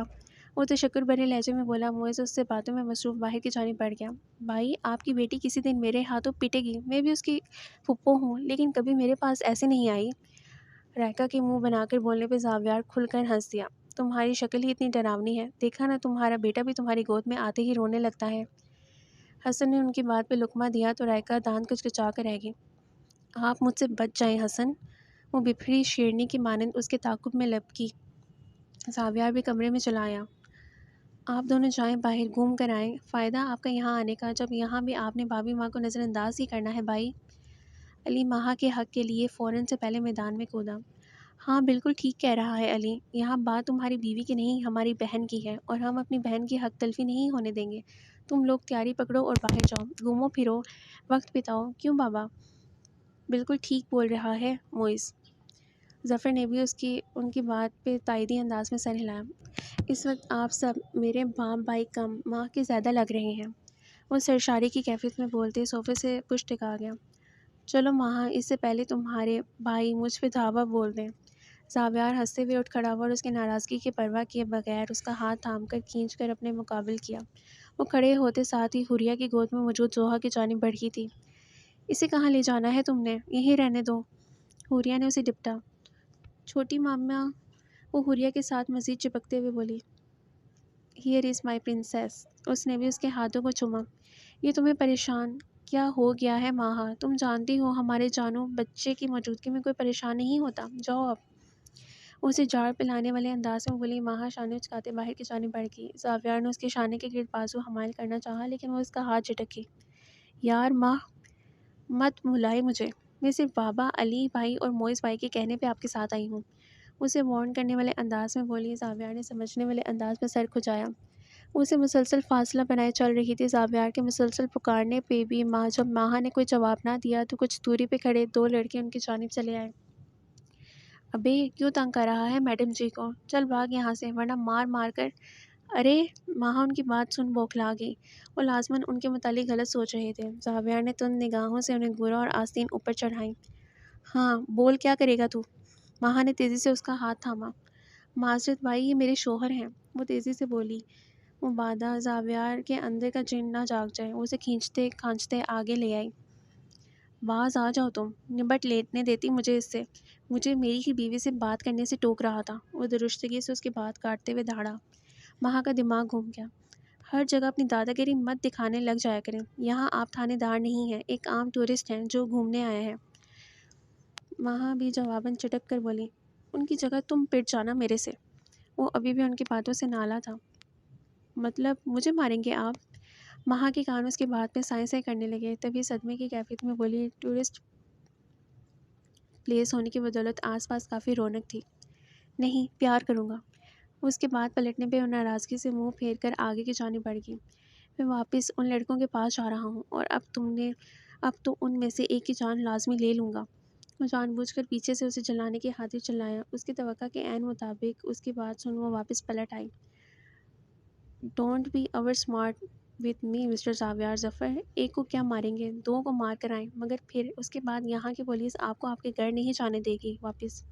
وہ تشکر بھرے لہجے میں بولا۔ موئز اس سے باتوں میں مصروف باہر کی جانب بڑھ گیا۔ بھائی آپ کی بیٹی کسی دن میرے ہاتھوں پٹے گی، میں بھی اس کی پھپھو ہوں، لیکن کبھی میرے پاس ایسے نہیں آئی۔ رائکا کے منہ بنا کر بولنے پہ زاویار کھل کر ہنس دیا۔ تمہاری شکل ہی اتنی ڈراؤنی ہے، دیکھا نا تمہارا بیٹا بھی تمہاری گود میں آتے ہی رونے لگتا ہے۔ حسن نے ان کی بات پہ لقمہ دیا تو رائکا دانت کچکچا کر رہ گئی۔ آپ مجھ سے بچ جائیں حسن، وہ بپھری شیرنی کی مانند اس کے تعاقب میں لپکی۔ زاویار بھی کمرے میں چلا آیا۔ آپ دونوں جائیں باہر گھوم کر آئیں، فائدہ آپ کا یہاں آنے کا جب یہاں بھی آپ نے بھابھی ماں کو نظر انداز ہی کرنا ہے بھائی۔ علی ماہا کے حق کے لیے فوراً سے پہلے میدان میں کودا۔ ہاں بالکل ٹھیک کہہ رہا ہے علی، یہاں بات تمہاری بیوی کی نہیں ہماری بہن کی ہے، اور ہم اپنی بہن کی حق تلفی نہیں ہونے دیں گے۔ تم لوگ تیاری پکڑو اور باہر جاؤ، گھومو پھرو، وقت بتاؤ، کیوں بابا؟ بالکل ٹھیک بول رہا ہے موئز۔ ظفر نے بھی ان کی بات پہ تائیدی انداز میں سر ہلایا۔ اس وقت آپ سب میرے باپ بھائی کم ماں کے زیادہ لگ رہے ہیں، وہ سرشاری کی کیفیت میں بولتے صوفے سے پشت ٹکا گیا۔ چلو ماہا، اس سے پہلے تمہارے بھائی مجھ پہ دھاوا بول دیں۔ زاویار ہنستے ہوئے اٹھ کھڑا ہوا اور اس کی ناراضگی کی پرواہ کیے بغیر اس کا ہاتھ تھام کر کھینچ کر اپنے مقابل کیا۔ وہ کھڑے ہوتے ساتھ ہی حوریہ کی گود میں موجود زوہا کی جانب بڑھی تھی۔ اسے کہاں لے جانا ہے تم نے؟ یہیں رہنے دو، حوریہ نے اسے ڈپٹا۔ چھوٹی ماما، وہ حوریہ کے ساتھ مزید چپکتے ہوئے بولی۔ Here is my princess. اس نے بھی اس کے ہاتھوں کو چوما۔ یہ تمہیں پریشان کیا ہو گیا ہے ماہا؟ تم جانتی ہو ہمارے جانو بچے کی موجودگی میں کوئی پریشان نہیں ہوتا، جاؤ اب۔ اسے جاڑ پلانے والے انداز میں بولی۔ ماہا شانے اچکاتے باہر کی جانب بڑھ گئی۔ زاویار نے اس کے شانے کے گرد بازو حمائل کرنا چاہا لیکن وہ اس کا ہاتھ جھٹک گئی۔ یار ماہ، مت بھلائے مجھے، میں صرف بابا، علی بھائی اور موئز بھائی کے کہنے پہ آپ کے ساتھ آئی ہوں، اسے وارن کرنے والے انداز میں بولی۔ زاویار نے سمجھنے والے انداز میں سر کھجایا۔ اسے مسلسل فاصلہ بنائے چل رہی تھی۔ زاویار کے مسلسل پکارنے پہ بھی جب ماہا نے کوئی جواب نہ دیا تو کچھ دوری پہ کھڑے دو لڑکے ان کی جانب چلے آئے۔ ابے کیوں تنگ کر رہا ہے میڈم جی کو؟ چل بھاگ یہاں سے ورنہ مار مار کر۔ ارے ماہا ان کی بات سن بوکھلا گئی۔ وہ لازماً ان کے متعلق غلط سوچ رہے تھے۔ زاویار نے تند نگاہوں سے انہیں گورا اور آستین اوپر چڑھائیں۔ ہاں بول، کیا کرے گا تو؟ ماہا نے تیزی سے اس کا ہاتھ تھاما۔ معذرت بھائی، یہ میرے شوہر ہیں، وہ تیزی سے بولی۔ مبادا زاویار کے اندر کا جن نہ جاگ جائے، وہ اسے کھینچتے کھانچتے آگے لے آئی۔ باز آ جاؤ تم، نبٹ لیٹنے دیتی مجھے اس سے، مجھے میری ہی بیوی سے بات کرنے سے ٹوک رہا تھا۔ وہ درستگی سے اس کی بات کاٹتے ہوئے دھاڑا۔ ماہا کا دماغ گھوم گیا۔ ہر جگہ اپنی دادا گیری مت دکھانے لگ جایا کریں، یہاں آپ تھانے دار نہیں ہیں، ایک عام ٹورسٹ ہیں جو گھومنے آیا ہے۔ ماہا بھی جواباً چٹک کر بولی۔ ان کی جگہ تم پٹ جانا میرے سے۔ وہ ابھی بھی ان کی باتوں سے نالا تھا۔ مطلب مجھے ماریں گے آپ؟ ماہا کے کان اس کی بات پہ سائیں سائیں کرنے لگے، تبھی صدمے کی کیفیت میں بولی۔ ٹورسٹ پلیس ہونے کی بدولت آس پاس کافی رونق تھی۔ نہیں، پیار کروں گا۔ وہ اس کے بعد پلٹنے پہ اور ناراضگی سے منہ پھیر کر آگے کی جانب بڑھ گئی۔ میں واپس ان لڑکوں کے پاس جا رہا ہوں اور اب تو ان میں سے ایک کی جان لازمی لے لوں گا۔ وہ جان بوجھ کر پیچھے سے اسے جلانے کی خاطر چلایا۔ اس کی توقع کے عین مطابق اس کی بات سن وہ واپس پلٹ آئی۔ Don't be over smart with me mister Zaviyar. Zafar ایک کو کیا ماریں گے، دو کو مار کر آئیں، مگر پھر اس کے بعد یہاں کی پولیس آپ کو آپ کے گھر نہیں جانے دے گی واپس۔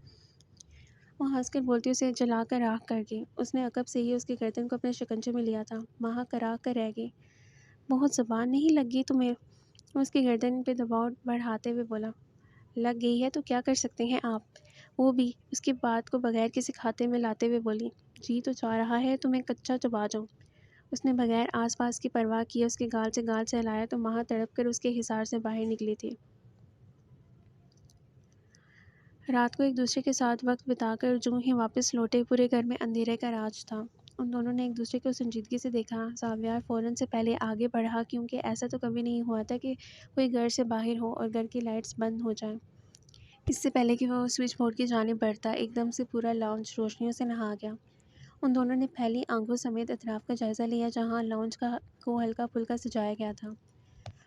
وہ ہنس کر بولتی اسے جلا کر راکھ کر گئی۔ اس نے عقب سے ہی اس کی گردن کو اپنے شکنجے میں لیا تھا۔ ماہا کرا کر رہ گئی۔ بہت زبان نہیں لگ گئی تمہیں؟ وہ اس کی گردن پہ دباؤ بڑھاتے ہوئے بولا۔ لگ گئی ہے تو کیا کر سکتے ہیں آپ؟ وہ بھی اس کی بات کو بغیر کسی کھاتے میں لاتے ہوئے بولی۔ جی تو چاہ رہا ہے تمہیں کچا چبا جاؤں۔ اس نے بغیر آس پاس کی پرواہ کیے اس کے گال سے گال سہلایا تو ماہا تڑپ کر اس کے حصار سے باہر نکلی تھی۔ رات کو ایک دوسرے کے ساتھ وقت بتا کر جوں ہی واپس لوٹے، پورے گھر میں اندھیرے کا راج تھا۔ ان دونوں نے ایک دوسرے کو سنجیدگی سے دیکھا۔ زاویار فوراً سے پہلے آگے بڑھا کیونکہ ایسا تو کبھی نہیں ہوا تھا کہ کوئی گھر سے باہر ہو اور گھر کی لائٹس بند ہو جائیں۔ اس سے پہلے کہ وہ سوئچ بورڈ کی جانب بڑھتا، ایک دم سے پورا لاؤنج روشنیوں سے نہا گیا۔ ان دونوں نے پھیلی آنکھوں سمیت اطراف کا جائزہ لیا جہاں لاؤنج کو ہلکا پھلکا سجایا گیا تھا۔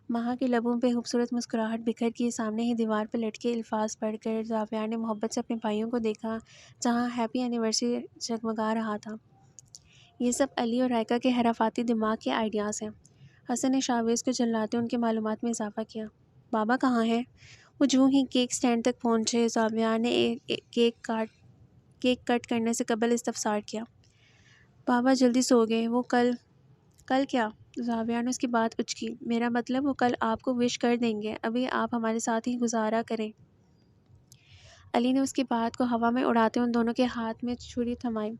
ماہا کے لبوں پہ خوبصورت مسکراہٹ بکھر کی سامنے ہی دیوار پہ لٹکے الفاظ پڑھ کر زاویار نے محبت سے اپنے بھائیوں کو دیکھا جہاں ہیپی اینیورسری جگمگا رہا تھا۔ یہ سب علی اور رائکا کے حرافاتی دماغ کے آئیڈیاز ہیں۔ حسن نے شاویز کو جھللاتے ان کے معلومات میں اضافہ کیا۔ بابا کہاں ہیں؟ وہ جوں ہی کیک سٹینڈ تک پہنچے، زاویار نے کیک کٹ کرنے سے قبل استفسار کیا۔ بابا جلدی سو گئے، وہ کل کیا؟ زاویہ نے اس کی بات اچکی۔ میرا مطلب وہ کل آپ کو وش کر دیں گے، ابھی آپ ہمارے ساتھ ہی گزارا کریں۔ علی نے اس کی بات کو ہوا میں اڑاتے ان دونوں کے ہاتھ میں چھری تھمائی۔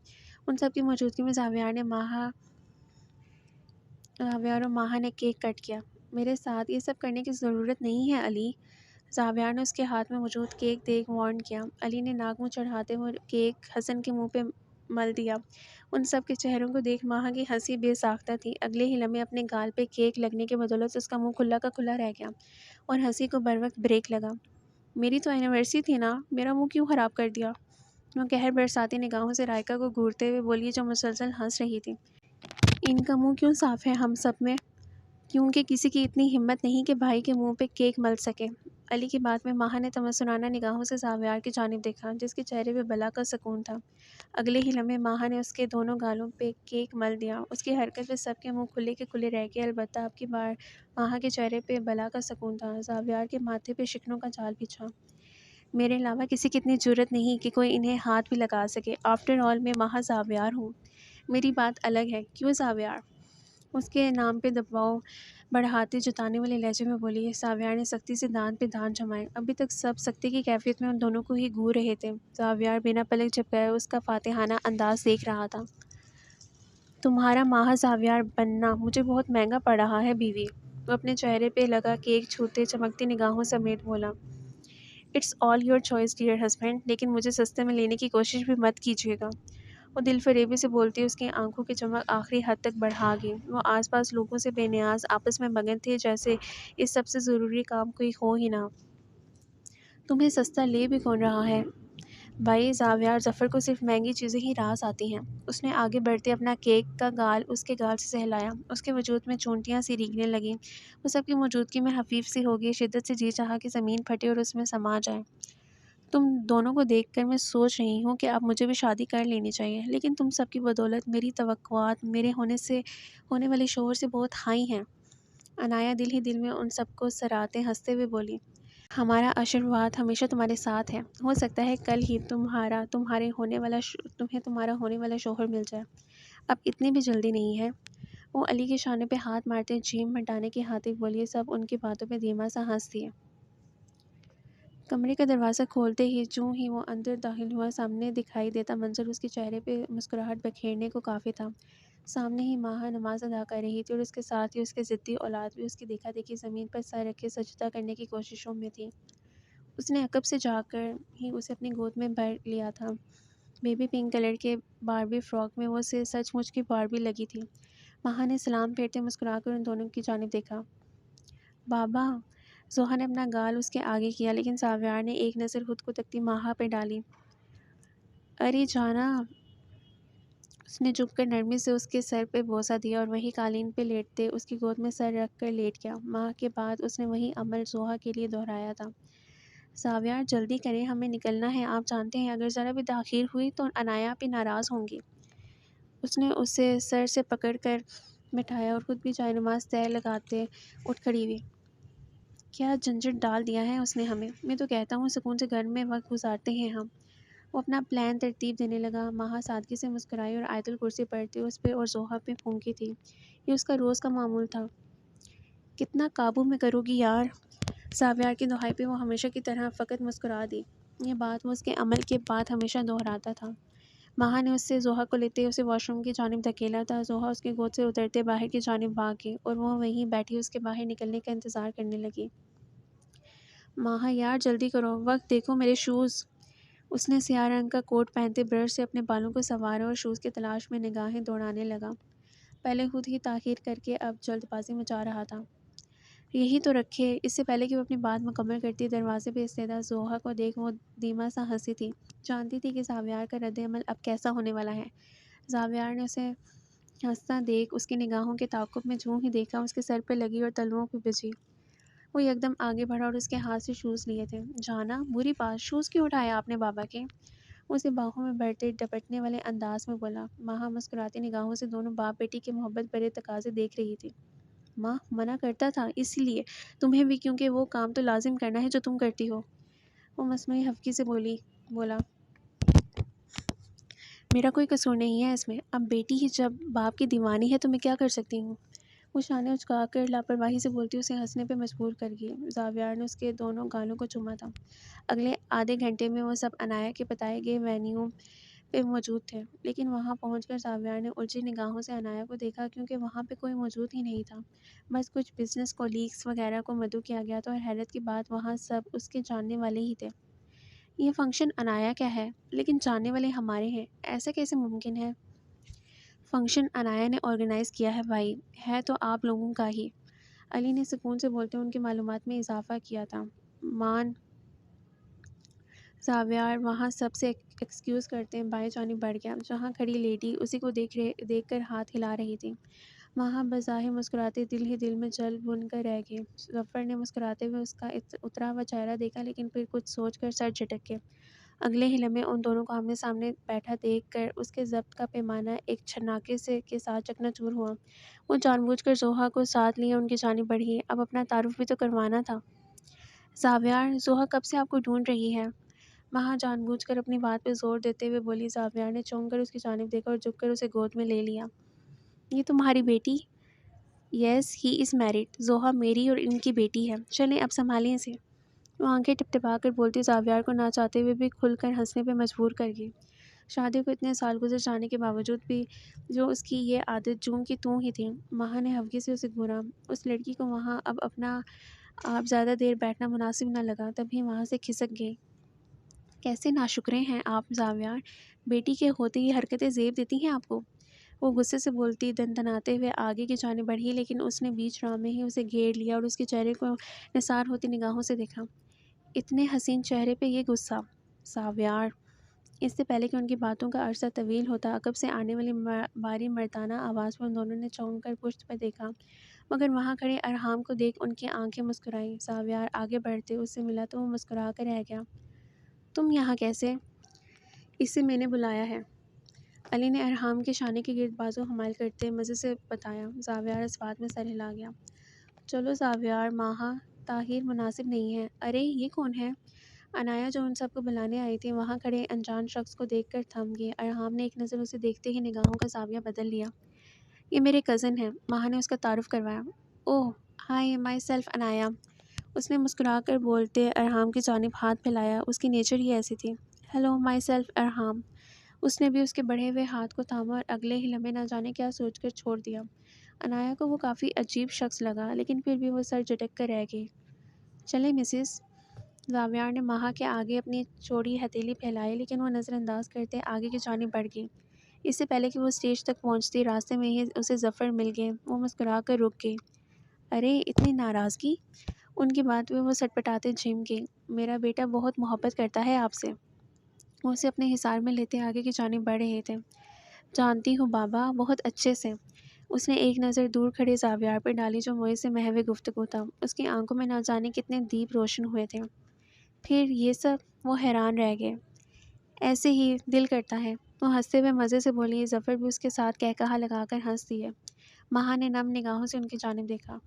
ان سب کی موجودگی میں زاویہ اور ماہا نے کیک کٹ کیا۔ میرے ساتھ یہ سب کرنے کی ضرورت نہیں ہے علی، زاویہ نے اس کے ہاتھ میں موجود کیک دیکھ وارن کیا۔ علی نے ناک منہ چڑھاتے ہوئے کیک حسن کے منہ پہ مل دیا۔ ان سب کے چہروں کو دیکھ ماہا کی ہنسی بے ساختہ تھی۔ اگلے ہی لمحے اپنے گال پہ کیک لگنے کے بدولت اس کا منہ کھلا کا کھلا رہ گیا اور ہنسی کو بروقت بریک لگا۔ میری تو اینیورسری تھی نا، میرا منہ کیوں خراب کر دیا؟ وہ قہر برساتی نگاہوں سے رائکا کو گھورتے ہوئے بولی جو مسلسل ہنس رہی تھی۔ ان کا منہ کیوں صاف ہے ہم سب میں؟ کیونکہ کسی کی اتنی ہمت نہیں کہ بھائی کے منہ پہ کیک مل سکے۔ علی کی بات میں ماہا نے تمسنانہ نگاہوں سے زاویہ کی جانب دیکھا جس کے چہرے پہ بلا کا سکون تھا۔ اگلے ہی لمحے ماہا نے اس کے دونوں گالوں پہ کیک مل دیا۔ اس کی حرکت پہ سب کے منہ کھلے کے کھلے رہ گئے، البتہ اب کی بار ماہا کے چہرے پہ بلا کا سکون تھا۔ زاویہ کے ماتھے پہ شکنوں کا جال بچھا۔ میرے علاوہ کسی کی اتنی جرأت نہیں کہ کوئی انہیں ہاتھ بھی لگا سکے۔ آفٹر آل میں ماہا زاویہ ہوں، میری بات الگ ہے۔ کیوں زاویہ؟ اس کے نام پہ دباؤ بڑھاتے جتانے والے لہجے میں بولی۔ زاویہ نے سختی سے دانت پہ دانت جمائے۔ ابھی تک سب سختی کی کیفیت میں ان دونوں کو ہی گھور رہے تھے۔ زاویہ بنا پلک جھپکائے اس کا فاتحانہ انداز دیکھ رہا تھا۔ تمہارا ماہا زاویہ بننا مجھے بہت مہنگا پڑ رہا ہے بیوی، وہ اپنے چہرے پہ لگا کیک چھوتے چمکتی نگاہوں سمیت بولا۔ It's all your choice dear husband, لیکن مجھے سستے میں لینے کی کوشش بھی مت کیجیے گا۔ وہ دل فریبی سے بولتی اس کی آنکھوں کی چمک آخری حد تک بڑھا گئی۔ وہ آس پاس لوگوں سے بے نیاز آپس میں مگن تھے جیسے اس سب سے ضروری کام کوئی ہو ہی نہ۔ تمہیں سستا لے بھی کون رہا ہے؟ بھائی زاویہ ظفر کو صرف مہنگی چیزیں ہی راس آتی ہیں۔ اس نے آگے بڑھتے اپنا کیک کا گال اس کے گال سے سہلایا۔ اس کے وجود میں چونٹیاں سی ریگنے لگیں۔ وہ سب کی موجودگی میں حفیظ سی ہو گئی، شدت سے جی چاہا کہ زمین پھٹے اور اس میں سما جائے۔ تم دونوں کو دیکھ کر میں سوچ رہی ہوں کہ اب مجھے بھی شادی کر لینی چاہیے، لیکن تم سب کی بدولت میری توقعات میرے ہونے والے شوہر سے بہت ہائی ہیں۔ عنایا دل ہی دل میں ان سب کو سراہتے ہنستے ہوئے بولی۔ ہمارا آشرواد ہمیشہ تمہارے ساتھ ہے۔ ہو سکتا ہے کل ہی تمہیں تمہارا ہونے والا شوہر مل جائے، اب اتنی بھی جلدی نہیں ہے۔ وہ علی کے شانے پہ ہاتھ مارتے جیم ہٹانے کی خاطر بولی۔ سب ان کی باتوں پہ دھیما سا ہنس دیے۔ کمرے کا دروازہ کھولتے ہی جوں ہی وہ اندر داخل ہوا، سامنے دکھائی دیتا منظر اس کے چہرے پہ مسکراہٹ بکھیرنے کو کافی تھا۔ سامنے ہی ماہا نماز ادا کر رہی تھی اور اس کے ساتھ ہی اس کے ضدی اولاد بھی اس کی دیکھا دیکھی زمین پر سر رکھ کے سجدہ کرنے کی کوششوں میں تھی۔ اس نے عقب سے جا کر ہی اسے اپنی گود میں بھر لیا تھا۔ بیبی پنک کلر کے باربی فراک میں وہ اسے سچ مچ کی باربی لگی تھی۔ ماہا نے سلام پھیرتے مسکرا کر ان دونوں کی جانب دیکھا۔ بابا، زوہا نے اپنا گال اس کے آگے کیا، لیکن زاویہ نے ایک نظر خود کو تکتی ماہا پہ ڈالی۔ ارے جانا، اس نے جھک کر نرمی سے اس کے سر پہ بوسہ دیا اور وہی قالین پہ لیٹتے اس کی گود میں سر رکھ کر لیٹ گیا۔ ماہ کے بعد اس نے وہی عمل زوہا کے لیے دہرایا تھا۔ زاویہ جلدی کریں، ہمیں نکلنا ہے، آپ جانتے ہیں اگر ذرا بھی تاخیر ہوئی تو عنایا بھی ناراض ہوں گی۔ اس نے اسے سر سے پکڑ کر بٹھایا اور خود بھی جائے نماز تہہ لگاتے اٹھ کھڑی ہوئی۔ کیا جھنجھٹ ڈال دیا ہے اس نے ہمیں، میں تو کہتا ہوں سکون سے گھر میں وقت گزارتے ہیں ہم۔ وہ اپنا پلان ترتیب دینے لگا۔ ماہا سادگی سے مسکرائی اور آیت الکرسی پڑھتے اس پہ اور زوہا پہ پھونکی تھی۔ یہ اس کا روز کا معمول تھا۔ کتنا قابو میں کرو گی یار؟ زاویہ کی دہائی پہ وہ ہمیشہ کی طرح فقط مسکرا دی۔ یہ بات وہ اس کے عمل کے بعد ہمیشہ دہراتا تھا۔ ماہا نے اس سے زوہا کو لیتے اسے واش روم کی جانب دھکیلا تھا۔ زوہا اس کی گود سے اترتے باہر کی جانب بھاگ گئی اور وہ وہیں بیٹھی اس کے باہر نکلنے کا انتظار کرنے لگی۔ ماہا یار جلدی کرو، وقت دیکھو، میرے شوز۔ اس نے سیاہ رنگ کا کوٹ پہنتے برش سے اپنے بالوں کو سنوارا اور شوز کی تلاش میں نگاہیں دوڑانے لگا۔ پہلے خود ہی تاخیر کر کے اب جلد بازی مچا رہا تھا۔ یہی تو رکھے۔ اس سے پہلے کہ وہ اپنی بات مکمل کرتی دروازے پہ ایستادہ زوہا کو دیکھ وہ دھیما سا ہنسی تھی۔ جانتی تھی کہ زاویہ کا رد عمل اب کیسا ہونے والا ہے۔ زاویہ نے اسے ہنستا دیکھ اس کی نگاہوں کے تعاقب میں جوں ہی دیکھا اس کے سر پہ لگی اور تلوؤں پہ بجھی۔ وہ یکدم آگے بڑھا اور اس کے ہاتھ سے شوز لیے تھے۔ جانا، بری بات، شوز کیوں اٹھائے آپ نے بابا کے؟ وہ اسے باہوں میں بھرتے ڈپٹنے والے انداز میں بولا۔ ماہا مسکراتی نگاہوں سے دونوں باپ بیٹی کے محبت بھرے تقاضے دیکھ رہی تھی۔ ماں منع کرتا تھا اس لیے تمہیں بھی، کیونکہ وہ کام تو لازم کرنا ہے جو تم کرتی ہو، وہ مصنوعی حفکی سے بولا۔ میرا کوئی قصور نہیں ہے اس میں، اب بیٹی ہی جب باپ کی دیوانی ہے تو میں کیا کر سکتی ہوں؟ وہ شانے اچکا کر لاپرواہی سے بولتی اسے ہنسنے پہ مجبور کر گئی۔ زاویار نے اس کے دونوں گالوں کو چوما تھا۔ اگلے آدھے گھنٹے میں وہ سب عنایا کے بتائے گئے وینیو پہ موجود تھے، لیکن وہاں پہنچ کر زاویار نے الجھی نگاہوں سے عنایا کو دیکھا کیونکہ وہاں پہ کوئی موجود ہی نہیں تھا۔ بس کچھ بزنس کولیگس وغیرہ کو مدعو کیا گیا تھا اور حیرت کی بات وہاں سب اس کے جاننے والے ہی تھے۔ یہ فنکشن عنایا کیا ہے، لیکن جاننے والے ہمارے ہیں، ایسا کیسے ممکن ہے؟ فنکشن عنایا نے آرگنائز کیا ہے بھائی، ہے تو آپ لوگوں کا ہی، علی نے سکون سے بولتے ان کی معلومات میں اضافہ کیا تھا۔ مان زاویار وہاں سب سے ایکسکیوز کرتے ہیں بائیں جانب بڑھ گیا، جہاں کھڑی لیڈی اسی کو دیکھ کر ہاتھ ہلا رہی تھی۔ وہاں بظاہر مسکراتے دل ہی دل میں جل بن کر رہ گئے۔ ظفر نے مسکراتے ہوئے اس کا اترا ہوا چہرہ دیکھا، لیکن پھر کچھ سوچ کر سر جھٹک کے اگلے ہی لمحے ان دونوں کو آمنے سامنے بیٹھا دیکھ کر اس کے ضبط کا پیمانہ ایک چھناکے کے ساتھ چکنا چور ہوا۔ وہ جان بوجھ کر زوہا کو ساتھ لیے ان کی جانب بڑھی۔ اب اپنا تعارف بھی تو کروانا تھا۔ زاویار، زوہا کب سے آپ کو ڈھونڈ رہی ہے، مہا جان بوجھ کر اپنی بات پہ زور دیتے ہوئے بولی۔ زاویار نے چونک کر اس کی جانب دیکھا اور جھک کر اسے گود میں لے لیا۔ یہ تمہاری بیٹی؟ یس ہی از میرڈ، زوہا میری اور ان کی بیٹی ہے، چلیں اب سنبھالیں اسے، وہ آنکھیں ٹپٹپا کر بولتی زاویار کو نہ چاہتے ہوئے بھی کھل کر ہنسنے پہ مجبور کر گئی۔ شادی کو اتنے سال گزر جانے کے باوجود بھی جو اس کی یہ عادت جوں کی توں ہی تھی۔ مہا نے ہلکے سے اسے گھورا۔ اس لڑکی کو وہاں اب اپنا آپ زیادہ دیر بیٹھنا مناسب نہ لگا، تبھی وہاں سے کھسک گئی۔ کیسے ناشکرے ہیں آپ زاویار، بیٹی کے ہوتے یہ حرکتیں زیب دیتی ہیں آپ کو، وہ غصے سے بولتی دندناتے ہوئے آگے کی جانب بڑھی، لیکن اس نے بیچ راہ میں ہی اسے گھیر لیا اور اس کے چہرے کو نثار ہوتی نگاہوں سے دیکھا۔ اتنے حسین چہرے پہ یہ غصہ؟ زاویار، اس سے پہلے کہ ان کی باتوں کا عرصہ طویل ہوتا، عقب سے آنے والی باری مردانہ آواز پر ان دونوں نے چونک کر پشت پر دیکھا، مگر وہاں کھڑے ارحام کو دیکھ ان کی آنکھیں مسکرائیں۔ زاویار آگے بڑھتے اس سے ملا تو وہ مسکرا کر رہ گیا۔ تم یہاں کیسے؟ اسے میں نے بلایا ہے، علی نے ارحام کے شانے کے گرد بازو حمائل کرتے مزے سے بتایا۔ زاویار اس بات میں سر ہلا گیا۔ چلو زاویار، ماہا، طاہر مناسب نہیں ہے۔ ارے یہ کون ہے؟ عنایا جو ان سب کو بلانے آئی تھی وہاں کھڑے انجان شخص کو دیکھ کر تھم گئی۔ ارحام نے ایک نظر اسے دیکھتے ہی نگاہوں کا زاویہ بدل لیا۔ یہ میرے کزن ہیں، ماہا نے اس کا تعارف کروایا۔ اوہ ہائی، مائی سیلف عنایا، اس نے مسکرا کر بولتے ارحام کی جانب ہاتھ پھیلایا، اس کی نیچر ہی ایسی تھی۔ ہیلو، مائی سیلف ارحام، اس نے بھی اس کے بڑھے ہوئے ہاتھ کو تھاما اور اگلے ہی لمحے نہ جانے کیا سوچ کر چھوڑ دیا۔ عنایا کو وہ کافی عجیب شخص لگا، لیکن پھر بھی وہ سر جھٹک کر رہ گئی۔ چلیں مسز، زاویار نے ماہا کے آگے اپنی چوڑی ہتھیلی پھیلائی، لیکن وہ نظر انداز کرتے آگے کی جانب بڑھ گئی۔ اس سے پہلے کہ وہ اسٹیج تک پہنچتی، راستے میں ہی اسے ظفر مل گئے۔ وہ مسکرا کر رک گئی۔ ارے اتنی ناراضگی؟ ان کی بات پہ وہ سٹپٹاتے جھم گئی۔ میرا بیٹا بہت محبت کرتا ہے آپ سے، وہ اسے اپنے حصار میں لیتے آگے کی جانب بڑھ رہے تھے۔ جانتی ہوں بابا، بہت اچھے سے، اس نے ایک نظر دور کھڑے زاویار پر ڈالی جو موئے سے محو گفتگو تھا۔ اس کی آنکھوں میں نہ جانے کتنے دیپ روشن ہوئے تھے۔ پھر یہ سب؟ وہ حیران رہ گئے۔ ایسے ہی دل کرتا ہے، وہ ہنستے ہوئے مزے سے بولی۔ ظفر بھی اس کے ساتھ کہکہا لگا کر ہنس دیے۔ ماہا نے نم نگاہوں سے ان کی جانب دیکھا۔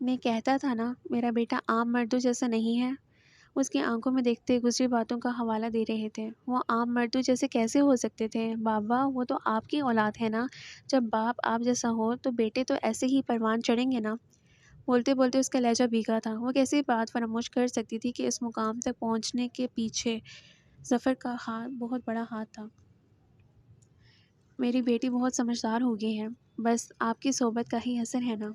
میں کہتا تھا نا، میرا بیٹا عام مردوں جیسا نہیں ہے، اس کی آنکھوں میں دیکھتے گزری باتوں کا حوالہ دے رہے تھے۔ وہ عام مردوں جیسے کیسے ہو سکتے تھے بابا، وہ تو آپ کی اولاد ہے نا، جب باپ آپ جیسا ہو تو بیٹے تو ایسے ہی پروان چڑھیں گے نا۔ بولتے بولتے اس کا لہجہ بھیگا تھا۔ وہ کیسی بات فراموش کر سکتی تھی کہ اس مقام تک پہنچنے کے پیچھے ظفر کا بہت بڑا ہاتھ تھا۔ میری بیٹی بہت سمجھدار ہو گئی ہے، بس آپ کی صحبت کا ہی اثر ہے نا،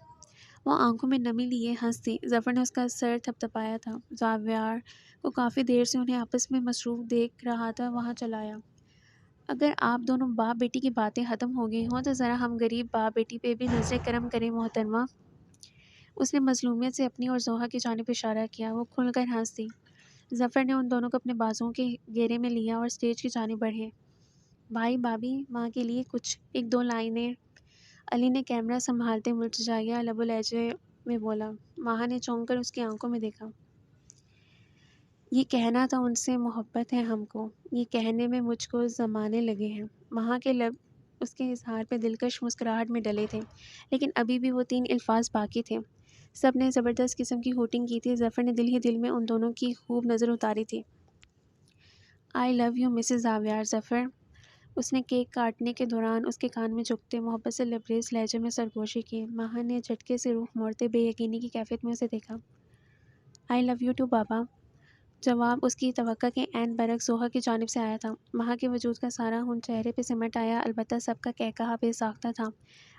وہ آنکھوں میں نمی لیے ہنس دی۔ ظفر نے اس کا سر تھپتھپایا تھا۔ زاویار کو کافی دیر سے انہیں آپس میں مصروف دیکھ رہا تھا، وہاں چلا آیا۔ اگر آپ دونوں باپ بیٹی کی باتیں ختم ہو گئی ہوں تو ذرا ہم غریب باپ بیٹی پہ بھی نظر کرم کریں محترمہ، اس نے مظلومیت سے اپنی اور زوہا کی جانب اشارہ کیا۔ وہ کھل کر ہنس دی۔ ظفر نے ان دونوں کو اپنے بازوؤں کے گھیرے میں لیا اور اسٹیج کی جانب بڑھے۔ بھائی بھابھی، ماں کے لیے کچھ ایک دو لائنیں، علی نے کیمرہ سنبھالتے ملتجائیہ لب و لہجے میں بولا۔ ماہا نے چونک کر اس کی آنکھوں میں دیکھا۔ یہ کہنا تھا ان سے محبت ہے ہم کو، یہ کہنے میں مجھ کو زمانے لگے ہیں۔ ماہا کے لب اس کے اظہار پہ دلکش مسکراہٹ میں ڈلے تھے، لیکن ابھی بھی وہ 3 الفاظ باقی تھے۔ سب نے زبردست قسم کی ہوٹنگ کی تھی۔ ظفر نے دل ہی دل میں ان دونوں کی خوب نظر اتاری تھی۔ آئی لو یو مسز زاویار۔ ظفر اس نے کیک کاٹنے کے دوران اس کے کان میں جھکتے محبت سے لبریز لہجے میں سرگوشی کی۔ ماہا نے جھٹکے سے رخ موڑتے بے یقینی کی کیفیت میں اسے دیکھا۔ آئی لو یو ٹو بابا۔ جواب اس کی توقع کے عین برعکس زوہا کی جانب سے آیا تھا۔ ماہا کے وجود کا سارا ہن چہرے پہ سمٹ آیا، البتہ سب کا کہا بے ساختہ تھا۔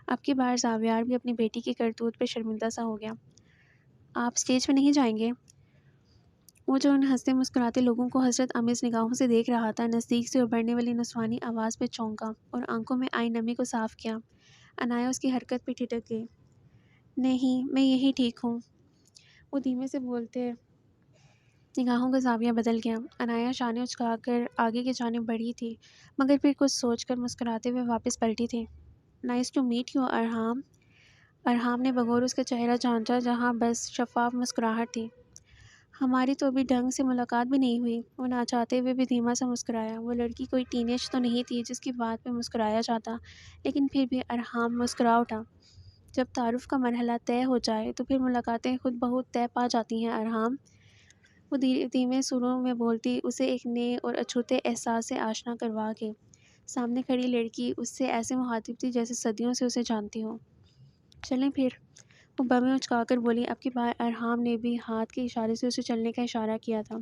اب کی بار زاویار بھی اپنی بیٹی کی کرتوت پہ شرمندہ سا ہو گیا۔ آپ اسٹیج پہ نہیں جائیں گے؟ وہ جو ان ہنستے مسکراتے لوگوں کو حسرت آمیز نگاہوں سے دیکھ رہا تھا، نزدیک سے ابھرنے والی نسوانی آواز پہ چونکا اور آنکھوں میں آئی نمی کو صاف کیا۔ عنایہ اس کی حرکت پہ ٹھٹک گئی۔ نہیں، میں یہی ٹھیک ہوں، وہ دھیمے سے بولتے نگاہوں کا زاویہ بدل گیا۔ عنایہ شانے اچکا کر آگے کی جانب بڑھی تھی، مگر پھر کچھ سوچ کر مسکراتے ہوئے واپس پلٹی تھی۔ Nice to meet you Irham. Irham نے بغور اس کا چہرہ جانچا جہاں بس شفاف مسکراہٹ تھی۔ ہماری تو ابھی ڈھنگ سے ملاقات بھی نہیں ہوئی۔ وہ نہ چاہتے ہوئے بھی دھیما سا مسکرایا۔ وہ لڑکی کوئی ٹین ایج تو نہیں تھی جس کی بات پہ مسکرایا جاتا، لیکن پھر بھی ارحام مسکرا اٹھا۔ جب تعارف کا مرحلہ طے ہو جائے تو پھر ملاقاتیں خود بخود طے پا جاتی ہیں ارحام، وہ دھیمے سروں میں بولتی، اسے ایک نئے اور اچھوتے احساس سے آشنا کروا کے۔ سامنے کھڑی لڑکی اس سے ایسے مخاطب تھی جیسے صدیوں سے اسے جانتی ہو۔ چلیں پھر، وہ بمیں اچکا کر بولی۔ اب کی بار ارحام نے بھی ہاتھ کے اشارے سے اسے چلنے کا اشارہ کیا تھا۔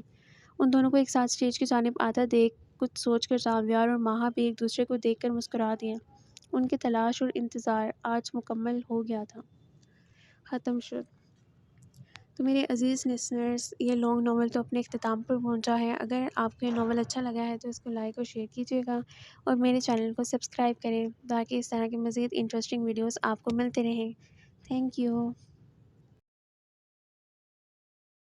ان دونوں کو ایک ساتھ اسٹیج کی جانب آتا دیکھ کچھ سوچ کر زاویار اور ماہا بھی ایک دوسرے کو دیکھ کر مسکرا دیے۔ ان کی تلاش اور انتظار آج مکمل ہو گیا تھا، ختم شد۔ تو میرے عزیز لسنرز، یہ لانگ ناول تو اپنے اختتام پر پہنچا ہے۔ اگر آپ کو یہ ناول اچھا لگا ہے تو اس کو لائک اور شیئر کیجیے گا، اور میرے چینل کو سبسکرائب کریں تاکہ اس طرح کے مزید انٹرسٹنگ ویڈیوز آپ کو ملتے رہیں۔ Thank you.